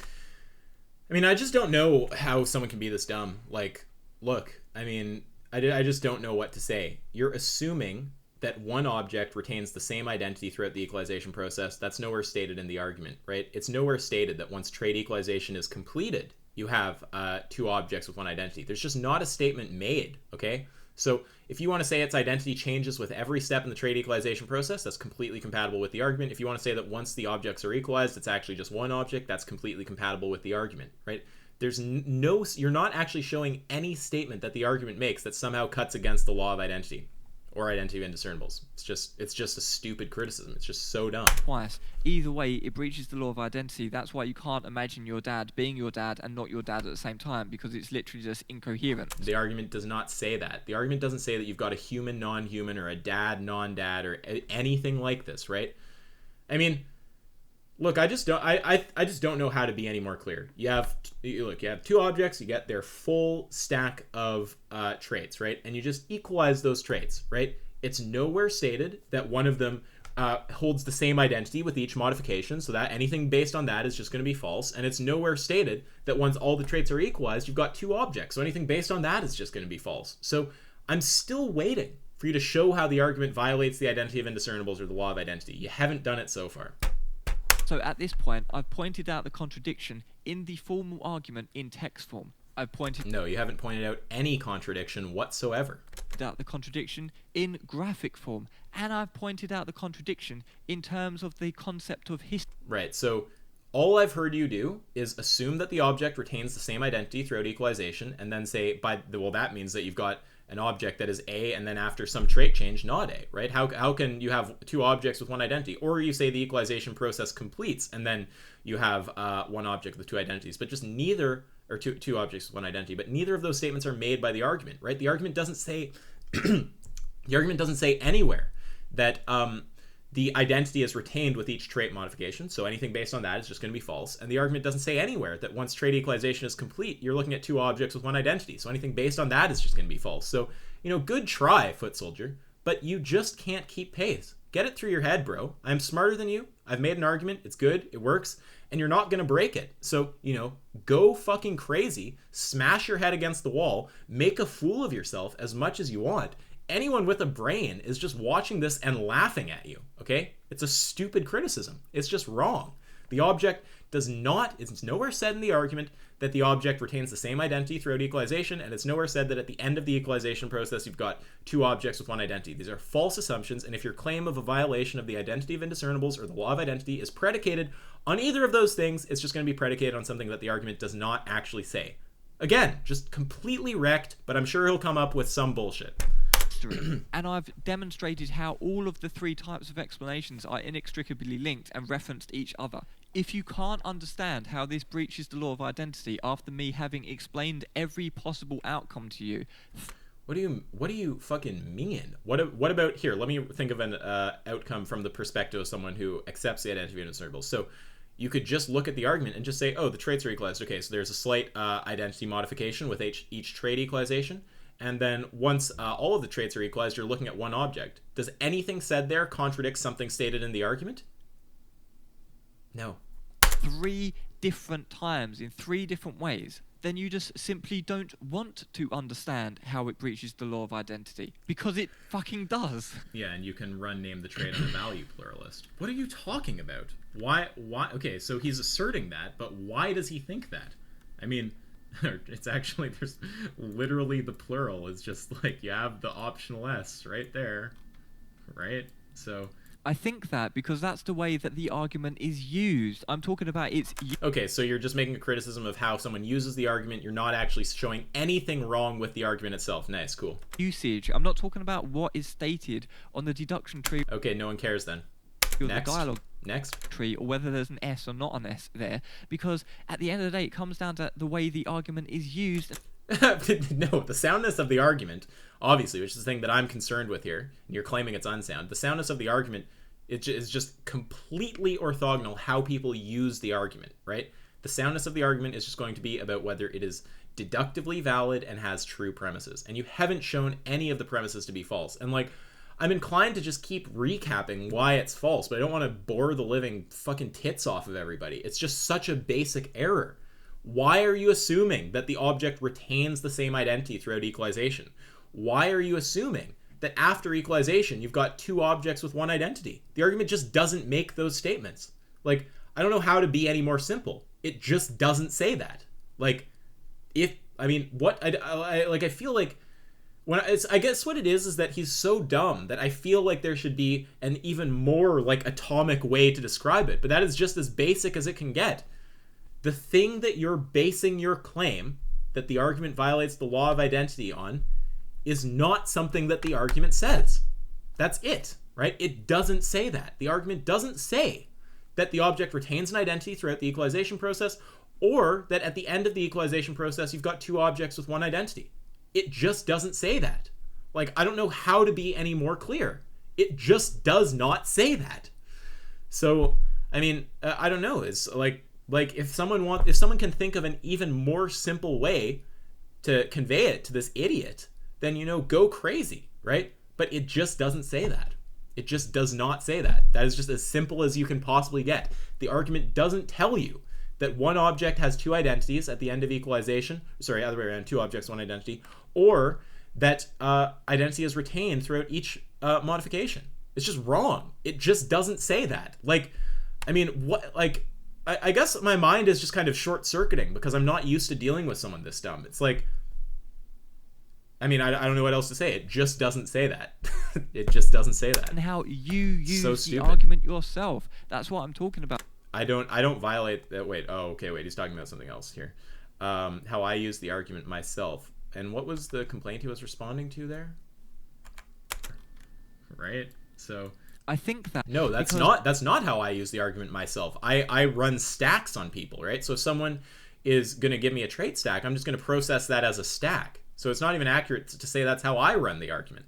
I mean, I just don't know how someone can be this dumb. Like, look, I mean, I just don't know what to say. You're assuming that one object retains the same identity throughout the equalization process. That's nowhere stated in the argument, right? It's nowhere stated that once trait equalization is completed, you have two objects with one identity. There's just not a statement made, okay? So if you want to say its identity changes with every step in the trait equalization process, that's completely compatible with the argument. If you want to say that once the objects are equalized, it's actually just one object, that's completely compatible with the argument, right? There's no, you're not actually showing any statement that the argument makes that somehow cuts against the law of identity or identity of indiscernibles. It's just a stupid criticism. It's just so dumb. Twice. Either way, it breaches the law of identity. That's why you can't imagine your dad being your dad and not your dad at the same time, because it's literally just incoherent. The argument does not say that. The argument doesn't say that you've got a human, non-human, or a dad, non-dad, or anything like this, right? I mean, look, I just don't know how to be any more clear. You have two objects, you get their full stack of traits, right? And you just equalize those traits, right? It's nowhere stated that one of them holds the same identity with each modification, so that anything based on that is just going to be false. And it's nowhere stated that once all the traits are equalized, you've got two objects, so anything based on that is just going to be false. So I'm still waiting for you to show how the argument violates the identity of indiscernibles or the law of identity. You haven't done it so far. So at this point, I've pointed out the contradiction in the formal argument in text form. No, you haven't pointed out any contradiction whatsoever. Out the contradiction in graphic form, and I've pointed out the contradiction in terms of the concept of history. Right, so all I've heard you do is assume that the object retains the same identity throughout equalization, and then say, well, that means that you've got an object that is A, and then after some trait change, not A, right? How can you have two objects with one identity? Or you say the equalization process completes, and then you have one object with two identities, but just neither, or two objects with one identity, but neither of those statements are made by the argument, right? The argument doesn't say, the argument doesn't say anywhere that the identity is retained with each trait modification, so anything based on that is just going to be false. And the argument doesn't say anywhere that once trait equalization is complete, you're looking at two objects with one identity, so anything based on that is just going to be false. So, good try, Foot Soldier, but you just can't keep pace. Get it through your head, bro. I'm smarter than you. I've made an argument. It's good. It works. And you're not going to break it. So, go fucking crazy. Smash your head against the wall. Make a fool of yourself as much as you want. Anyone with a brain is just watching this and laughing at you, okay? It's a stupid criticism. It's just wrong. The object it's nowhere said in the argument that the object retains the same identity throughout equalization, and it's nowhere said that at the end of the equalization process you've got two objects with one identity. These are false assumptions, and if your claim of a violation of the identity of indiscernibles or the law of identity is predicated on either of those things, it's just going to be predicated on something that the argument does not actually say. Again, just completely wrecked, but I'm sure he'll come up with some bullshit. And I've demonstrated how all of the three types of explanations are inextricably linked and referenced each other. If you can't understand how this breaches the law of identity after me having explained every possible outcome to you... What do you fucking mean? What about, here, let me think of an outcome from the perspective of someone who accepts the identity of indiscernibles. So you could just look at the argument and just say, oh, the traits are equalized. Okay, so there's a slight identity modification with each trait equalization. And then once all of the traits are equalized, you're looking at one object. Does anything said there contradict something stated in the argument? No. 3 different times in 3 different ways, then you just simply don't want to understand how it breaches the law of identity. Because it fucking does. Yeah, and you can run name the trait on the value pluralist. What are you talking about? Why? Okay, so he's asserting that, but why does he think that? I mean... It's actually, there's literally the plural. It's just like you have the optional S right there, right? So I think that because that's the way that the argument is used. I'm talking about its... Okay, so you're just making a criticism of how someone uses the argument. You're not actually showing anything wrong with the argument itself. Nice, cool. Usage. I'm not talking about what is stated on the deduction tree. Okay, no one cares then. The dialogue Next. tree, or whether there's an S or not an S there, because at the end of the day it comes down to the way the argument is used. No, the soundness of the argument, obviously, which is the thing that I'm concerned with here, and you're claiming it's unsound, the soundness of the argument is just completely orthogonal how people use the argument, right? The soundness of the argument is just going to be about whether it is deductively valid and has true premises. And you haven't shown any of the premises to be false. And like, I'm inclined to just keep recapping why it's false, but I don't want to bore the living fucking tits off of everybody. It's just such a basic error. Why are you assuming that the object retains the same identity throughout equalization? Why are you assuming that after equalization, you've got two objects with one identity? The argument just doesn't make those statements. Like, I don't know how to be any more simple. It just doesn't say that. Like, I feel like I guess what it is that he's so dumb that I feel like there should be an even more like atomic way to describe it, but that is just as basic as it can get. The thing that you're basing your claim that the argument violates the law of identity on is not something that the argument says. That's it, right? It doesn't say that. The argument doesn't say that the object retains an identity throughout the equalization process, or that at the end of the equalization process, you've got two objects with one identity. It just doesn't say that. Like, I don't know how to be any more clear. It just does not say that. So, I mean, I don't know. It's like if someone can think of an even more simple way to convey it to this idiot, then, you know, go crazy, right? But it just doesn't say that. It just does not say that. That is just as simple as you can possibly get. The argument doesn't tell you that one object has two identities at the end of equalization. Sorry, other way around, two objects, one identity. Or that identity is retained throughout each modification. It's just wrong. It just doesn't say that. Like, I mean, what, like, I guess my mind is just kind of short-circuiting because I'm not used to dealing with someone this dumb. It's like, I mean, I don't know what else to say. It just doesn't say that. It just doesn't say that. And how you use the stupid. argument yourself. That's what I'm talking about. I don't violate that. Wait, he's talking about something else here. How I use the argument myself. And what was the complaint he was responding to there? Right? So I think that no, that's not how I use the argument myself. I run stacks on people, right? So if someone is going to give me a trait stack, I'm just going to process that as a stack. So it's not even accurate to say that's how I run the argument.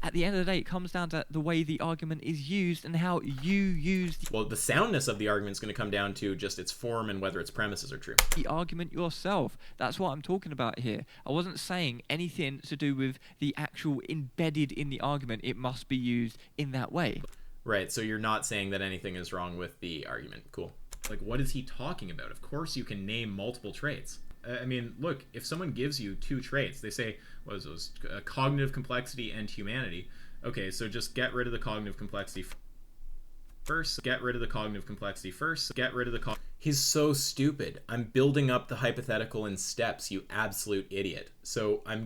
At the end of the day, it comes down to the way the argument is used and how you use the soundness of the argument is going to come down to just its form and whether its premises are true. The argument yourself. That's what I'm talking about here. I wasn't saying anything to do with the actual embedded in the argument. It must be used in that way. Right, so you're not saying that anything is wrong with the argument. Cool. Like, what is he talking about? Of course you can name multiple traits. I mean, look, if someone gives you two traits, they say, what is those? Cognitive complexity and humanity. Okay, so just get rid of the cognitive complexity first. Get rid of the cognitive complexity first. Get rid of the He's so stupid. I'm building up the hypothetical in steps, you absolute idiot. So I'm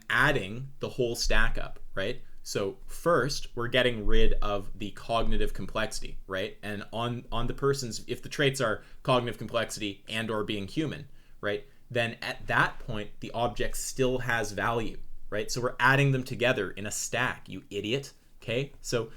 adding the whole stack up, right? So first, we're getting rid of the cognitive complexity, right? And on the person's, if the traits are cognitive complexity and or being human, right, then at that point the object still has value, right? So we're adding them together in a stack, you idiot. Okay, so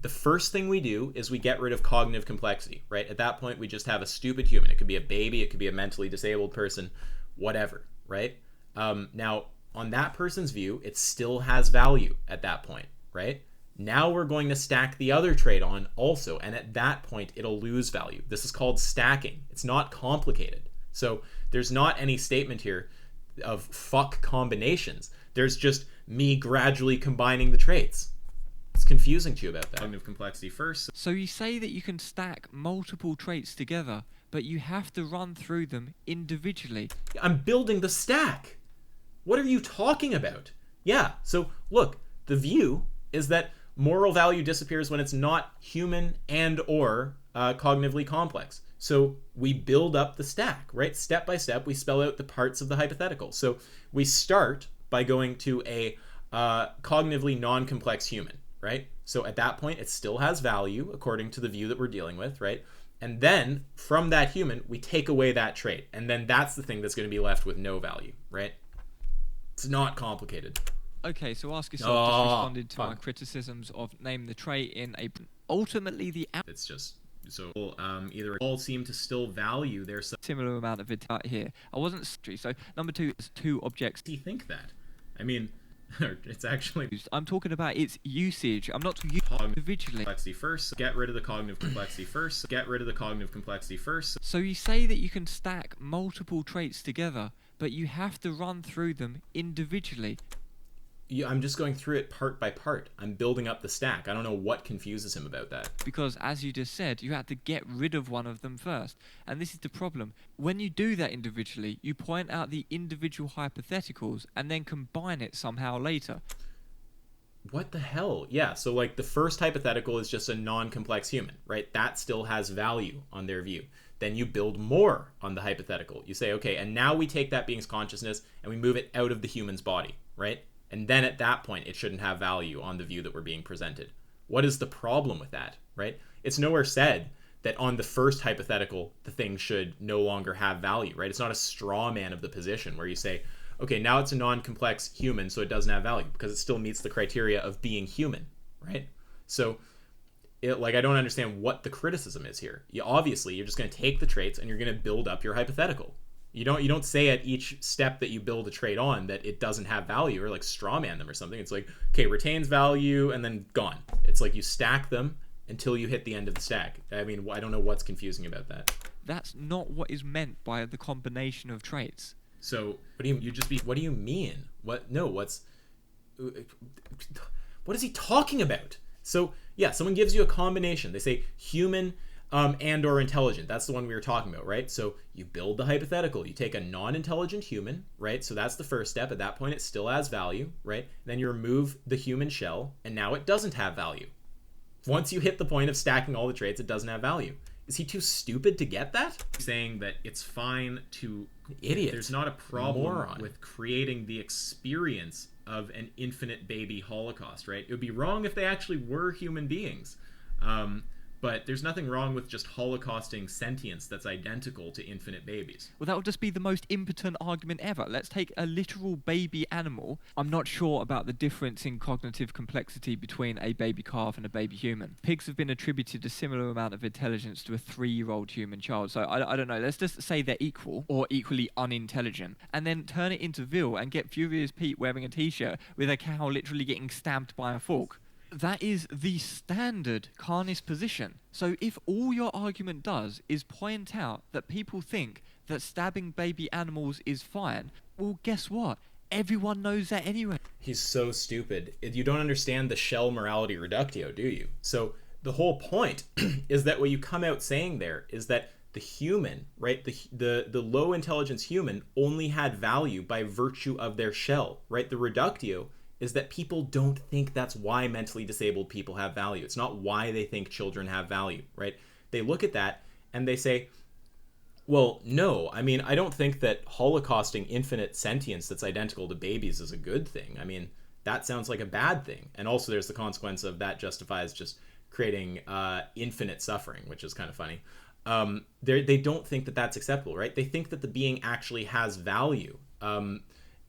the first thing we do is we get rid of cognitive complexity, right? At that point we just have a stupid human. It could be a baby, it could be a mentally disabled person, whatever, right? Now on that person's view, it still has value at that point, right? Now we're going to stack the other trait on also, and at that point it'll lose value. This is called stacking. It's not complicated. So there's not any statement here of fuck combinations. There's just me gradually combining the traits. It's confusing to you about that. Cognitive complexity first. So you say that you can stack multiple traits together, but you have to run through them individually. I'm building the stack. What are you talking about? Yeah, so look, the view is that moral value disappears when it's not human and or cognitively complex. So we build up the stack, right? Step by step, we spell out the parts of the hypothetical. So we start by going to a cognitively non-complex human, right? So at that point, it still has value according to the view that we're dealing with, right? And then from that human, we take away that trait. And then that's the thing that's going to be left with no value, right? It's not complicated. Okay, so Ask Yourself just responded to my criticisms of name the trait in a... Ultimately, the... It's just... So either all seem to still value their... Similar amount of it here. I wasn't... So number two is two objects. Do you think that? I mean, It's actually... I'm talking about its usage. I'm not talking individually. Complexity first. Get rid of the cognitive complexity first. Get rid of the cognitive complexity first. So you say that you can stack multiple traits together, but you have to run through them individually. I'm just going through it part by part. I'm building up the stack. I don't know what confuses him about that. Because, as you just said, you had to get rid of one of them first. And this is the problem. When you do that individually, you point out the individual hypotheticals and then combine it somehow later. What the hell? Yeah, so like the first hypothetical is just a non-complex human, right? That still has value on their view. Then you build more on the hypothetical. You say, okay, and now we take that being's consciousness and we move it out of the human's body, right? And then at that point, it shouldn't have value on the view that we're being presented. What is the problem with that, right? It's nowhere said that on the first hypothetical, the thing should no longer have value, right? It's not a straw man of the position where you say, okay, now it's a non-complex human, so it doesn't have value because it still meets the criteria of being human, right? So, I don't understand what the criticism is here. Obviously, you're just going to take the traits and you're going to build up your hypothetical. You don't say at each step that you build a trait on that it doesn't have value or like straw man them or something. It's like, okay, retains value and then gone. It's like you stack them until you hit the end of the stack. I mean, I don't know what's confusing about that. That's not what is meant by the combination of traits. So, what do you mean? What is he talking about? So, yeah, someone gives you a combination. They say human and or intelligent. That's the one we were talking about, right? So you build the hypothetical. You take a non-intelligent human, right? So that's the first step. At that point, it still has value, right? Then you remove the human shell, and now it doesn't have value. Once you hit the point of stacking all the traits, it doesn't have value. Is he too stupid to get that? Saying that it's fine to... Idiot. There's not a problem Moron. with creating the experience of an infinite baby holocaust, right? It would be wrong if they actually were human beings. But there's nothing wrong with just holocausting sentience that's identical to infinite babies. Well, that would just be the most impotent argument ever. Let's take a literal baby animal. I'm not sure about the difference in cognitive complexity between a baby calf and a baby human. Pigs have been attributed a similar amount of intelligence to a 3-year-old human child. So I don't know. Let's just say they're equal or equally unintelligent. And then turn it into Ville and get Furious Pete wearing a t-shirt with a cow literally getting stabbed by a fork. That is the standard carnist position. So if all your argument does is point out that people think that stabbing baby animals is fine, well, guess what? Everyone knows that anyway. He's so stupid. You don't understand the shell morality reductio, do you? So the whole point is that what you come out saying there is that the human, right, the low intelligence human only had value by virtue of their shell, right? The reductio is that people don't think that's why mentally disabled people have value. It's not why they think children have value, right? They look at that and they say, well, no, I mean, I don't think that holocausting infinite sentience that's identical to babies is a good thing. I mean, that sounds like a bad thing. And also there's the consequence of that justifies just creating infinite suffering, which is kind of funny. They don't think that that's acceptable, right? They think that the being actually has value.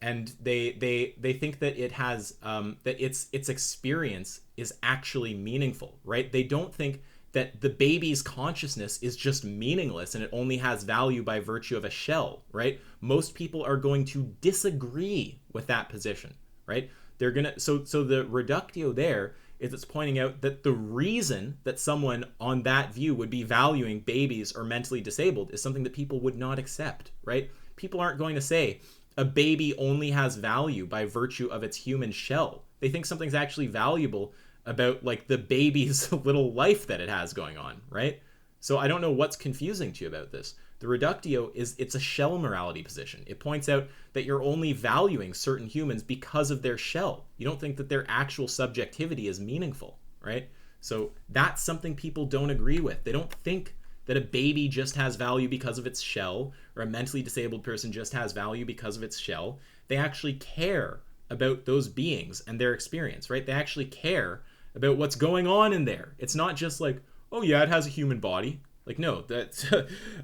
And they think that it has that its experience is actually meaningful, right? They don't think that the baby's consciousness is just meaningless and it only has value by virtue of a shell, right? Most people are going to disagree with that position, right? They're gonna so the reductio there is it's pointing out that the reason that someone on that view would be valuing babies or mentally disabled is something that people would not accept, right? People aren't going to say a baby only has value by virtue of its human shell. They think something's actually valuable about like the baby's little life that it has going on, right? So I don't know what's confusing to you about this. The reductio it's a shell morality position. It points out that you're only valuing certain humans because of their shell. You don't think that their actual subjectivity is meaningful, right? So that's something people don't agree with. They don't think that a baby just has value because of its shell, or a mentally disabled person just has value because of its shell. They actually care about those beings and their experience, right? They actually care about what's going on in there. It's not just like, oh yeah, it has a human body. Like, no, that's,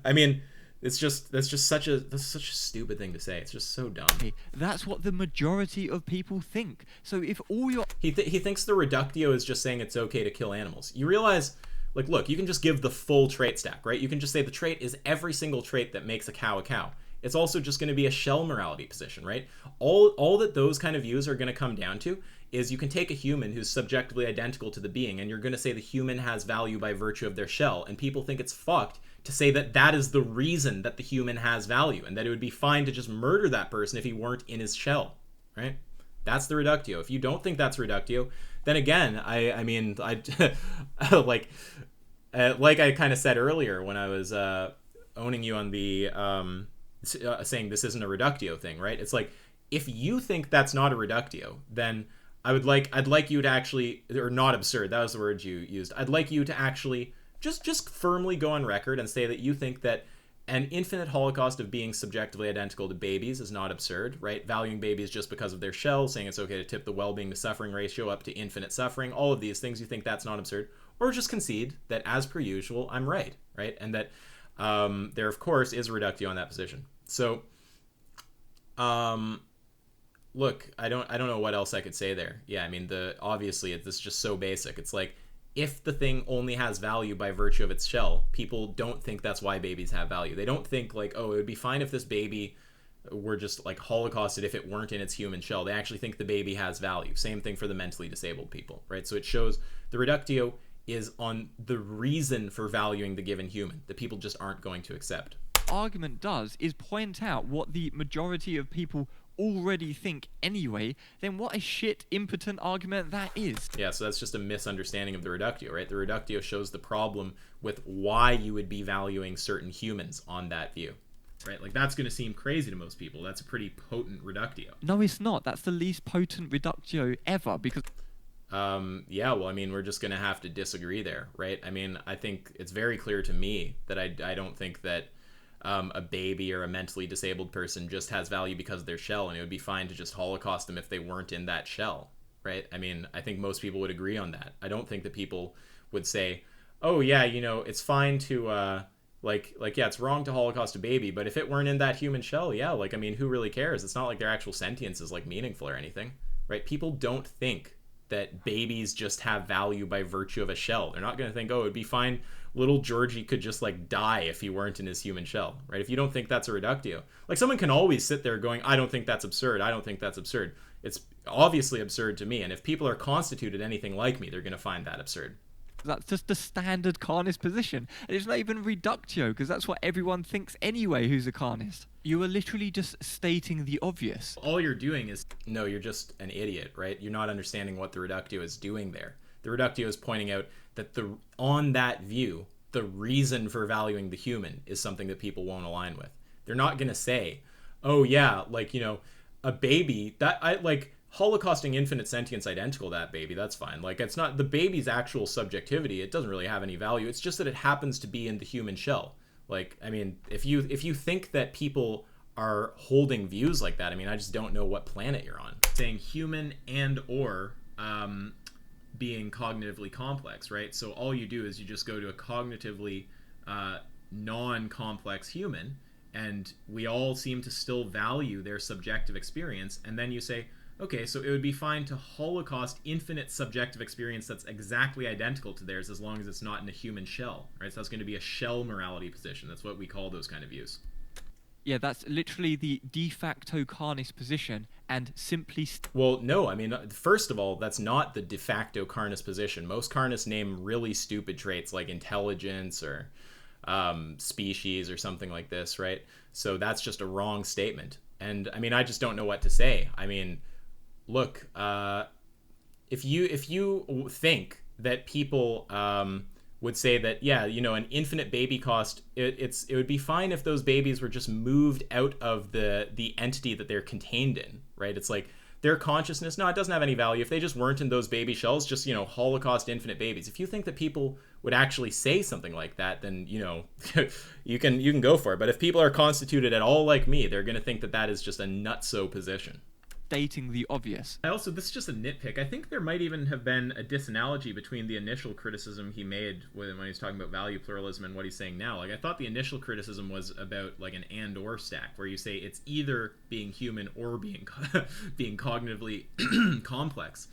I mean, that's just such a stupid thing to say. It's just so dumb. That's what the majority of people think. So if all your... He thinks the reductio is just saying it's okay to kill animals. You realize... Like, look, you can just give the full trait stack, right? You can just say the trait is every single trait that makes a cow a cow. it's also just going to be a shell morality position, right? All that those kind of views are going to come down to is you can take a human who's subjectively identical to the being, and you're going to say the human has value by virtue of their shell, and people think it's fucked to say that that is the reason that the human has value, and that it would be fine to just murder that person if he weren't in his shell, right? That's the reductio. If you don't think that's reductio, then again, I mean, I like I kind of said earlier when I was owning you on the saying this isn't a reductio thing, right? It's like, if you think that's not a reductio, then I'd like you to actually, or not absurd, that was the word you used. I'd like you to actually just firmly go on record and say that you think that an infinite holocaust of being subjectively identical to babies is not absurd, right? Valuing babies just because of their shell, saying it's okay to tip the well-being to suffering ratio up to infinite suffering, all of these things, you think that's not absurd. Or just concede that, as per usual, I'm right? And that there, of course, is a reductio on that position. So, look, I don't know what else I could say there. Yeah, I mean, obviously, this is just so basic. It's like, if the thing only has value by virtue of its shell, people don't think that's why babies have value. They don't think like, oh, it would be fine if this baby were just like holocausted if it weren't in its human shell. They actually think the baby has value. Same thing for the mentally disabled people, right? So it shows the reductio is on the reason for valuing the given human that people just aren't going to accept. Argument does is point out what the majority of people already think anyway, then what a shit impotent argument that is. Yeah, so that's just a misunderstanding of the reductio, right? The reductio shows the problem with why you would be valuing certain humans on that view, right? Like, that's going to seem crazy to most people. That's a pretty potent reductio. No, it's not. That's the least potent reductio ever, because yeah, well, I mean, we're just going to have to disagree there, right? I mean, I think it's very clear to me that I don't think that a baby or a mentally disabled person just has value because of their shell, and it would be fine to just holocaust them if they weren't in that shell, right? I mean, I think most people would agree on that. I don't think that people would say, oh yeah, it's fine to like yeah, it's wrong to holocaust a baby, but if it weren't in that human shell, yeah, like, I mean, who really cares? It's not like their actual sentience is like meaningful or anything, right? People don't think that babies just have value by virtue of a shell. They're not going to think, oh, it'd be fine, little Georgie could just like die if he weren't in his human shell, right? If you don't think that's a reductio, like, someone can always sit there going, I don't think that's absurd, I don't think that's absurd. It's obviously absurd to me, and if people are constituted anything like me, they're going to find that absurd. that's just the standard carnist position. And it's not even reductio, because that's what everyone thinks anyway who's a carnist. You are literally just stating the obvious. All you're doing is, no, you're just an idiot, right? You're not understanding what the reductio is doing there. The reductio is pointing out that on that view, the reason for valuing the human is something that people won't align with. They're not going to say, oh yeah, like, a baby, that I like holocausting infinite sentience identical to that baby, that's fine. Like, it's not the baby's actual subjectivity, it doesn't really have any value. It's just that it happens to be in the human shell. Like, I mean, if you think that people are holding views like that, I mean, I just don't know what planet you're on. Saying human and or being cognitively complex, right? So all you do is you just go to a cognitively non-complex human, and we all seem to still value their subjective experience, and then you say, okay, so it would be fine to holocaust infinite subjective experience that's exactly identical to theirs as long as it's not in a human shell, right? So that's going to be a shell morality position. That's what we call those kind of views. Yeah, that's literally the de facto carnist position, and simply... Well, no, I mean, first of all, that's not the de facto carnist position. Most carnists name really stupid traits like intelligence or species or something like this, right? So that's just a wrong statement. And, I mean, I just don't know what to say. I mean, look, if you think that people would say that, yeah, an infinite baby cost, it would be fine if those babies were just moved out of the entity that they're contained in, right? It's like their consciousness, no, it doesn't have any value. If they just weren't in those baby shells, just, holocaust infinite babies. If you think that people would actually say something like that, then, you can go for it. But if people are constituted at all like me, they're going to think that that is just a nutso position. Stating the obvious. Also, this is just a nitpick. I think there might even have been a disanalogy between the initial criticism he made when he's talking about value pluralism and what he's saying now. Like, I thought the initial criticism was about like an and/or stack, where you say it's either being human or being cognitively complex.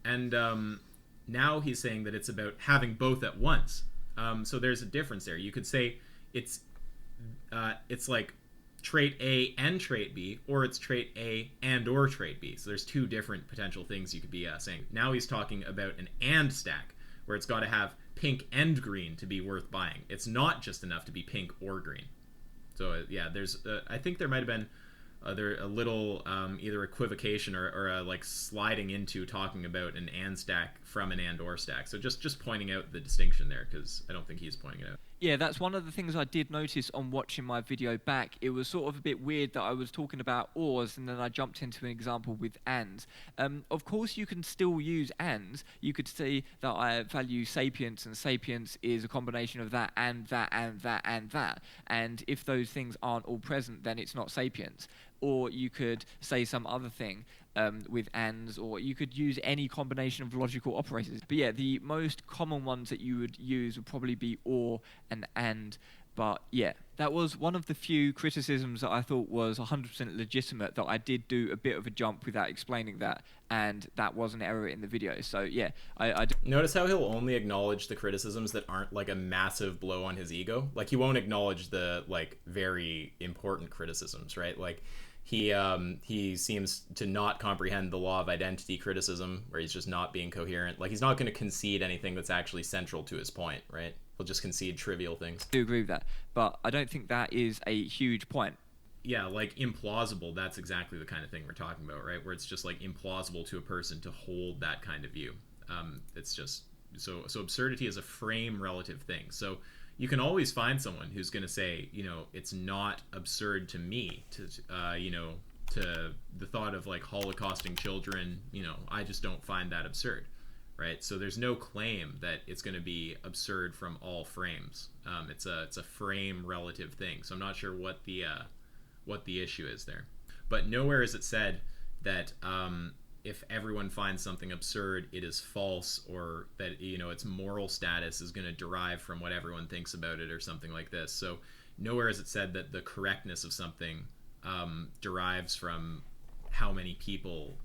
And now he's saying that it's about having both at once. So there's a difference there. You could say it's like trait A and trait B, or it's trait A and or trait B. So there's two different potential things you could be saying. Now he's talking about an and stack, where it's got to have pink and green to be worth buying. It's not just enough to be pink or green. So yeah, there's I think there might have been there a little either equivocation or like sliding into talking about an and stack from an and or stack. So just pointing out the distinction there, because I don't think he's pointing it out. Yeah, that's one of the things I did notice on watching my video back. It was sort of a bit weird that I was talking about ors and then I jumped into an example with ands. Of course, you can still use ands. You could say that I value sapience, and sapience is a combination of that and that and that and that. And if those things aren't all present, then it's not sapience. Or you could say some other thing with ands, or you could use any combination of logical operators. But yeah, the most common ones that you would use would probably be or and. But yeah, that was one of the few criticisms that I thought was 100% legitimate, that I did do a bit of a jump without explaining that, and that was an error in the video. So yeah, I Notice how he'll only acknowledge the criticisms that aren't like a massive blow on his ego. Like he won't acknowledge the like very important criticisms, right? Like he seems to not comprehend the law of identity criticism, where he's just not being coherent. Like he's not going to concede anything that's actually central to his point, right? He'll just concede trivial things. do agree with that, but I don't think that is a huge point. Yeah, like implausible, that's exactly the kind of thing we're talking about, right? Where it's just like implausible to a person to hold that kind of view. It's just so absurdity is a frame relative thing. So you can always find someone who's going to say, you know, it's not absurd to me to to the thought of like holocausting children, you know, I just don't find that absurd, right? So there's no claim that it's going to be absurd from all frames. It's a frame relative thing. So I'm not sure what the issue is there, but nowhere is it said that if everyone finds something absurd, it is false, or that, you know, its moral status is going to derive from what everyone thinks about it or something like this. So nowhere is it said that the correctness of something derives from how many people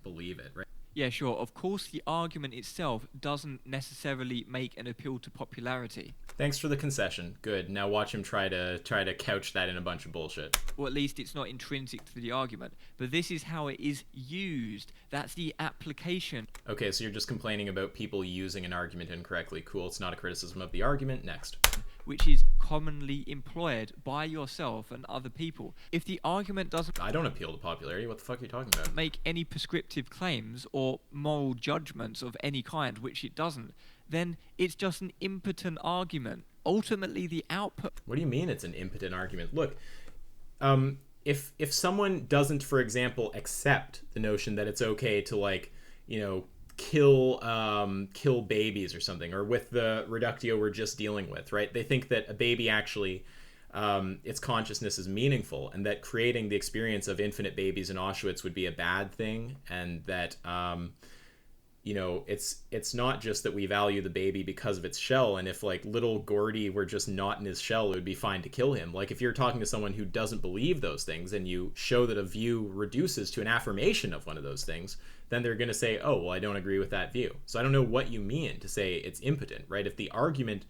believe it, right? Yeah, sure. Of course, the argument itself doesn't necessarily make an appeal to popularity. Thanks for the concession. Good. Now watch him try to couch that in a bunch of bullshit. Or at least it's not intrinsic to the argument. But this is how it is used. That's the application. Okay, so you're just complaining about people using an argument incorrectly. Cool. It's not a criticism of the argument. Next. Which is commonly employed by yourself and other people. If the argument doesn't I don't appeal to popularity. What the fuck are you talking about? make any prescriptive claims or moral judgments of any kind, which it doesn't, then it's just an impotent argument. Ultimately, the output... What do you mean it's an impotent argument? Look, if someone doesn't, for example, accept the notion that it's okay to, like, you know, kill babies or something, or with the reductio we're just dealing with, right? They think that a baby actually, its consciousness is meaningful, and that creating the experience of infinite babies in Auschwitz would be a bad thing, and that you know, it's not just that we value the baby because of its shell, and if like little Gordy were just not in his shell, it would be fine to kill him. Like if you're talking to someone who doesn't believe those things and you show that a view reduces to an affirmation of one of those things, then they're going to say, oh, well, I don't agree with that view. So I don't know what you mean to say it's impotent, right? If the argument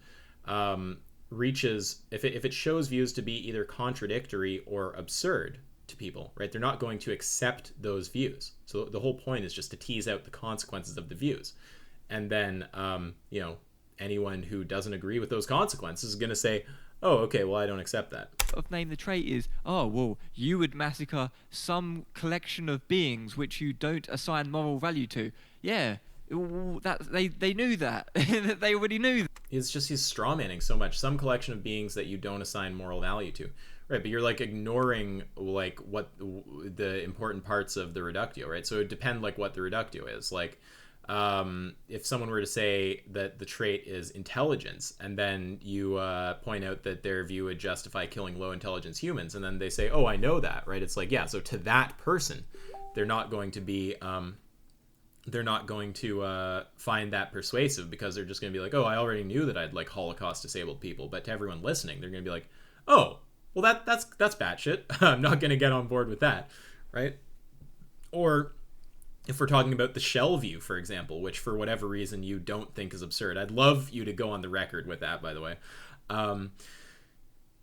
reaches, if it shows views to be either contradictory or absurd to people, right, they're not going to accept those views. So the whole point is just to tease out the consequences of the views. And then, you know, anyone who doesn't agree with those consequences is going to say, oh, okay, well, I don't accept that. of name the trait is, oh, well, you would massacre some collection of beings which you don't assign moral value to. Yeah, they knew that. They already knew. It's just he's strawmanning so much. Some collection of beings that you don't assign moral value to. Right, but you're like ignoring like what the important parts of the reductio, right? So it would depend like what the reductio is. Like if someone were to say that the trait is intelligence, and then you point out that their view would justify killing low intelligence humans, and then they say, oh, I know that, right? It's like, yeah, so to that person, they're not going to be find that persuasive, because they're just going to be like, oh, I already knew that I'd like Holocaust disabled people. But to everyone listening, they're going to be like, oh, well, that's batshit. I'm not going to get on board with that, right? Or if we're talking about the shell view, for example, which for whatever reason you don't think is absurd. I'd love you to go on the record with that, by the way.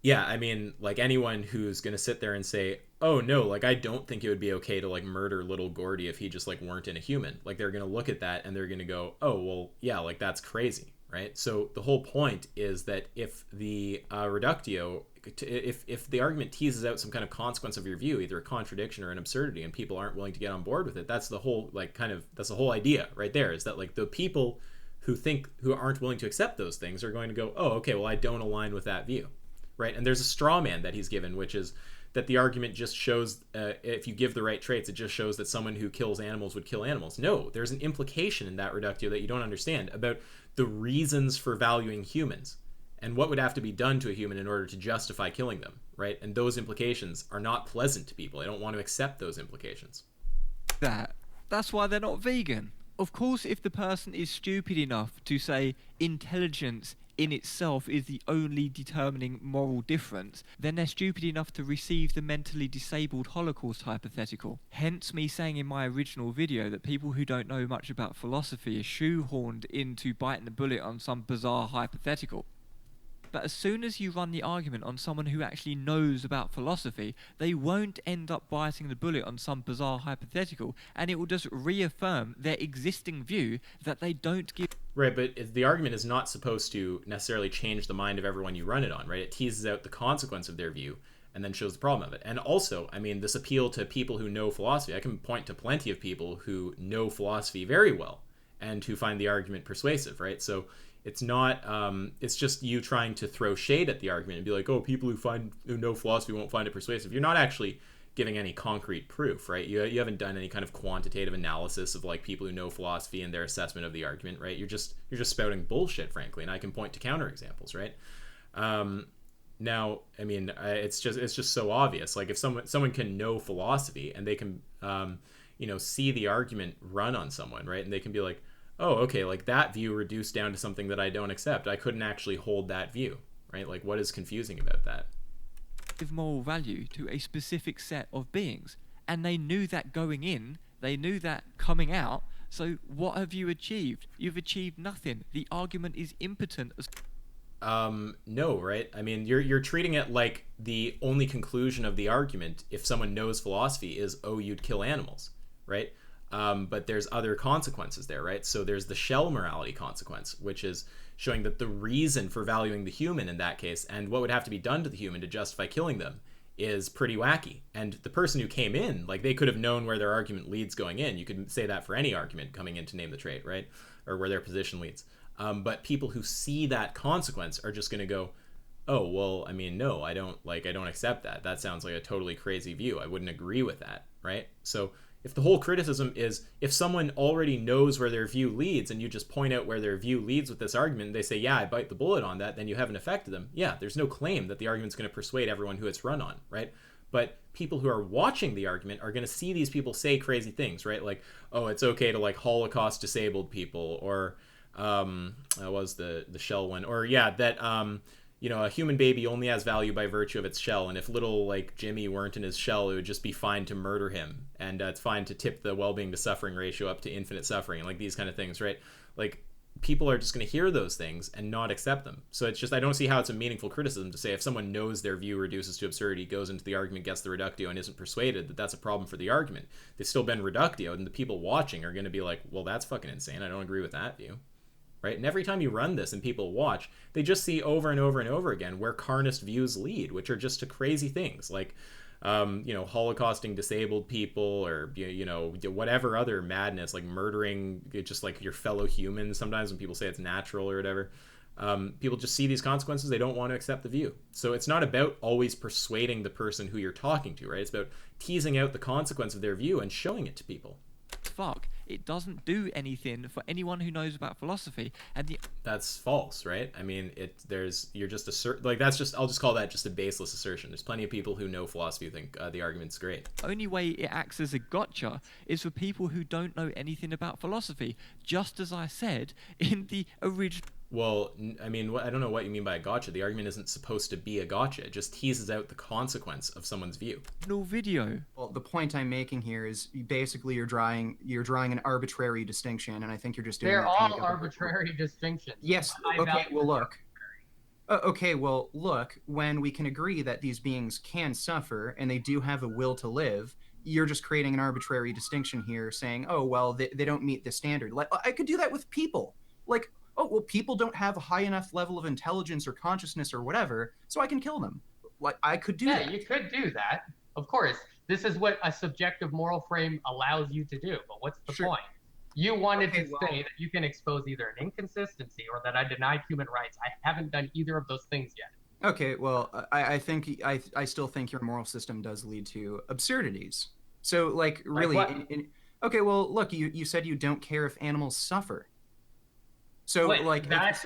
Yeah, I mean, like anyone who's gonna sit there and say, "Oh no, like I don't think it would be okay to like murder little Gordy if he just like weren't in a human." Like they're gonna look at that and they're gonna go, "Oh well, yeah, like that's crazy." Right? So the whole point is that if the reductio, if the argument teases out some kind of consequence of your view, either a contradiction or an absurdity, and people aren't willing to get on board with it, that's the whole that's the whole idea right there. Is that like the people who aren't willing to accept those things are going to go, "Oh, okay, well I don't align with that view," right? And there's a straw man that he's given, which is that the argument just shows, if you give the right traits, it just shows that someone who kills animals would kill animals. No, there's an implication in that reductio that you don't understand about the reasons for valuing humans and what would have to be done to a human in order to justify killing them, right? And those implications are not pleasant to people. They don't want to accept those implications. That's why they're not vegan. Of course, if the person is stupid enough to say intelligence in itself is the only determining moral difference, then they're stupid enough to receive the mentally disabled Holocaust hypothetical. Hence me saying in my original video that people who don't know much about philosophy are shoehorned into biting the bullet on some bizarre hypothetical. But as soon as you run the argument on someone who actually knows about philosophy, they won't end up biting the bullet on some bizarre hypothetical, and it will just reaffirm their existing view that they don't give... Right, but the argument is not supposed to necessarily change the mind of everyone you run it on, right? It teases out the consequence of their view and then shows the problem of it. And also, I mean, this appeal to people who know philosophy, I can point to plenty of people who know philosophy very well and who find the argument persuasive, right? So it's not, it's just you trying to throw shade at the argument and be like, oh, people who know philosophy won't find it persuasive. You're not actually giving any concrete proof, right? You haven't done any kind of quantitative analysis of like people who know philosophy and their assessment of the argument, right? You're just spouting bullshit, frankly, and I can point to counterexamples, right? Now, I mean, it's just so obvious. Like if someone can know philosophy and they can, see the argument run on someone, right? And they can be like, oh, okay, like that view reduced down to something that I don't accept. I couldn't actually hold that view, right? Like what is confusing about that? Give moral value to a specific set of beings, and they knew that going in, they knew that coming out. So what have you achieved? You've achieved nothing. The argument is impotent as... No, right? I mean, you're treating it like the only conclusion of the argument, if someone knows philosophy, is, oh, you'd kill animals, right? But there's other consequences there, right? So there's the shell morality consequence, which is showing that the reason for valuing the human in that case, and what would have to be done to the human to justify killing them, is pretty wacky. And the person who came in, like, they could have known where their argument leads going in. You could say that for any argument coming in to name the trait, right? Or where their position leads. But people who see that consequence are just going to go, oh, well, I mean, no, I don't accept that. That sounds like a totally crazy view. I wouldn't agree with that, right? So if the whole criticism is, if someone already knows where their view leads and you just point out where their view leads with this argument, and they say, yeah, I bite the bullet on that, then you haven't affected them. Yeah, there's no claim that the argument's going to persuade everyone who it's run on, right? But people who are watching the argument are going to see these people say crazy things, right? Like, oh, it's okay to like Holocaust disabled people, or that was the shell one, or yeah, that a human baby only has value by virtue of its shell, and if little like Jimmy weren't in his shell, it would just be fine to murder him, and it's fine to tip the well-being to suffering ratio up to infinite suffering, and like these kind of things, right? Like people are just going to hear those things and not accept them. So it's just, I don't see how it's a meaningful criticism to say if someone knows their view reduces to absurdity, goes into the argument, gets the reductio, and isn't persuaded, that that's a problem for the argument. They've still been reductio, and the people watching are going to be like, well, that's fucking insane. I don't agree with that view. Right? And every time you run this and people watch, they just see over and over and over again where carnist views lead, which are just to crazy things like, holocausting disabled people, or, whatever other madness, like murdering just like your fellow humans. Sometimes when people say it's natural or whatever, people just see these consequences. They don't want to accept the view. So it's not about always persuading the person who you're talking to, right? It's about teasing out the consequence of their view and showing it to people. Fuck, it doesn't do anything for anyone who knows about philosophy, and that's false, right? I mean, you're just I'll just call that just a baseless assertion. There's plenty of people who know philosophy who think the argument's great. The only way it acts as a gotcha is for people who don't know anything about philosophy, just as I said in the original. Well, I mean, I don't know what you mean by a gotcha. The argument isn't supposed to be a gotcha. It just teases out the consequence of someone's view. No video. Well, the point I'm making here is basically you're drawing an arbitrary distinction, and I think you're just doing. They're all arbitrary distinctions. Yes. Okay. Well, look. Okay, well, look, when we can agree that these beings can suffer and they do have a will to live, you're just creating an arbitrary distinction here saying, oh, well, they don't meet the standard. Like, I could do that with people. Like, oh, well, people don't have a high enough level of intelligence or consciousness or whatever, so I can kill them. Like, I could do Yeah, that. you could do that. Of course, this is what a subjective moral frame allows you to do. But what's the Sure. point? You wanted Okay, to well- say that you can expose either an inconsistency or that I denied human rights. I haven't done either of those things yet. Okay, well, I think I still think your moral system does lead to absurdities. So, like, really, what? Okay, well, look, you said you don't care if animals suffer. So, Wait, like, that's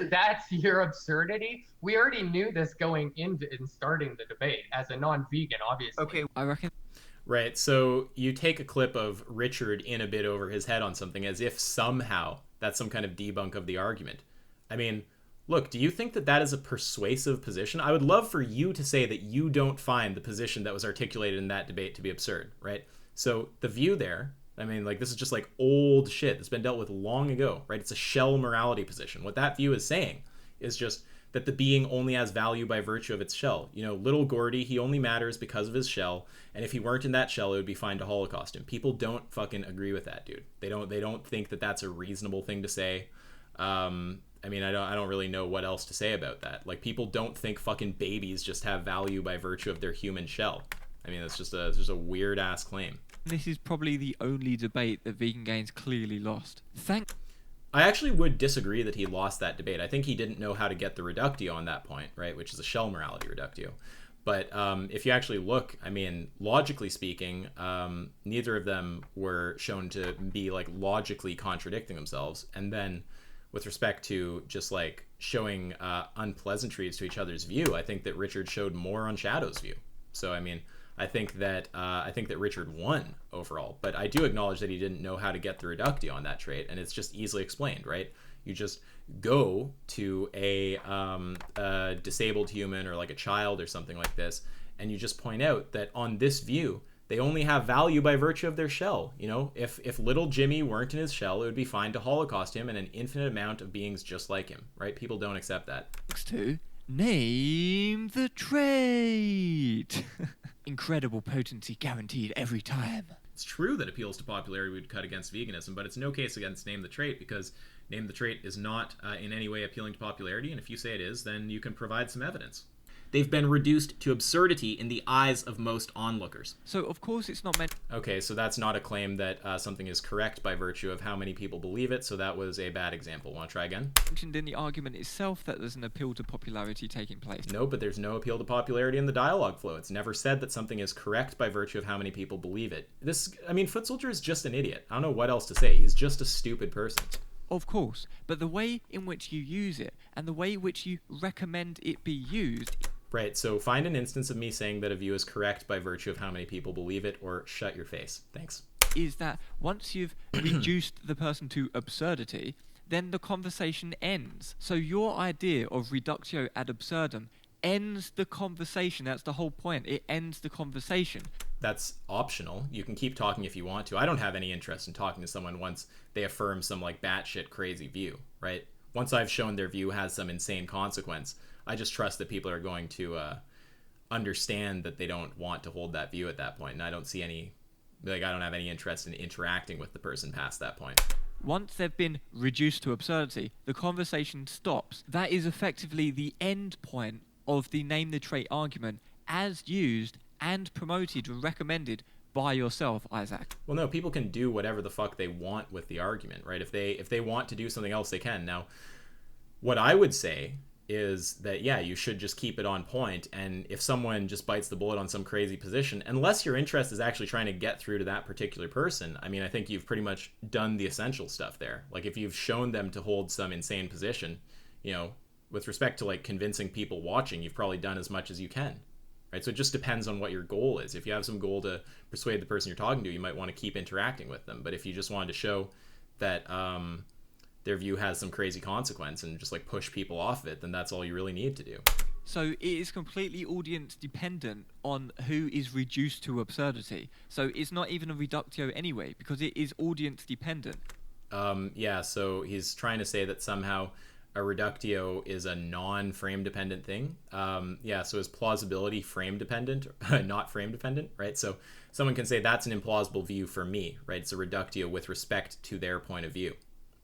your absurdity. We already knew this going in starting the debate. As a non-vegan, obviously. okay, I reckon Right, so you take a clip of Richard in a bit over his head on something as if somehow that's some kind of debunk of the argument. I mean, look, do you think that that is a persuasive position? I would love for you to say that you don't find the position that was articulated in that debate to be absurd, right? So the view there, I mean, like, this is just like old shit that's been dealt with long ago, right? It's a shell morality position. What that view is saying is just that the being only has value by virtue of its shell. You know, little Gordy, he only matters because of his shell, and if he weren't in that shell, it would be fine to Holocaust him. People don't fucking agree with that, dude. They don't think that that's a reasonable thing to say. I mean, I don't really know what else to say about that. Like, people don't think fucking babies just have value by virtue of their human shell. I mean, it's just a weird ass claim. this is probably the only debate that Vegan Gains clearly lost. I actually would disagree that he lost that debate. I think he didn't know how to get the reductio on that point, right, which is a shell morality reductio. But if you actually look, I mean, logically speaking, neither of them were shown to be, like, logically contradicting themselves. And then with respect to just, like, showing unpleasantries to each other's view, I think that Richard showed more on Shadow's view. So, I mean, I think that Richard won overall, but I do acknowledge that he didn't know how to get the reductio on that trait, and it's just easily explained, right? You just go to a disabled human or like a child or something like this, and you just point out that on this view, they only have value by virtue of their shell. You know, if little Jimmy weren't in his shell, it would be fine to Holocaust him and an infinite amount of beings just like him, right? People don't accept that. Next to name the trait. Incredible potency guaranteed every time. It's true that appeals to popularity would cut against veganism, but it's no case against name the trait, because name the trait is not in any way appealing to popularity, and if you say it is, then you can provide some evidence. They've been reduced to absurdity in the eyes of most onlookers. So, of course, it's not meant... Okay, so that's not a claim that something is correct by virtue of how many people believe it, so that was a bad example. Want to try again? mentioned in the argument itself that there's an appeal to popularity taking place. No, but there's no appeal to popularity in the dialogue flow. It's never said that something is correct by virtue of how many people believe it. Foot Soldier is just an idiot. I don't know what else to say. He's just a stupid person. Of course, but the way in which you use it and the way in which you recommend it be used... Right, so find an instance of me saying that a view is correct by virtue of how many people believe it, or shut your face. Thanks. Is that once you've reduced the person to absurdity, then the conversation ends. So your idea of reductio ad absurdum ends the conversation. That's the whole point. It ends the conversation. That's optional. You can keep talking if you want to. I don't have any interest in talking to someone once they affirm some, like, batshit crazy view, right? Once I've shown their view has some insane consequence, I just trust that people are going to understand that they don't want to hold that view at that point, and I don't see any, like, I don't have any interest in interacting with the person past that point. Once they've been reduced to absurdity, the conversation stops. That is effectively the end point of the name the trait argument as used and promoted or recommended by yourself, Isaac. Well, no, people can do whatever the fuck they want with the argument, right? If they want to do something else, they can. Now, what I would say is that, yeah, you should just keep it on point, and if someone just bites the bullet on some crazy position, unless your interest is actually trying to get through to that particular person, I mean, I think you've pretty much done the essential stuff there. Like, if you've shown them to hold some insane position, you know, with respect to, like, convincing people watching, you've probably done as much as you can, right? So it just depends on what your goal is. If you have some goal to persuade the person you're talking to, you might want to keep interacting with them. But if you just wanted to show that their view has some crazy consequence and just, like, push people off of it, then that's all you really need to do. So it is completely audience dependent on who is reduced to absurdity. So it's not even a reductio anyway, because it is audience dependent. Yeah, so he's trying to say that somehow a reductio is a non-frame dependent thing. Yeah, so is plausibility frame dependent, not frame dependent, right? So someone can say that's an implausible view for me, right? It's a reductio with respect to their point of view.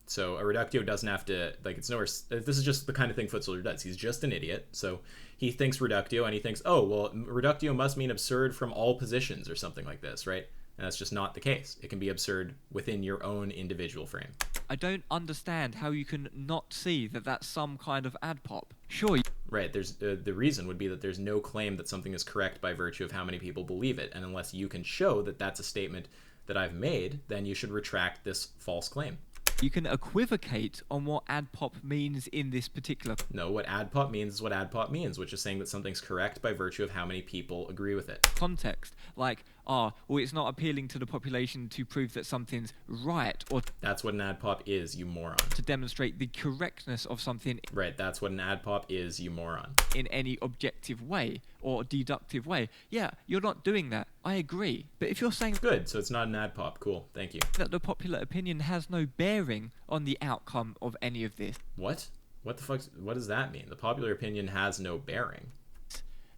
So a reductio doesn't have to, like, it's nowhere, this is just the kind of thing Footsoldier does. He's just an idiot. So he thinks reductio and he thinks, oh, well, reductio must mean absurd from all positions or something like this, right? And that's just not the case. It can be absurd within your own individual frame. I don't understand how you can not see that that's some kind of ad pop. Sure. Right. There's the reason would be that there's no claim that something is correct by virtue of how many people believe it. And unless you can show that that's a statement that I've made, then you should retract this false claim. You can equivocate on what ad pop means in this particular... No, what ad pop means is what ad pop means, which is saying that something's correct by virtue of how many people agree with it. Context. Like, well, it's not appealing to the population to prove that something's right, or... That's what an ad pop is, you moron. To demonstrate the correctness of something... Right, that's what an ad pop is, you moron. ...in any objective way, or deductive way. Yeah, you're not doing that. I agree. But if you're saying... Good, so it's not an ad pop. Cool, thank you. ...that the popular opinion has no bearing on the outcome of any of this... What? What the fuck? What does that mean? The popular opinion has no bearing.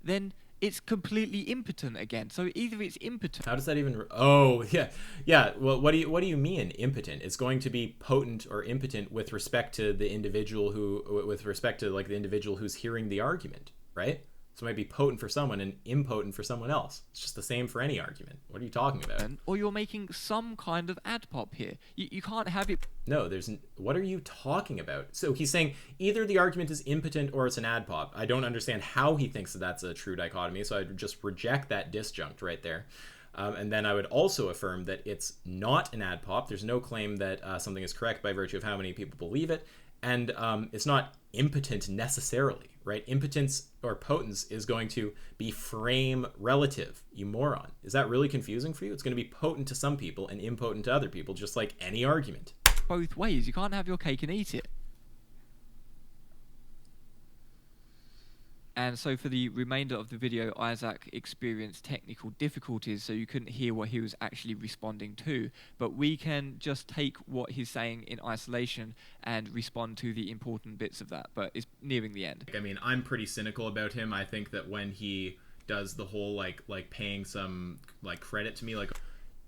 Then... it's completely impotent again. So either it's impotent. How does that even? Oh, yeah. Well, what do you mean impotent? It's going to be potent or impotent with respect to the individual the individual who's hearing the argument, right? So it might be potent for someone and impotent for someone else. It's just the same for any argument. What are you talking about? Or you're making some kind of ad pop here. You can't have it... No, what are you talking about? So he's saying either the argument is impotent or it's an ad pop. I don't understand how he thinks that that's a true dichotomy, so I'd just reject that disjunct right there. And then I would also affirm that it's not an ad pop. There's no claim that something is correct by virtue of how many people believe it. And it's not impotent necessarily, right? Impotence or potence is going to be frame relative, you moron. Is that really confusing for you? It's going to be potent to some people and impotent to other people, just like any argument. Both ways. You can't have your cake and eat it. And so for the remainder of the video, Isaac experienced technical difficulties, so you couldn't hear what he was actually responding to. But we can just take what he's saying in isolation and respond to the important bits of that. But it's nearing the end. I mean, I'm pretty cynical about him. I think that when he does the whole, like paying some, credit to me,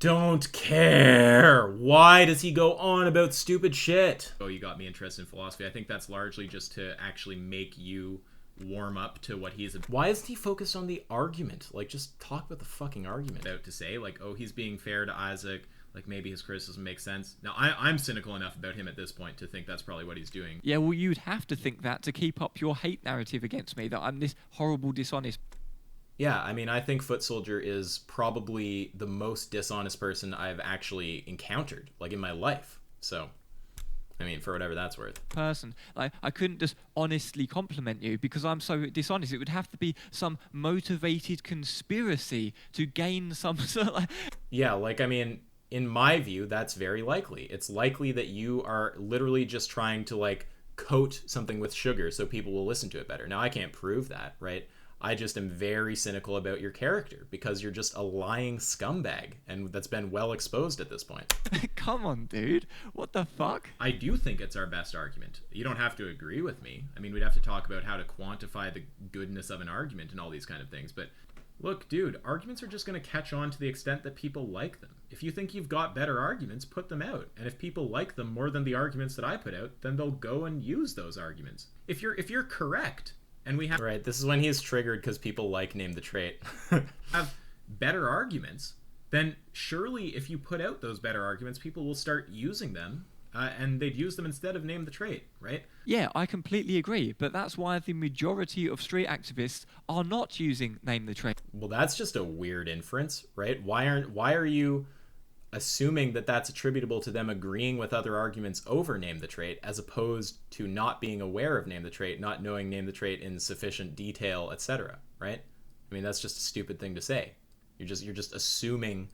don't care. Why does he go on about stupid shit? Oh, you got me interested in philosophy. I think that's largely just to actually make you warm up to what he's... Why isn't he focused on the argument? Just talk about the fucking argument. About to say, oh, he's being fair to Isaac, maybe his criticism makes sense. Now, I'm cynical enough about him at this point to think that's probably what he's doing. Yeah, well, you'd have to think that to keep up your hate narrative against me, that I'm this horrible, dishonest... Yeah, I mean, I think Footsoldier is probably the most dishonest person I've actually encountered, in my life. So... I mean, for whatever that's worth. Person. I couldn't just honestly compliment you because I'm so dishonest. It would have to be some motivated conspiracy to gain some sort of... Yeah, I mean, in my view, that's very likely. It's likely that you are literally just trying to, coat something with sugar so people will listen to it better. Now, I can't prove that, right? I just am very cynical about your character because you're just a lying scumbag, and that's been well exposed at this point. Come on, dude. What the fuck? I do think it's our best argument. You don't have to agree with me. I mean, we'd have to talk about how to quantify the goodness of an argument and all these kind of things, but look, dude, arguments are just going to catch on to the extent that people like them. If you think you've got better arguments, put them out. And if people like them more than the arguments that I put out, then they'll go and use those arguments. If you're correct... And we have... Right, this is when he is triggered because people name the trait. Have better arguments, then surely if you put out those better arguments, people will start using them, and they'd use them instead of name the trait, right? Yeah, I completely agree, but that's why the majority of street activists are not using name the trait. Well, that's just a weird inference, right? Why are you assuming that that's attributable to them agreeing with other arguments over name the trait as opposed to not being aware of name the trait, not knowing name the trait in sufficient detail, etc., right? I mean, that's just a stupid thing to say. You're just assuming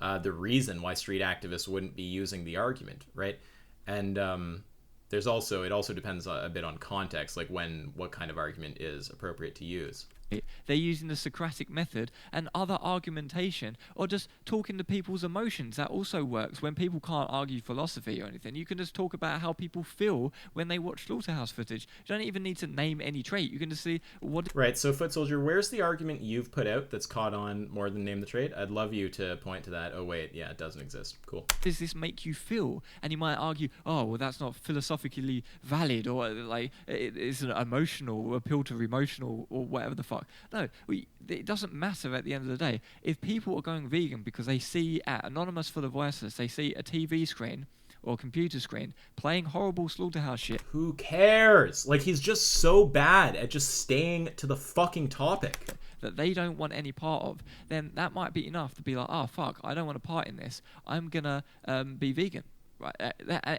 the reason why street activists wouldn't be using the argument, right? And it also depends a bit on context, what kind of argument is appropriate to use. They're using the Socratic method and other argumentation, or just talking to people's emotions. That also works when people can't argue philosophy or anything. You can just talk about how people feel when they watch slaughterhouse footage. You don't even need to name any trait. You can just see what... Right, so Foot Soldier, where's the argument you've put out that's caught on more than name the trait? I'd love you to point to that. Oh wait, yeah, it doesn't exist. Cool. Does this make you feel? And you might argue, oh, well, that's not philosophically valid, or like it's an emotional appeal to emotional, or whatever the fuck. No, it doesn't matter at the end of the day. If people are going vegan because they see at Anonymous for the Voiceless, they see a TV screen or a computer screen playing horrible slaughterhouse shit. Who cares? Like, he's just so bad at just staying to the fucking topic that they don't want any part of, then that might be enough to be like, oh fuck, I don't want a part in this. I'm gonna be vegan. Right?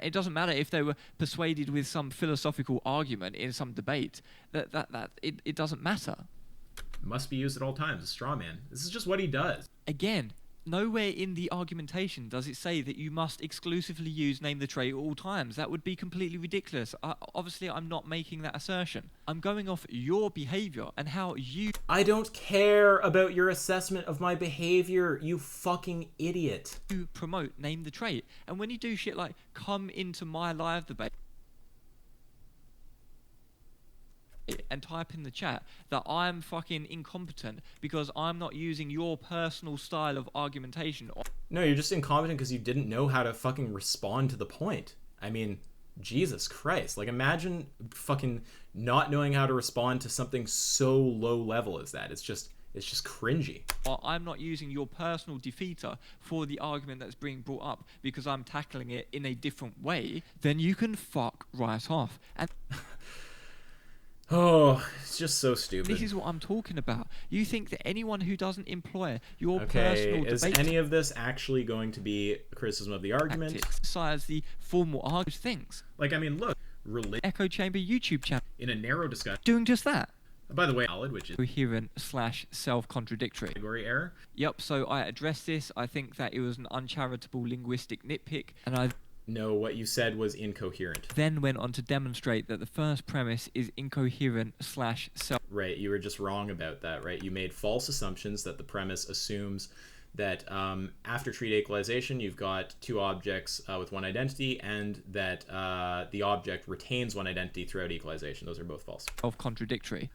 It doesn't matter if they were persuaded with some philosophical argument in some debate. It doesn't matter. Must be used at all times. A straw man. This is just what he does. Again, nowhere in the argumentation does it say that you must exclusively use name the trait at all times. That would be completely ridiculous. Obviously, I'm not making that assertion. I'm going off your behavior and how you... I don't care about your assessment of my behavior, you fucking idiot. You promote name the trait. And when you do shit like come into my live debate and type in the chat that I'm fucking incompetent because I'm not using your personal style of argumentation. No, you're just incompetent because you didn't know how to fucking respond to the point. I mean, Jesus Christ. Like, imagine fucking not knowing how to respond to something so low level as that. It's just cringy. Or I'm not using your personal defeater for the argument that's being brought up because I'm tackling it in a different way, then you can fuck right off. And oh, it's just so stupid. this is what I'm talking about. You think that anyone who doesn't employ your Okay, personal is debate any of this actually going to be a criticism of the argument? exercise the formal argument things? Like, I mean, look, Echo Chamber YouTube channel in a narrow discussion. doing just that. By the way, valid, which is Coherent / self-contradictory. category error. Yep, so I addressed this. I think that it was an uncharitable linguistic nitpick, and I No, what you said was incoherent. then went on to demonstrate that the first premise is incoherent / self. Right, you were just wrong about that, right? You made false assumptions that the premise assumes that after trait equalization, you've got two objects with one identity, and that the object retains one identity throughout equalization. Those are both false. Self-contradictory.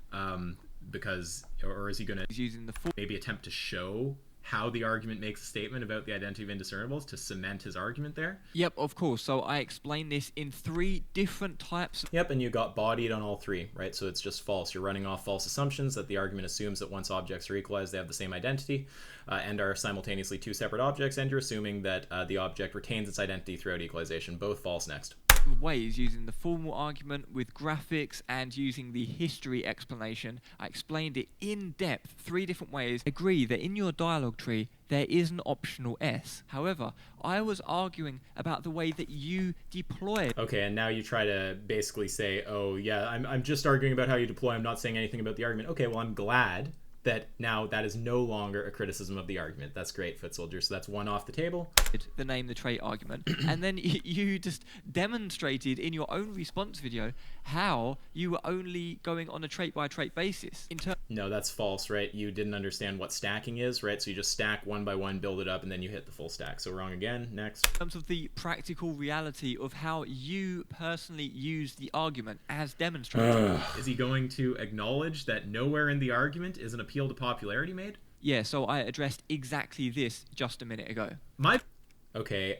Because, or is he going to He's using the full maybe attempt to show how the argument makes a statement about the identity of indiscernibles to cement his argument there? Yep, of course. So I explained this in 3 different types. Yep, and you got bodied on all 3, right? So it's just false. You're running off false assumptions that the argument assumes that once objects are equalized, they have the same identity and are simultaneously 2 separate objects, and you're assuming that the object retains its identity throughout equalization. Both false next. Ways using the formal argument with graphics and using the history explanation. I explained it in depth 3 different ways. Agree that in your dialogue tree there is an optional S. However, I was arguing about the way that you deploy. Okay, and now you try to basically say, oh yeah, I'm just arguing about how you deploy, I'm not saying anything about the argument. Okay, well, I'm glad that now that is no longer a criticism of the argument. That's great, Foot Soldier. So that's 1 off the table. The name the trait argument. And then you just demonstrated in your own response video how you were only going on a trait by trait basis. No, that's false, right? You didn't understand what stacking is, right? So you just stack 1 by 1, build it up, and then you hit the full stack. So wrong again. Next. In terms of the practical reality of how you personally use the argument as demonstrated. Is he going to acknowledge that nowhere in the argument is an appeal to popularity made? Yeah, so I addressed exactly this just a minute ago. Okay,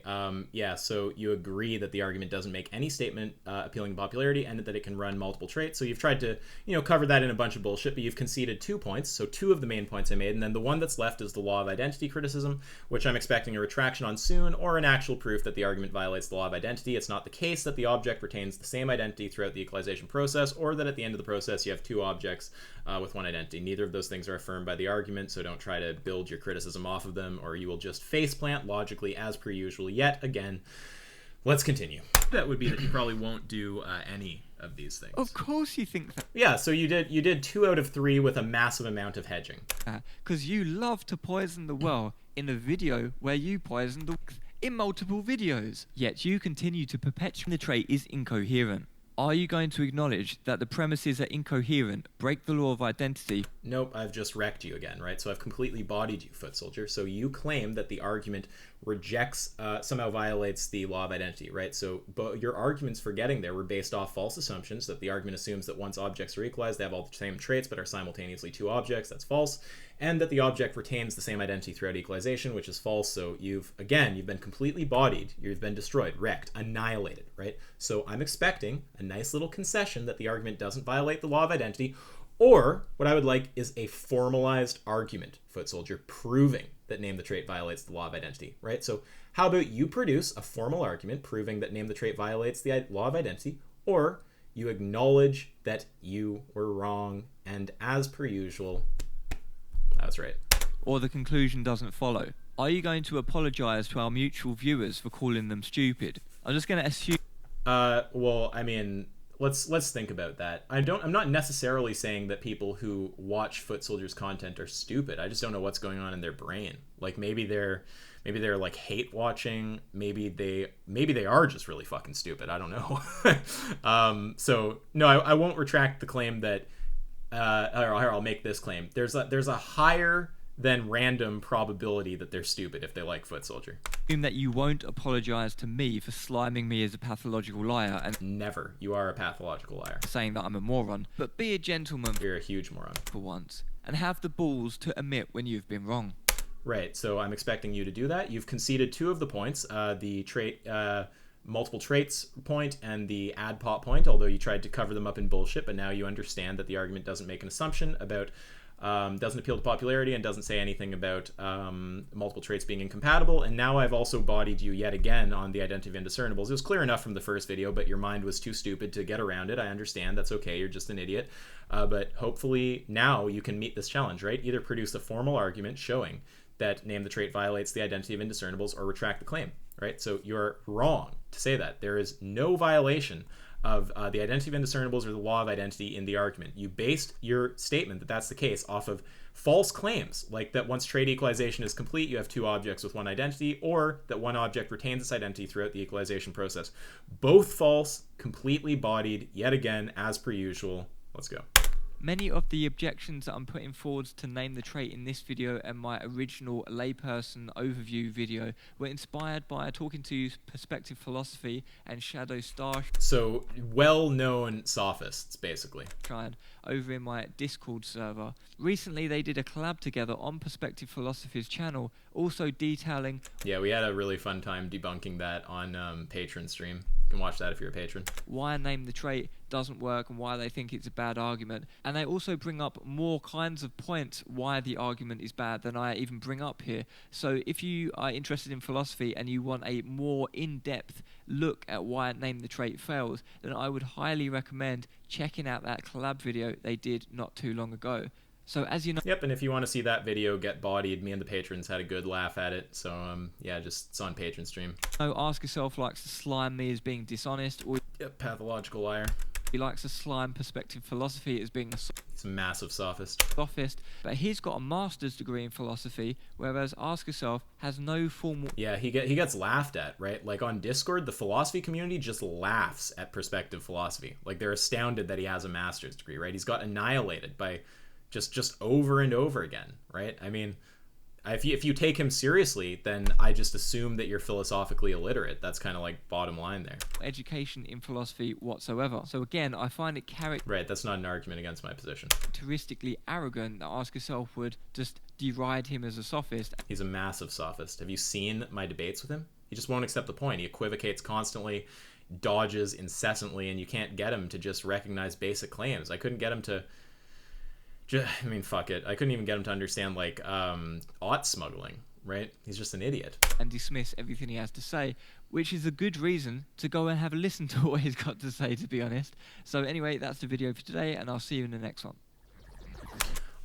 yeah, so you agree that the argument doesn't make any statement appealing to popularity and that it can run multiple traits. So you've tried to, cover that in a bunch of bullshit, but you've conceded 2 points, so 2 of the main points I made, and then the one that's left is the law of identity criticism, which I'm expecting a retraction on soon, or an actual proof that the argument violates the law of identity. It's not the case that the object retains the same identity throughout the equalization process, or that at the end of the process you have 2 objects with 1 identity. Neither of those things are affirmed by the argument, so don't try to build your criticism off of them, or you will just faceplant logically as per usual yet again. Let's continue. That would be that you probably won't do any of these things. Of course you think that. Yeah, so you did 2 out of 3 with a massive amount of hedging. Because you love to poison the well in a video where you poison the in multiple videos. Yet you continue to perpetuate the trait is incoherent. Are you going to acknowledge that the premises are incoherent, break the law of identity? Nope, I've just wrecked you again, right? So I've completely bodied you, foot soldier. So you claim that the argument rejects, somehow violates the law of identity, right? So but your arguments for getting there were based off false assumptions, that the argument assumes that once objects are equalized, they have all the same traits but are simultaneously two objects. That's false. And that the object retains the same identity throughout equalization, which is false. So you've been completely bodied. You've been destroyed, wrecked, annihilated, right? So I'm expecting a nice little concession that the argument doesn't violate the law of identity, or what I would like is a formalized argument, foot soldier, proving that name the trait violates the law of identity, right? So how about you produce a formal argument proving that name the trait violates the law of identity, or you acknowledge that you were wrong, and as per usual, that's right. Or the conclusion doesn't follow. Are you going to apologize to our mutual viewers for calling them stupid? I'm just going to assume... Well, I mean, let's think about that. I'm not necessarily saying that people who watch Foot Soldier's content are stupid. I just don't know what's going on in their brain. Like maybe they're like hate watching. Maybe they are just really fucking stupid. I don't know. So no, I won't retract the claim that. I'll make this claim. There's a higher than random probability that they're stupid if they like Foot Soldier. Assume that you won't apologize to me for sliming me as a pathological liar and Never. You are a pathological liar. saying that I'm a moron, but be a gentleman You're a huge moron. for once and have the balls to admit when you've been wrong. Right. So I'm expecting you to do that. You've conceded two of the points, the trait multiple traits point and the add pop point, although you tried to cover them up in bullshit, but now you understand that the argument doesn't make an assumption about doesn't appeal to popularity and doesn't say anything about multiple traits being incompatible. And now I've also bodied you yet again on the identity of indiscernibles. It was clear enough from the first video, but your mind was too stupid to get around it. I understand. That's okay. You're just an idiot. But hopefully now you can meet this challenge, right? Either produce a formal argument showing that name the trait violates the identity of indiscernibles or retract the claim, right? So you're wrong to say that. There is no violation of the identity of indiscernibles or the law of identity in the argument. You based your statement that that's the case off of false claims, like that once trait equalization is complete, you have two objects with one identity, or that one object retains its identity throughout the equalization process. Both false, completely bodied, yet again, as per usual. Let's go. Many of the objections that I'm putting forwards to name the trait in this video and my original layperson overview video were inspired by Talking to Perspective Philosophy and Shadow Star So well-known sophists, basically. Shine over in my Discord server. Recently they did a collab together on Perspective Philosophy's channel, also detailing... Yeah, we had a really fun time debunking that on Patreon stream. You can watch that if you're a patron. why name the trait doesn't work and why they think it's a bad argument. And they also bring up more kinds of points why the argument is bad than I even bring up here. So if you are interested in philosophy and you want a more in-depth look at why name the trait fails, then I would highly recommend checking out that collab video they did not too long ago. So as you know... Yep, and if you want to see that video get bodied, me and the patrons had a good laugh at it. So, yeah, just it's on Patreon stream. Ask Yourself likes to slime me as being dishonest, or Yep, pathological liar. he likes to slime Perspective Philosophy as being a He's a massive sophist. sophist, but he's got a master's degree in philosophy, whereas Ask Yourself has no formal... Yeah, he gets laughed at, right? Like on Discord, the philosophy community just laughs at Perspective Philosophy. Like they're astounded that he has a master's degree, right? He's got annihilated by just over and over again, right? I mean, if you take him seriously, then I just assume that you're philosophically illiterate. That's kind of like bottom line there. education in philosophy whatsoever. So again, I find it Right, that's not an argument against my position. characteristically arrogant that Ask Yourself would just deride him as a sophist. He's a massive sophist. Have you seen my debates with him? He just won't accept the point. He equivocates constantly, dodges incessantly, and you can't get him to just recognize basic claims. I couldn't get him to... I mean, fuck it. I couldn't even get him to understand, like, ought smuggling, right? He's just an idiot. And dismiss everything he has to say, which is a good reason to go and have a listen to what he's got to say, to be honest. So anyway, that's the video for today, and I'll see you in the next one.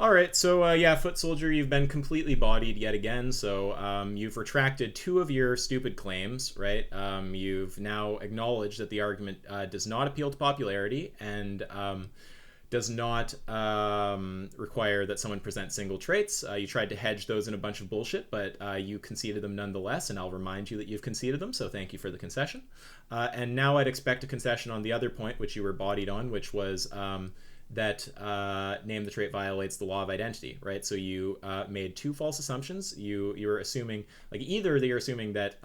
All right, so yeah, Foot Soldier, you've been completely bodied yet again. So you've retracted two of your stupid claims, right? You've now acknowledged that the argument does not appeal to popularity, and does not require that someone present single traits. You tried to hedge those in a bunch of bullshit, but you conceded them nonetheless, and I'll remind you that you've conceded them, so thank you for the concession. And now I'd expect a concession on the other point, which you were bodied on, which was that name the trait violates the law of identity, right? So you made two false assumptions. You were assuming, like, either you're assuming that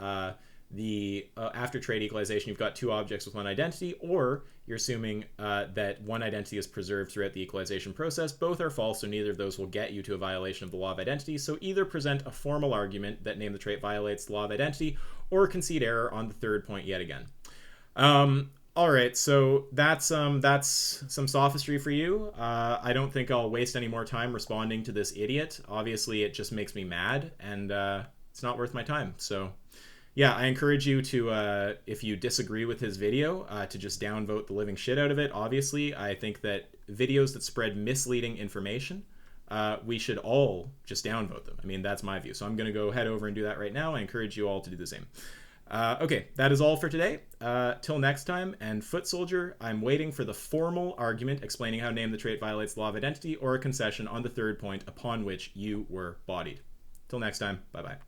after trait equalization, you've got two objects with one identity, or you're assuming that one identity is preserved throughout the equalization process. Both are false, so neither of those will get you to a violation of the law of identity. So either present a formal argument that name the trait violates the law of identity, or concede error on the third point yet again. All right, so that's some sophistry for you. I don't think I'll waste any more time responding to this idiot. Obviously, it just makes me mad, and it's not worth my time. So yeah, I encourage you to, if you disagree with his video, to just downvote the living shit out of it. Obviously, I think that videos that spread misleading information, we should all just downvote them. I mean, that's my view. So I'm going to go head over and do that right now. I encourage you all to do the same. Okay, that is all for today. Till next time, and Foot Soldier, I'm waiting for the formal argument explaining how name the trait violates the law of identity, or a concession on the third point upon which you were bodied. Till next time, bye-bye.